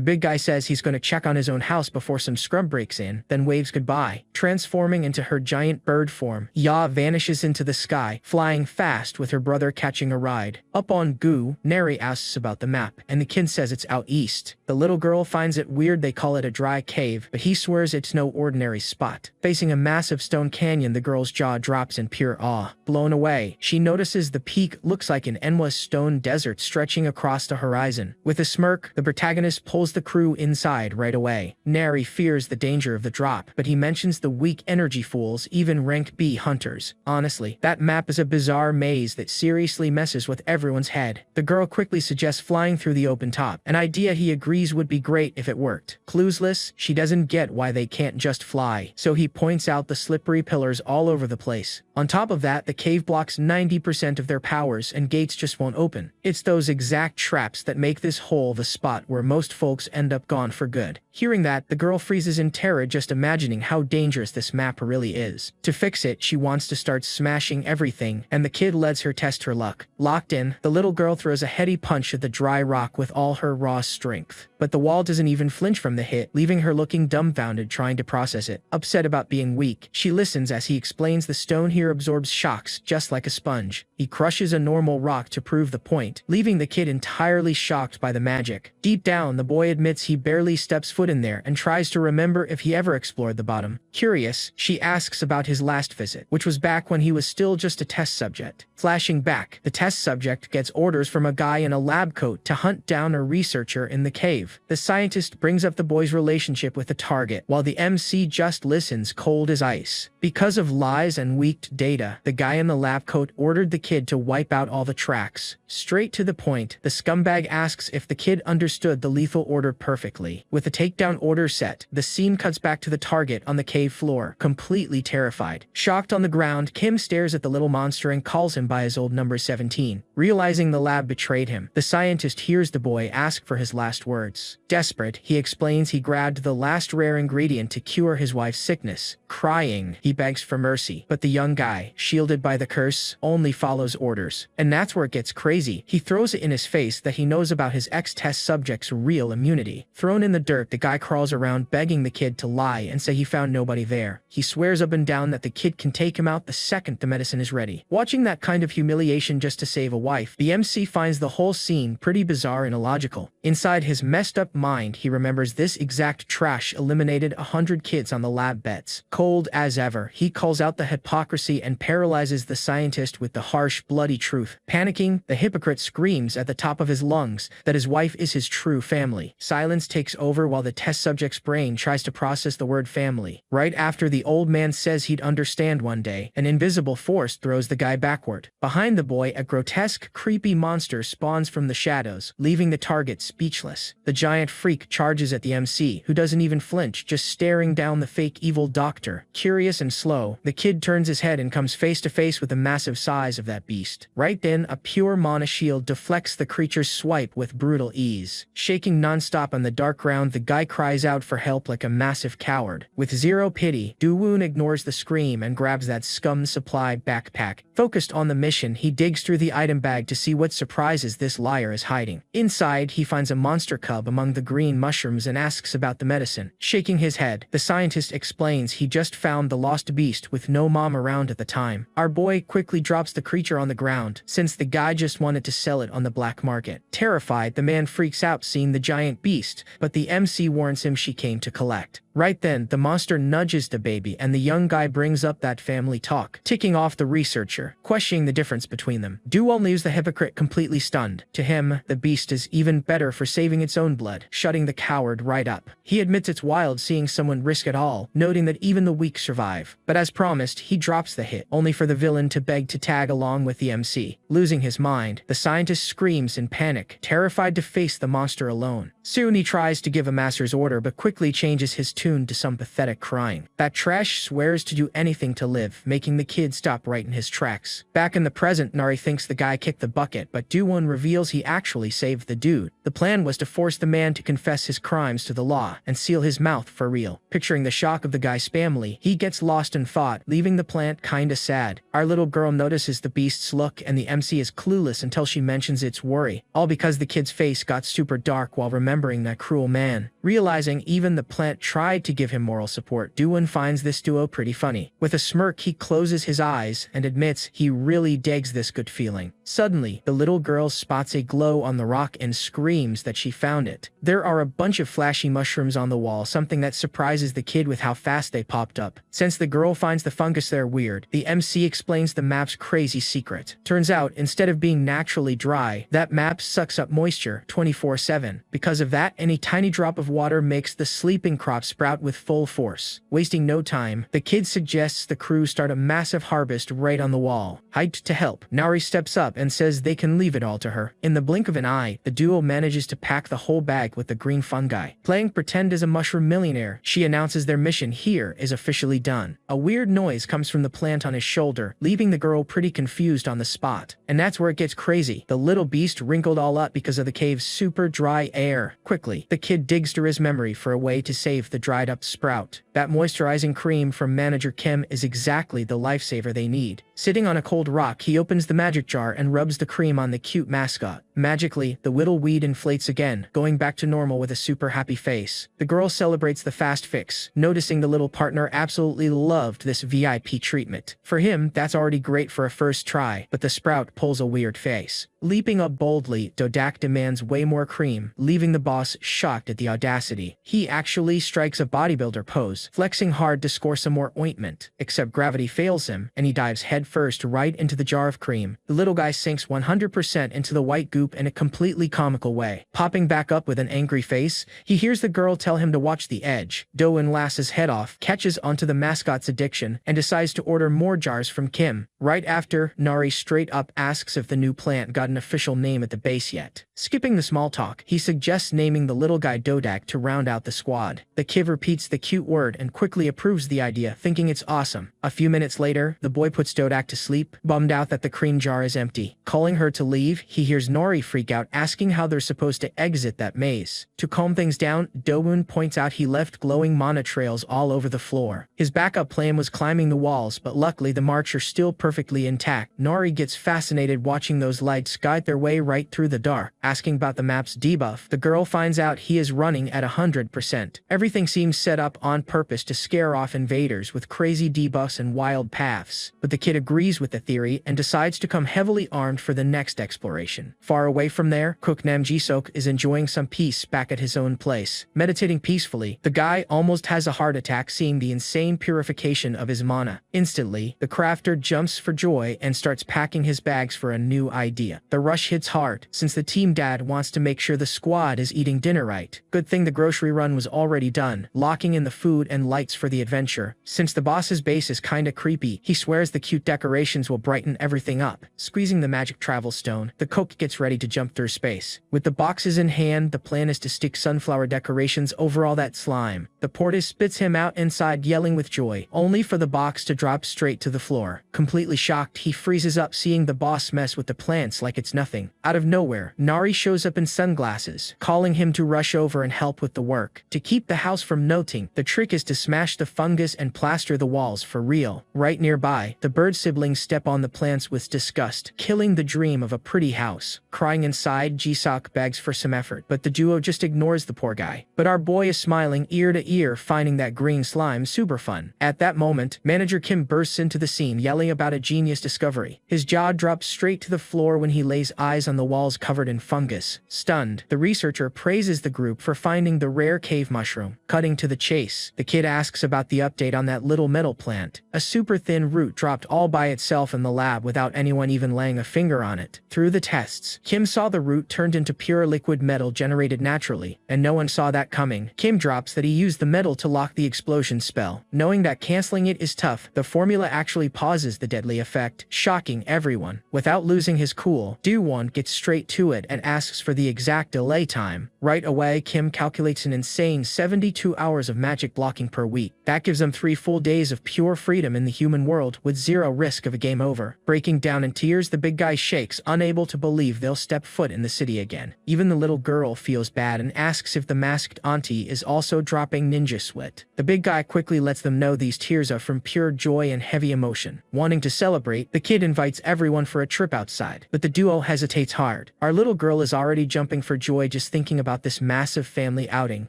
big guy says he's going to check on his own house before some scrub breaks in, then waves goodbye. Transforming into her giant bird form, Ya vanishes into the sky, flying fast with her brother catching a ride. Up on Gu, Neri asks about the map, and the kid says it's out east. The little girl finds it weird they call it a dry cave, but he swears it's no ordinary spot. Facing a massive stone canyon, the girl's jaw drops in pure awe. Blown away, she notices the peak looks like an endless stone desert stretching across the horizon. With a smirk, the protagonist pulls the crew inside right away. Neri fears the danger of the drop, but he mentions the weak energy fools, even rank B hunters. Honestly, that map is a bizarre maze that seriously messes with everyone's head. The girl quickly suggests flying through the open top, an idea he agrees would be great if it worked. Clueless, she doesn't get why they can't just fly, so he points out the slippery pillars all over the place. On top of that, the cave blocks 90% of their powers and gates just won't open. It's those exact traps that make this hole the spot where most folks end up gone for good. Hearing that, the girl freezes in terror just imagining how dangerous this map really is. To fix it, she wants to start smashing everything, and the kid lets her test her luck. Locked in, the little girl throws a heady punch at the dry rock with all her raw strength. But the wall doesn't even flinch from the hit, leaving her looking dumbfounded trying to process it. Upset about being weak, she listens as he explains the stone here absorbs shocks just like a sponge. He crushes a normal rock to prove the point, leaving the kid entirely shocked by the magic. Deep down, the boy admits he barely steps foot in there and tries to remember if he ever explored the bottom. Curious, she asks about his last visit, which was back when he was still just a test subject. Flashing back, the test subject gets orders from a guy in a lab coat to hunt down a researcher in the cave. The scientist brings up the boy's relationship with the target, while the MC just listens cold as ice. Because of lies and leaked data, the guy in the lab coat ordered the kid to wipe out all the tracks. Straight to the point, the scumbag asks if the kid understood the lethal order perfectly. With the takedown order set, the scene cuts back to the target on the cave floor, completely terrified. Shocked on the ground, Kim stares at the little monster and calls him by his old number 17. Realizing the lab betrayed him, the scientist hears the boy ask for his last words. Desperate, he explains he grabbed the last rare ingredient to cure his wife's sickness. Crying, he begs for mercy, but the young guy, shielded by the curse, only follows orders. And that's where it gets crazy. He throws it in his face that he knows about his ex-test subject's real immunity. Thrown in the dirt, the guy crawls around begging the kid to lie and say he found nobody there. He swears up and down that the kid can take him out the second the medicine is ready. Watching that kind of humiliation just to save a wife, the MC finds the whole scene pretty bizarre and illogical. Inside his messed up mind, he remembers this exact trash eliminated 100 kids on the lab beds. Cold as ever, he calls out the hypocrisy and paralyzes the scientist with the harsh, bloody truth. Panicking, the hypocrite screams at the top of his lungs that his wife is his true family. Silence takes over while the test subject's brain tries to process the word family. Right after the old man says he'd understand one day, an invisible force throws the guy backward. Behind the boy, a grotesque, creepy monster spawns from the shadows, leaving the target speechless. The giant freak charges at the MC, who doesn't even flinch, just staring down the fake evil doctor. Curious and slow, the kid turns his head and comes face to face with the massive size of that beast. Right then, a pure mana shield deflects the creature's swipe with brutal ease. Shaking nonstop on the dark ground, the guy cries out for help like a massive coward. With zero pity, Do-woon ignores the scream and grabs that scum supply backpack. Focused on the mission, he digs through the item bag to see what surprises this liar is hiding. Inside, he finds a monster cub among the green mushrooms and asks about the medicine. Shaking his head, the scientist explains he just found the lost beast with no mom around at the time. Our boy quickly drops the creature on the ground, since the guy just wanted to sell it on the black market. Terrified, the man freaks out seeing the giant beast, but the MC warns him she came to collect. Right then, the monster nudges the baby and the young guy brings up that family talk, ticking off the researcher, questioning the difference between them. Do-won leaves the hypocrite completely stunned. To him, the beast is even better for saving its own blood, shutting the coward right up. He admits it's wild seeing someone risk it all, noting that even the weak survive. But as promised, he drops the hit, only for the villain to beg to tag along with the MC. Losing his mind, the scientist screams in panic, terrified to face the monster alone. Soon he tries to give a master's order but quickly changes his tune to some pathetic crying. That trash swears to do anything to live, making the kid stop right in his tracks. Back in the present, Nari thinks the guy kicked the bucket, but Do-won reveals he actually saved the dude. The plan was to force the man to confess his crimes to the law and seal his mouth for real. Picturing the shock of the guy's family, he gets lost in thought, leaving the plant kinda sad. Our little girl notices the beast's look and the MC is clueless until she mentions its worry, all because the kid's face got super dark while remembering that cruel man. Realizing even the plant tried to give him moral support, Do-won finds this duo pretty funny. With a smirk, he closes his eyes and admits he really digs this good feeling. Suddenly, the little girl spots a glow on the rock and screams that she found it. There are a bunch of flashy mushrooms on the wall, something that surprises the kid with how fast they popped up. Since the girl finds the fungus there weird, the MC explains the map's crazy secret. Turns out, instead of being naturally dry, that map sucks up moisture 24/7. Because of that, any tiny drop of water makes the sleeping crop sprout with full force. Wasting no time, the kid suggests the crew start a massive harvest right on the wall. Hyped to help, Nari steps up and says they can leave it all to her. In the blink of an eye, the duo manages to pack the whole bag with the green fungi. Playing pretend as a mushroom millionaire, she announces their mission here is officially done. A weird noise comes from the plant on his shoulder, leaving the girl pretty confused on the spot. And that's where it gets crazy. The little beast wrinkled all up because of the cave's super dry air. Quickly, the kid digs through his memory for a way to save the dried up sprout. That moisturizing cream from Manager Kim is exactly the lifesaver they need. Sitting on a cold rock, he opens the magic jar and rubs the cream on the cute mascot. Magically, the whittle weed inflates again, going back to normal with a super happy face. The girl celebrates the fast fix, noticing the little partner absolutely loved this VIP treatment. For him, that's already great for a first try, but the sprout pulls a weird face. Leaping up boldly, Dodak demands way more cream, leaving the boss shocked at the audacity. He actually strikes a bodybuilder pose, flexing hard to score some more ointment. Except gravity fails him, and he dives headfirst right into the jar of cream. The little guy sinks 100% into the white goop in a completely comical way. Popping back up with an angry face, he hears the girl tell him to watch the edge. Do-won laughs his head off, catches onto the mascot's addiction, and decides to order more jars from Kim. Right after, Nari straight up asks if the new plant got an official name at the base yet. Skipping the small talk, he suggests naming the little guy Dodak to round out the squad. The kid repeats the cute word and quickly approves the idea, thinking it's awesome. A few minutes later, the boy puts Dodak to sleep, bummed out that the cream jar is empty. Calling her to leave, he hears Nori freak out, asking how they're supposed to exit that maze. To calm things down, Do-woon points out he left glowing mana trails all over the floor. His backup plan was climbing the walls, but luckily the marks are still perfectly intact. Nori gets fascinated watching those lights guide their way right through the dark. Asking about the map's debuff, the girl finds out he is running at 100%. Everything seems set up on purpose to scare off invaders with crazy debuffs and wild paths. But the kid agrees with the theory and decides to come heavily armed for the next exploration. Far away from there, Cook Nam Jisok is enjoying some peace back at his own place. Meditating peacefully, the guy almost has a heart attack seeing the insane purification of his mana. Instantly, the crafter jumps for joy and starts packing his bags for a new idea. The rush hits hard, since the team dad wants to make sure the squad is eating dinner right. Good thing the grocery run was already done, locking in the food and lights for the adventure. Since the boss's base is kinda creepy, he swears the cute decorations will brighten everything up. Squeezing the magic travel stone, the Coke gets ready to jump through space. With the boxes in hand, the plan is to stick sunflower decorations over all that slime. The portis spits him out inside, yelling with joy, only for the box to drop straight to the floor. Completely shocked, he freezes up seeing the boss mess with the plants like it's nothing. Out of nowhere, Nari shows up in sunglasses, calling him to rush over and help with the work. To keep the house from noting, the trick is to smash the fungus and plaster the walls for real. Right nearby, the bird siblings step on the plants with disgust, killing the dream of a pretty house. Crying inside, Jisok begs for some effort, but the duo just ignores the poor guy. But our boy is smiling ear to ear, finding that green slime super fun. At that moment, Manager Kim bursts into the scene, yelling about a genius discovery. His jaw drops straight to the floor when he lays eyes on the walls covered in fungus. Stunned, the researcher praises the group for finding the rare cave mushroom. Cutting to the chase, the kid asks about the update on that little metal plant. A super thin root dropped all by itself in the lab without anyone even laying a finger on it. Through the tests, Kim saw the root turned into pure liquid metal generated naturally, and no one saw that coming. Kim drops that he used the metal to lock the explosion spell. Knowing that canceling it is tough, the formula actually pauses the deadly effect, shocking everyone. Without losing his cool, Do-won gets straight to it and asks for the exact delay time. Right away, Kim calculates an insane 72 hours of magic blocking per week. That gives them 3 full days of pure freedom in the human world with zero risk of a game over. Breaking down in tears, the big guy shakes, unable to believe they'll step foot in the city again. Even the little girl feels bad and asks if the masked auntie is also dropping ninja sweat. The big guy quickly lets them know these tears are from pure joy and heavy emotion. Wanting to celebrate, the kid invites everyone for a trip outside, but the duo hesitates hard. Our little girl is already jumping for joy just thinking about this massive family outing.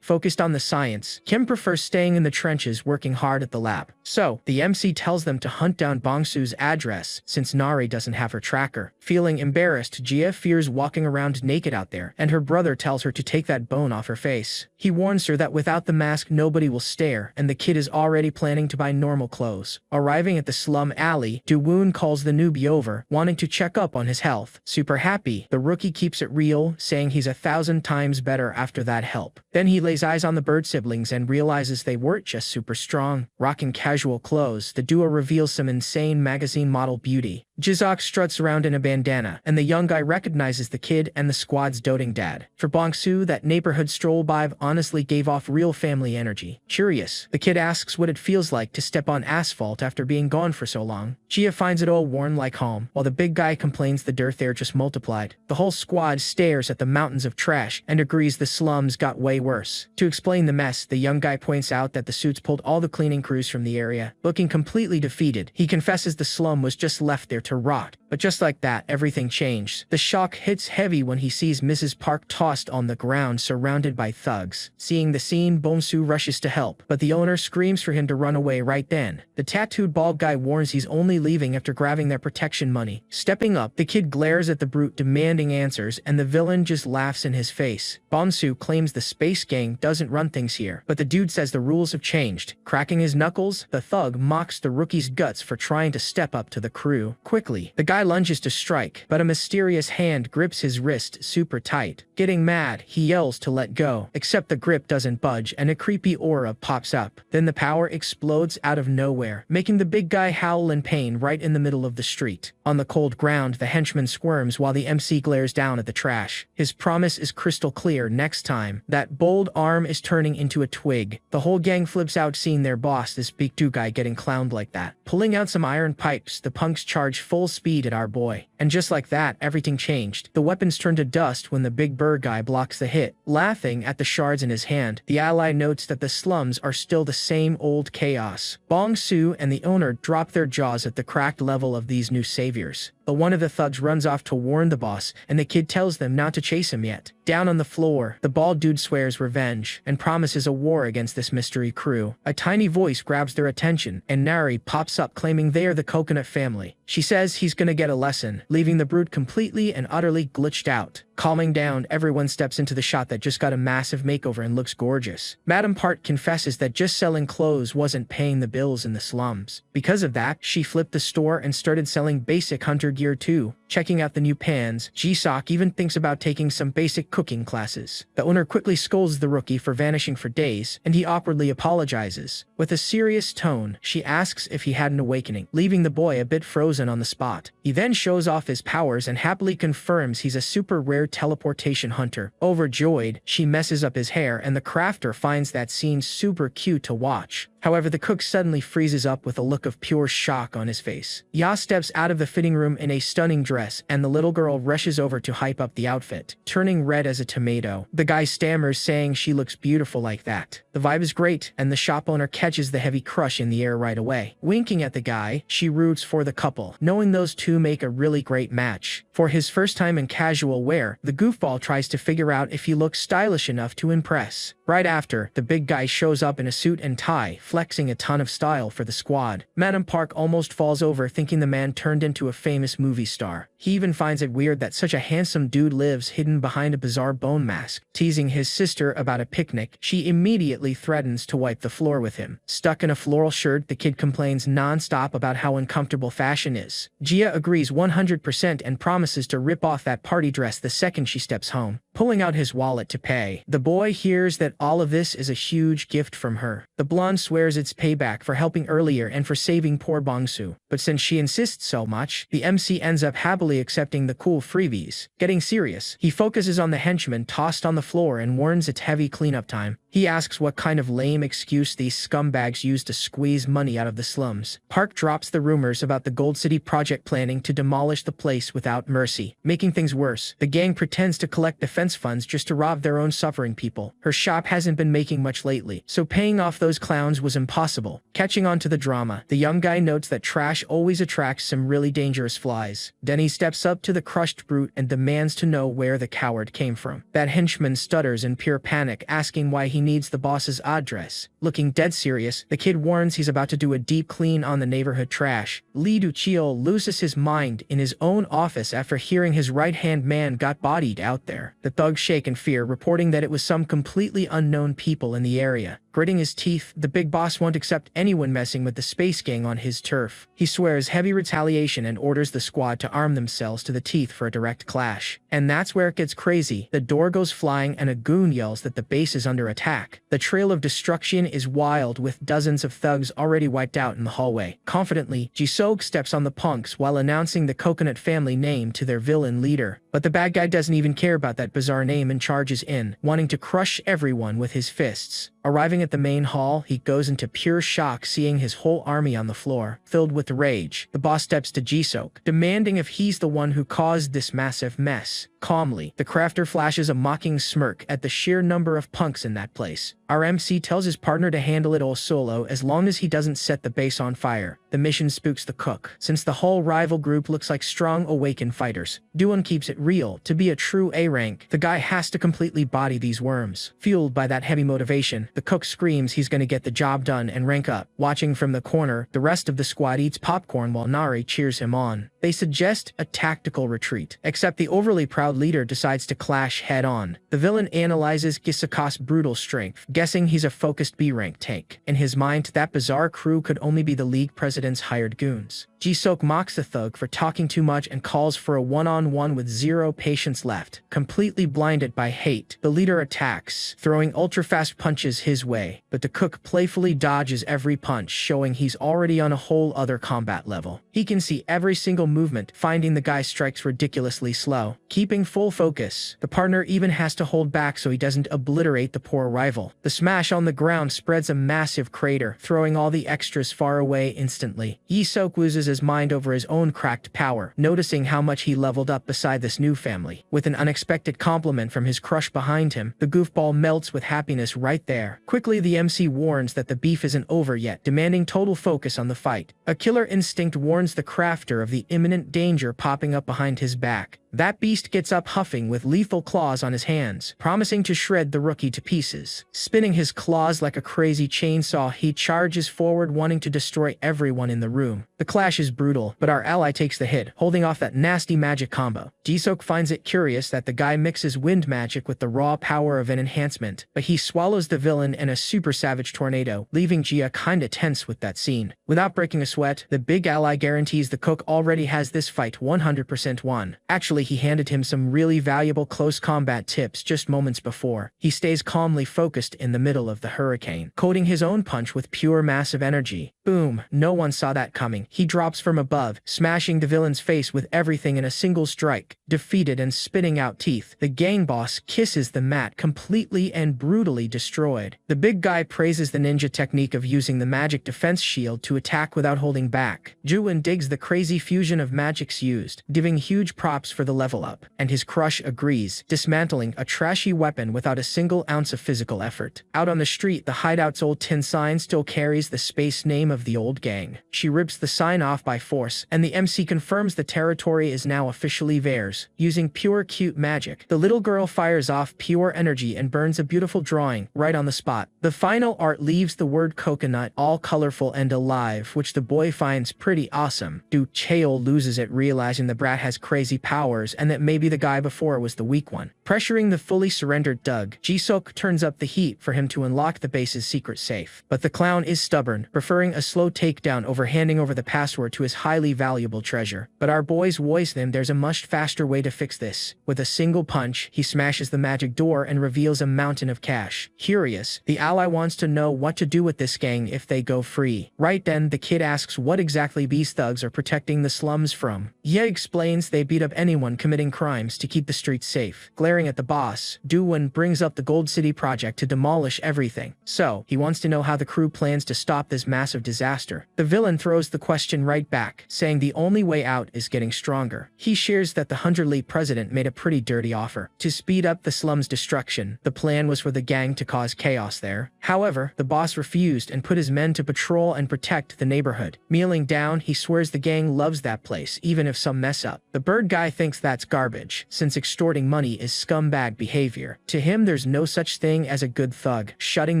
Focused on the science, Kim prefers staying in the trenches working hard at the lab. So, the MC tells them to hunt down Bongsu's address since Nari doesn't have her tracker. Feeling embarrassed, Jia fears walking around naked out there, and her brother tells her to take that bone off her face. He warns her that without the mask nobody will stare, and the kid is already planning to buy normal clothes. Arriving at the slum alley, Do-woon calls the newbie over, wanting to check up on his health. Super happy, the rookie keeps it real, saying he's 1,000 times better after that help. Then he lays eyes on the bird siblings and realizes they weren't just super strong. Rocking casual clothes, the duo reveals some insane magazine model beauty. Jisok struts around in a bandana, and the young guy recognizes the kid and the squad's doting dad. For Bongsu, that neighborhood stroll vibe honestly gave off real family energy. Curious, the kid asks what it feels like to step on asphalt after being gone for so long. Jia finds it all worn like home, while the big guy complains the dirt there just multiplied. The whole squad stares at the mountains of trash and agrees the slums got way worse. To explain the mess, the young guy points out that the suits pulled all the cleaning crews from the area. Looking completely defeated, he confesses the slum was just left there to rot. But just like that, everything changed. The shock hits heavy when he sees Mrs. Park tossed on the ground surrounded by thugs. Seeing the scene, Bongsu rushes to help, but the owner screams for him to run away right then. The tattooed bald guy warns he's only leaving after grabbing their protection money. Stepping up, the kid glares at the brute demanding answers, and the villain just laughs in his face. Bongsu claims the space gang doesn't run things here, but the dude says the rules have changed. Cracking his knuckles, the thug mocks the rookie's guts for trying to step up to the crew. Quick quickly. The guy lunges to strike, but a mysterious hand grips his wrist super tight. Getting mad, he yells to let go, except the grip doesn't budge and a creepy aura pops up. Then the power explodes out of nowhere, making the big guy howl in pain right in the middle of the street. On the cold ground, the henchman squirms while the MC glares down at the trash. His promise is crystal clear: next time, that bold arm is turning into a twig. The whole gang flips out seeing their boss, this big dude guy, getting clowned like that. Pulling out some iron pipes, the punks charge full speed at our boy. And just like that, everything changed. The weapons turn to dust when the big bird guy blocks the hit. Laughing at the shards in his hand, the ally notes that the slums are still the same old chaos. Bong Su and the owner drop their jaws at the cracked level of these new saviors. But one of the thugs runs off to warn the boss, and the kid tells them not to chase him yet. Down on the floor, the bald dude swears revenge and promises a war against this mystery crew. A tiny voice grabs their attention, and Nari pops up claiming they are the Coconut family. She says he's gonna get a lesson, leaving the brute completely and utterly glitched out. Calming down, everyone steps into the shop that just got a massive makeover and looks gorgeous. Madam Part confesses that just selling clothes wasn't paying the bills in the slums. Because of that, she flipped the store and started selling basic hunter gear too. Checking out the new pans, Jisok even thinks about taking some basic cooking classes. The owner quickly scolds the rookie for vanishing for days, and he awkwardly apologizes. With a serious tone, she asks if he had an awakening, leaving the boy a bit frozen on the spot. He then shows off his powers and happily confirms he's a super rare teleportation hunter. Overjoyed, she messes up his hair, and the crafter finds that scene super cute to watch. However, the cook suddenly freezes up with a look of pure shock on his face. Ya steps out of the fitting room in a stunning dress, and the little girl rushes over to hype up the outfit, turning red as a tomato. The guy stammers, saying she looks beautiful like that. The vibe is great, and the shop owner catches the heavy crush in the air right away. Winking at the guy, she roots for the couple, knowing those two make a really great match. For his first time in casual wear, the goofball tries to figure out if he looks stylish enough to impress. Right after, the big guy shows up in a suit and tie, flexing a ton of style for the squad. Madam Park almost falls over, thinking the man turned into a famous movie star. He even finds it weird that such a handsome dude lives hidden behind a bizarre bone mask. Teasing his sister about a picnic, she immediately threatens to wipe the floor with him. Stuck in a floral shirt, the kid complains non-stop about how uncomfortable fashion is. Gia agrees 100% and promises to rip off that party dress the second she steps home, pulling out his wallet to pay. The boy hears that all of this is a huge gift from her. The blonde swears it's payback for helping earlier and for saving poor Bongsu. But since she insists so much, the MC ends up happily accepting the cool freebies. Getting serious, he focuses on the henchman tossed on the floor and warns it's heavy cleanup time. He asks what kind of lame excuse these scumbags use to squeeze money out of the slums. Park drops the rumors about the Gold City project planning to demolish the place without mercy. Making things worse, the gang pretends to collect defense funds just to rob their own suffering people. Her shop hasn't been making much lately, so paying off those clowns was impossible. Catching on to the drama, the young guy notes that trash always attracts some really dangerous flies. Denny steps up to the crushed brute and demands to know where the coward came from. That henchman stutters in pure panic, asking why he needs the boss's address. Looking dead serious, the kid warns he's about to do a deep clean on the neighborhood trash. Lee Duchio loses his mind in his own office after hearing his right-hand man got bodied out there. The thugs shake in fear, reporting that it was some completely unknown people in the area. Gritting his teeth, the big boss won't accept anyone messing with the space gang on his turf. He swears heavy retaliation and orders the squad to arm themselves to the teeth for a direct clash. And that's where it gets crazy. The door goes flying and a goon yells that the base is under attack. The trail of destruction is wild, with dozens of thugs already wiped out in the hallway. Confidently, Jisoo steps on the punks while announcing the Coconut family name to their villain leader. But the bad guy doesn't even care about that bizarre name and charges in, wanting to crush everyone with his fists. Arriving at the main hall, he goes into pure shock seeing his whole army on the floor. Filled with rage, the boss steps to Jisoo, demanding if he's the one who caused this massive mess. Calmly, the crafter flashes a mocking smirk at the sheer number of punks in that place. Our MC tells his partner to handle it all solo as long as he doesn't set the base on fire. The mission spooks the cook, since the whole rival group looks like strong awakened fighters. Duan keeps it real. To be a true A rank, the guy has to completely body these worms. Fueled by that heavy motivation, the cook screams he's gonna get the job done and rank up. Watching from the corner, the rest of the squad eats popcorn while Nari cheers him on. They suggest a tactical retreat, except the overly proud leader decides to clash head-on. The villain analyzes Gisaka's brutal strength, guessing he's a focused B-rank tank. In his mind, that bizarre crew could only be the League President's hired goons. Jisok mocks the thug for talking too much and calls for a one-on-one with zero patience left. Completely blinded by hate, the leader attacks, throwing ultra-fast punches his way, but the cook playfully dodges every punch, showing he's already on a whole other combat level. He can see every single movement, finding the guy's strikes ridiculously slow. Keeping full focus, the partner even has to hold back so he doesn't obliterate the poor rival. The smash on the ground spreads a massive crater, throwing all the extras far away instantly. Jisok loses his mind over his own cracked power, noticing how much he leveled up beside this new family. With an unexpected compliment from his crush behind him, the goofball melts with happiness right there. Quickly, the MC warns that the beef isn't over yet, demanding total focus on the fight. A killer instinct warns the crafter of the imminent danger popping up behind his back. That beast gets up huffing with lethal claws on his hands, promising to shred the rookie to pieces. Spinning his claws like a crazy chainsaw, he charges forward, wanting to destroy everyone in the room. The clash is brutal, but our ally takes the hit, holding off that nasty magic combo. Jisok finds it curious that the guy mixes wind magic with the raw power of an enhancement, but he swallows the villain in a super savage tornado, leaving Jia kinda tense with that scene. Without breaking a sweat, the big ally guarantees the cook already has this fight 100% won. Actually, he handed him some really valuable close combat tips just moments before. He stays calmly focused in the middle of the hurricane, coating his own punch with pure massive energy. Boom, no one saw that coming. He drops from above, smashing the villain's face with everything in a single strike. Defeated and spitting out teeth, the gang boss kisses the mat, completely and brutally destroyed. The big guy praises the ninja technique of using the magic defense shield to attack without holding back. Juwon digs the crazy fusion of magics used, giving huge props for the level up, and his crush agrees, dismantling a trashy weapon without a single ounce of physical effort. Out on the street, the hideout's old tin sign still carries the space name of the old gang. She rips the sign off by force, and the MC confirms the territory is now officially theirs. Using pure cute magic, the little girl fires off pure energy and burns a beautiful drawing right on the spot. The final art leaves the word coconut all colorful and alive, which the boy finds pretty awesome. Cheol loses it, realizing the brat has crazy powers and that maybe the guy before was the weak one. Pressuring the fully surrendered Doug, Jisok turns up the heat for him to unlock the base's secret safe. But the clown is stubborn, preferring a slow takedown over handing over the password to his highly valuable treasure. But our boys voice them there's a much faster way to fix this. With a single punch, he smashes the magic door and reveals a mountain of cash. Curious, the ally wants to know what to do with this gang if they go free. Right then, the kid asks what exactly these thugs are protecting the slums from. Ye explains they beat up anyone committing crimes to keep the streets safe. Glaring at the boss, Juwon brings up the Gold City project to demolish everything. So, he wants to know how the crew plans to stop this massive disaster. The villain throws the question right back, saying the only way out is getting stronger. He shares that the 100 president made a pretty dirty offer to speed up the slum's destruction. The plan was for the gang to cause chaos there. However, the boss refused and put his men to patrol and protect the neighborhood. Kneeling down, he swears the gang loves that place, even if some mess up. The bird guy thinks that's garbage, since extorting money is scumbag behavior. To him, there's no such thing as a good thug, shutting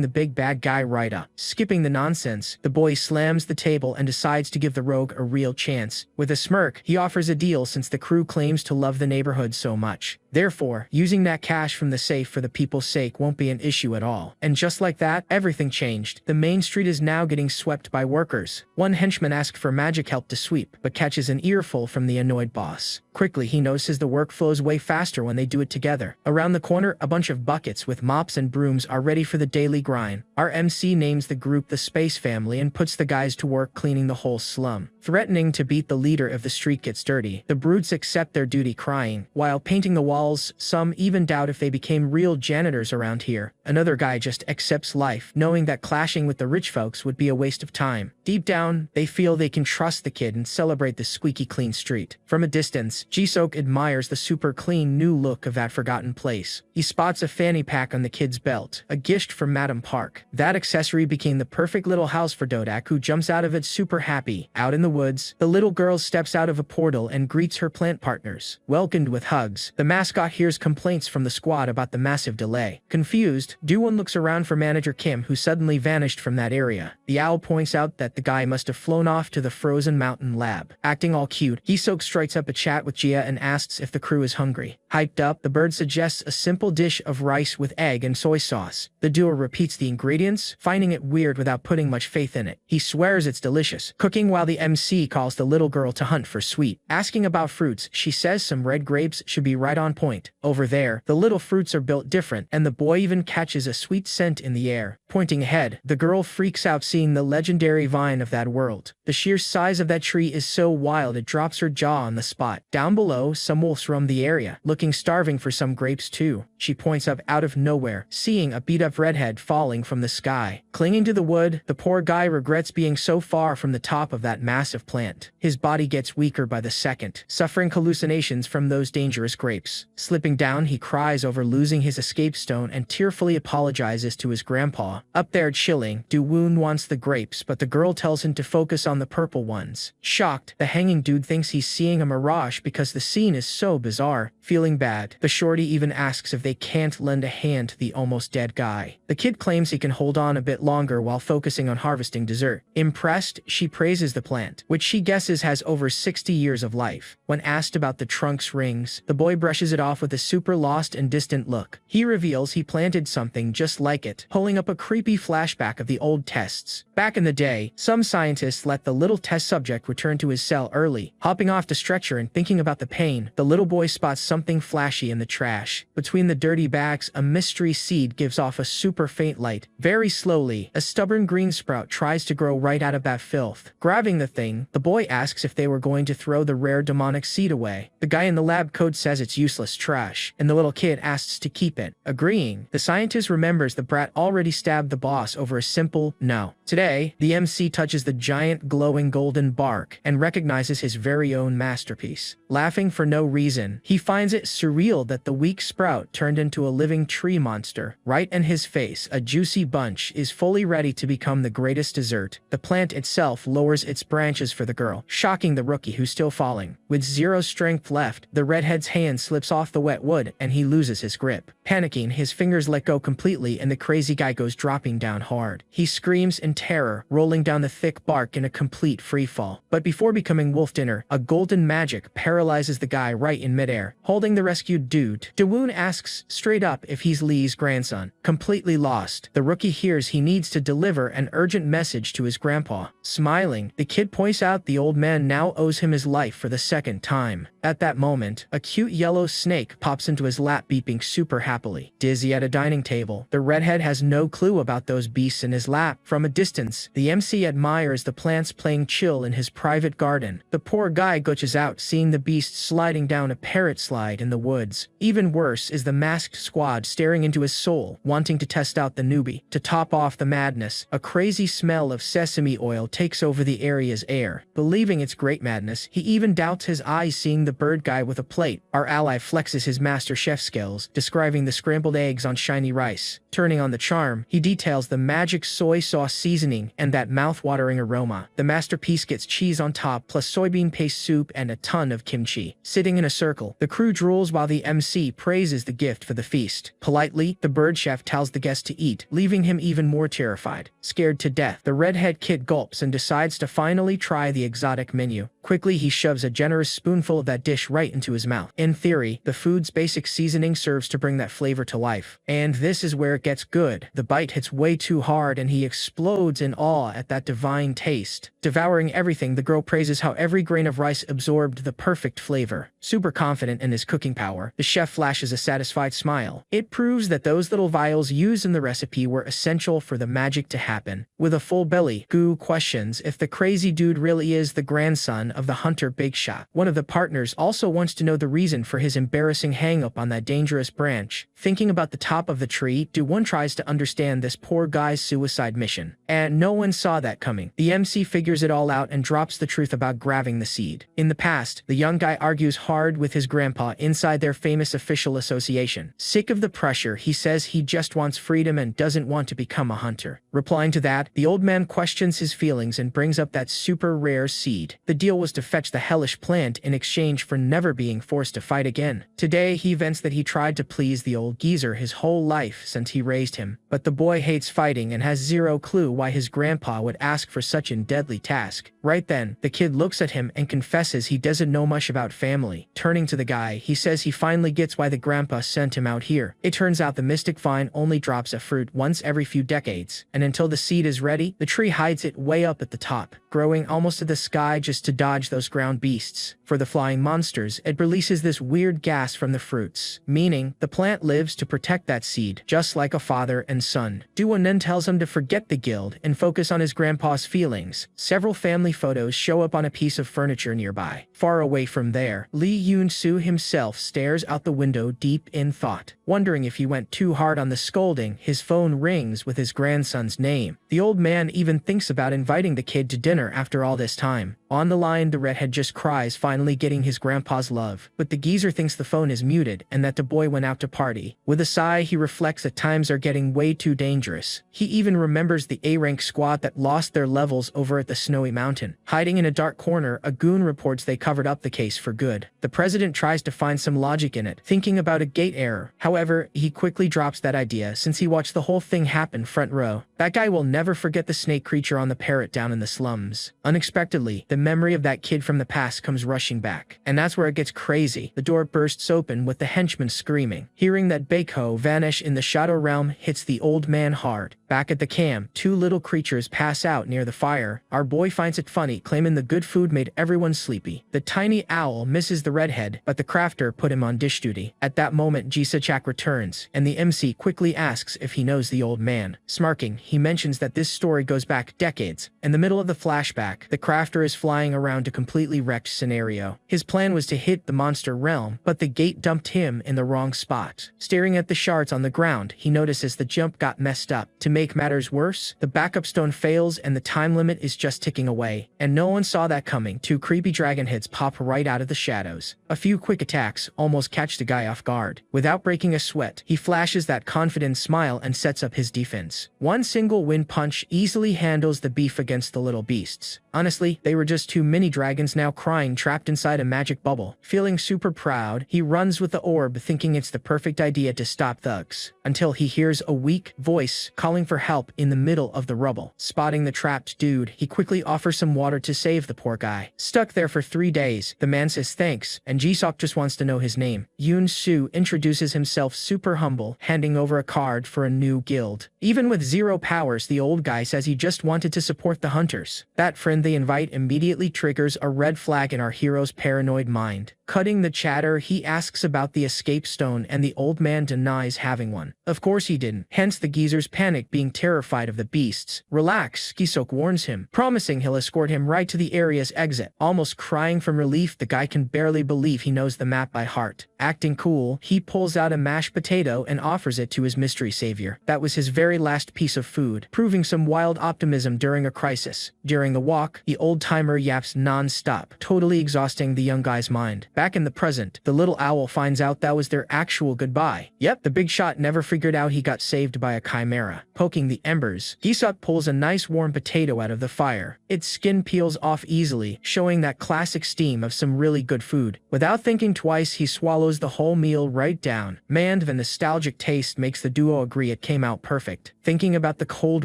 the big bad guy right up. Skipping the nonsense, the boy slams the table and decides to give the rogue a real chance. With a smirk, he offers a deal since the crew claims to love the neighborhood so much. Therefore, using that cash from the safe for the people's sake won't be an issue at all. And just like that, everything changed. The main street is now getting swept by workers. One henchman asks for magic help to sweep, but catches an earful from the annoyed boss. Quickly, he notices the work flows way faster when they do it together. Around the corner, a bunch of buckets with mops and brooms are ready for the daily grind. Our MC names the group the Space Family and puts the guys to work cleaning the whole slum. Threatening to beat the leader if the street gets dirty, the brutes accept their duty crying. While painting the walls, some even doubt if they became real janitors around here. Another guy just accepts life, knowing that clashing with the rich folks would be a waste of time. Deep down, they feel they can trust the kid and celebrate the squeaky clean street. From a distance, Jisok admires the super clean new look of that forgotten place. He spots a fanny pack on the kid's belt, a gift from Madam Park. That accessory became the perfect little house for Dodak, who jumps out of it super happy. Out in the woods, the little girl steps out of a portal and greets her plant partners. Welcomed with hugs, the mascot hears complaints from the squad about the massive delay. Confused, Juwon looks around for Manager Kim, who suddenly vanished from that area. The owl points out that the guy must have flown off to the frozen mountain lab. Acting all cute, Jisok strikes up a chat with Jia and asks if the crew is hungry. Hyped up, the bird suggests a simple dish of rice with egg and soy sauce. The duo repeats the ingredients, finding it weird without putting much faith in it. He swears it's delicious, cooking while the MC calls the little girl to hunt for sweet. Asking about fruits, she says some red grapes should be right on point. Over there, the little fruits are built different, and the boy even catches a sweet scent in the air. Pointing ahead, the girl freaks out seeing the legendary vine of that world. The sheer size of that tree is so wild it drops her jaw on the spot. Down below, some wolves roam the area, looking starving for some grapes too. She points up out of nowhere, seeing a beat-up redhead falling from the sky. Clinging to the wood, the poor guy regrets being so far from the top of that massive plant. His body gets weaker by the second, suffering hallucinations from those dangerous grapes. Slipping down, he cries over losing his escape stone and tearfully apologizes to his grandpa. Up there chilling, Do-woon wants the grapes, but the girl tells him to focus on the purple ones. Shocked, the hanging dude thinks he's seeing a mirage because the scene is so bizarre. Feeling bad, the shorty even asks if they can't lend a hand to the almost dead guy. The kid claims he can hold on a bit longer while focusing on harvesting dessert. Impressed, she praises the plant, which she guesses has over 60 years of life. When asked about the trunk's rings, the boy brushes it off with a super lost and distant look. He reveals he planted something just like it, pulling up a creepy flashback of the old tests. Back in the day, some scientists let the little test subject return to his cell early. Hopping off the stretcher and thinking about the pain, the little boy spots something flashy in the trash. Between the dirty bags, a mystery seed gives off a super faint light. Very slowly, a stubborn green sprout tries to grow right out of that filth. Grabbing the thing, the boy asks if they were going to throw the rare demonic seed away. The guy in the lab coat says it's useless trash, and the little kid asks to keep it. Agreeing, the scientist remembers the brat already stabbed the boss over a simple no. Today, the MC touches the giant glowing golden bark and recognizes his very own masterpiece. Laughing for no reason, he finds it surreal that the weak sprout turned into a living tree monster. Right in his face, a juicy bunch is fully ready to become the greatest dessert. The plant itself lowers its branches for the girl, shocking the rookie who's still falling. With zero strength left, the redhead's hand slips off the wet wood and he loses his grip. Panicking, his fingers let go completely and the crazy guy goes dropping down hard. He screams in terror, rolling down the thick bark in a complete freefall. But before becoming wolf dinner, a golden magic paralyzes the guy right in midair. Holding the rescued dude, Do-woon asks straight up if he's Lee's grandson. Completely lost, the rookie hears he needs to deliver an urgent message to his grandpa. Smiling, the kid points out the old man now owes him his life for the second time. At that moment, a cute yellow snake pops into his lap beeping super happily. Dizzy at a dining table, the redhead has no clue about those beasts in his lap. From a distance, the MC admires the plants playing chill in his private garden. The poor guy gutches out seeing the beast sliding down a parrot slide in the woods. Even worse is the masked squad staring into his soul, wanting to test out the newbie. To top off the madness, a crazy smell of sesame oil takes over the area's air. Believing it's great madness, he even doubts his eyes seeing the bird guy with a plate. Our ally flexes his master chef skills, describing the scrambled eggs on shiny rice. Turning on the charm, he details the magic soy sauce seasoning and that mouth-watering aroma. The masterpiece gets cheese on top, plus soybean paste soup and a ton of kimchi. Sitting in a circle, the crew drools while the MC praises the gift for the feast. Politely, the bird chef tells the guest to eat, leaving him even more terrified. Scared to death, the redhead kid gulps and decides to finally try the exotic menu. Quickly, he shoves a generous spoonful of that dish right into his mouth. In theory, the food's basic seasoning serves to bring that flavor to life. And this is where it gets good. The bite hits way too hard and he explodes in awe at that divine taste. Devouring everything, the girl praises how every grain of rice absorbed the perfect flavor. Super confident in his cooking power, the chef flashes a satisfied smile. It proves that those little vials used in the recipe were essential for the magic to happen. With a full belly, Gu questions if the crazy dude really is the grandson of the hunter Big Shot. One of the partners also wants to know the reason for his embarrassing hang-up on that dangerous branch. Thinking about the top of the tree, Do-won tries to understand this poor guy's suicide mission. And no one saw that coming. The MC figures it all out and drops the truth about grabbing the seed. In the past, the young guy argues hard with his grandpa inside their famous official association. Sick of the pressure, he says he just wants freedom and doesn't want to become a hunter. Replying to that, the old man questions his feelings and brings up that super rare seed. The deal was to fetch the hellish plant in exchange for never being forced to fight again. Today, he vents that he tried to please the old geezer his whole life since he raised him. But the boy hates fighting and has zero clue why his grandpa would ask for such a deadly task. Right then, the kid looks at him and confesses he doesn't know much about family. Turning to the guy, he says he finally gets why the grandpa sent him out here. It turns out the mystic vine only drops a fruit once every few decades, and until the seed is ready, the tree hides it way up at the top, growing almost to the sky just to dodge those ground beasts. For the flying monsters, it releases this weird gas from the fruits, meaning the plant lives to protect that seed, just like a father and son. Do-won then tells him to forget the guild and focus on his grandpa's feelings. Several family photos show up on a piece of furniture nearby. Far away from there, Lee Yoon-soo himself stares out the window deep in thought. Wondering if he went too hard on the scolding, his phone rings with his grandson's name. The old man even thinks about inviting the kid to dinner after all this time. On the line, the redhead just cries, finally getting his grandpa's love. But the geezer thinks the phone is muted and that the boy went out to party. With a sigh, he reflects that times are getting way too dangerous. He even remembers the A-rank squad that lost their levels over at the snowy mountain. Hiding in a dark corner, a goon reports they covered up the case for good. The president tries to find some logic in it, thinking about a gate error. However, he quickly drops that idea since he watched the whole thing happen front row. That guy will never forget the snake creature on the parrot down in the slums. Unexpectedly, the memory of that kid from the past comes rushing back. And that's where it gets crazy. The door bursts open with the henchman screaming. Hearing that Baekho vanish in the shadow realm hits the old man hard. Back at the camp, two little creatures pass out near the fire. Our boy finds it funny, claiming the good food made everyone sleepy. The tiny owl misses the redhead, but the crafter put him on dish duty. At that moment, Ji-sachak returns, and the MC quickly asks if he knows the old man. Smirking, he mentions that this story goes back decades. In the middle of the flashback, the crafter is flying around a completely wrecked scenario. His plan was to hit the monster realm, but the gate dumped him in the wrong spot. Staring at the shards on the ground, he notices the jump got messed up. To make matters worse, the backup stone fails and the time limit is just ticking away. And no one saw that coming. Two creepy dragon heads pop right out of the shadows. A few quick attacks almost catch the guy off guard. Without breaking a sweat, he flashes that confident smile and sets up his defense. One single wind punch easily handles the beef against the little beasts. Honestly, they were just two mini dragons now crying trapped inside a magic bubble. Feeling super proud, he runs with the orb thinking it's the perfect idea to stop thugs. Until he hears a weak voice calling for help in the middle of the rubble. Spotting the trapped dude, he quickly offers some water to save the poor guy. Stuck there for 3 days, the man says thanks, and Ji-sok just wants to know his name. Yoon-soo introduces himself super humble, handing over a card for a new guild. Even with 0 powers, the old guy says he just wanted to support the hunters. That friend they invite immediately triggers a red flag in our hero's paranoid mind. Cutting the chatter, he asks about the escape stone and the old man denies having one. Of course he didn't, hence the geezer's panic being terrified of the beasts. Relax, Ji-sok warns him, promising he'll escort him right to the area's exit. Almost crying from relief, the guy can barely believe he knows the map by heart. Acting cool, he pulls out a mashed potato and offers it to his mystery savior. That was his very last piece of food, proving some wild optimism during a crisis. During the walk, the old-timer yaps non-stop, totally exhausting the young guy's mind. Back in the present, the little owl finds out that was their actual goodbye. Yep, the big shot never figured out he got saved by a chimera. Poking the embers, Ji-sok pulls a nice warm potato out of the fire. Its skin peels off easily, showing that classic steam of some really good food. Without thinking twice, he swallows the whole meal right down. Man, the nostalgic taste makes the duo agree it came out perfect. Thinking about the cold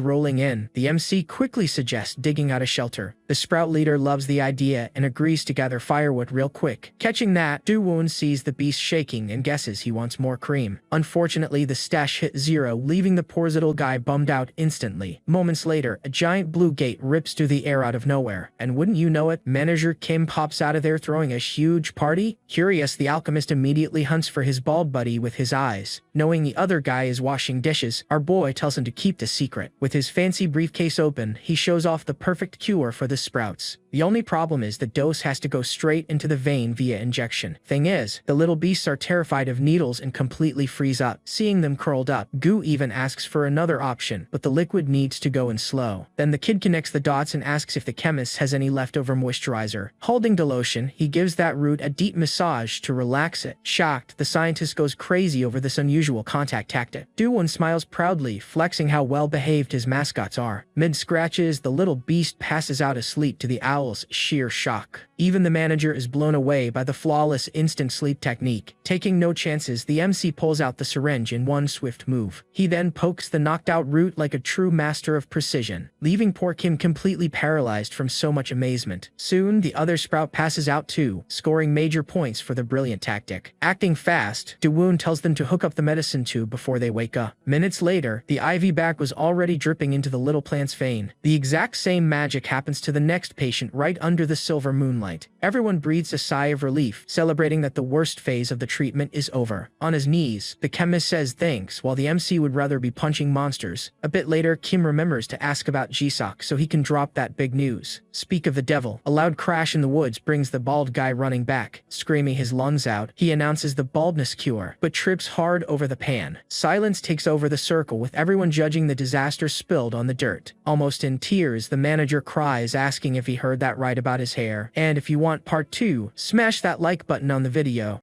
rolling in, the MC quickly suggests digging out a shelter. The sprout leader loves the idea and agrees to gather firewood real quick. Catching that, Do-won sees the beast shaking and guesses he wants more cream. Unfortunately, the stash hit 0, leaving the poor little guy bummed out instantly. Moments later, a giant blue gate rips through the air out of nowhere. And wouldn't you know it, Manager Kim pops out of there throwing a huge party? Curious, the alchemist immediately hunts for his bald buddy with his eyes. Knowing the other guy is washing dishes, our boy tells him to keep the secret. With his fancy briefcase open, he shows off the perfect cure for the sprouts. The only problem is the dose has to go straight into the vein via injection. Thing is, the little beasts are terrified of needles and completely freeze up. Seeing them curled up, Gu even asks for another option, but the liquid needs to go in slow. Then the kid connects the dots and asks if the chemist has any leftover moisturizer. Holding the lotion, he gives that root a deep massage to relax it. Shocked, the scientist goes crazy over this unusual contact tactic. Do-won smiles proudly, flexing how well-behaved his mascots are. Mid-scratches, the little beast passes out asleep to the owl's sheer shock. Even the manager is blown away by the flawless instant sleep technique. Taking no chances, the MC pulls out the syringe in one swift move. He then pokes the knocked out root like a true master of precision, leaving poor Kim completely paralyzed from so much amazement. Soon, the other sprout passes out too, scoring major points for the brilliant tactic. Acting fast, Dawoon tells them to hook up the medicine tube before they wake up. Minutes later, the IV bag was already dripping into the little plant's vein. The exact same magic happens to the next patient right under the silver moonlight. Everyone breathes a sigh of relief, celebrating that the worst phase of the treatment is over. On his knees, the chemist says thanks while the MC would rather be punching monsters. A bit later, Kim remembers to ask about Jisok so he can drop that big news. Speak of the devil, a loud crash in the woods brings the bald guy running back. Screaming his lungs out, he announces the baldness cure, but trips hard over the pan. Silence takes over the circle with everyone judging the disaster spilled on the dirt. Almost in tears, the manager cries asking if he heard that right about his hair. And if you want part 2, smash that like button on the video.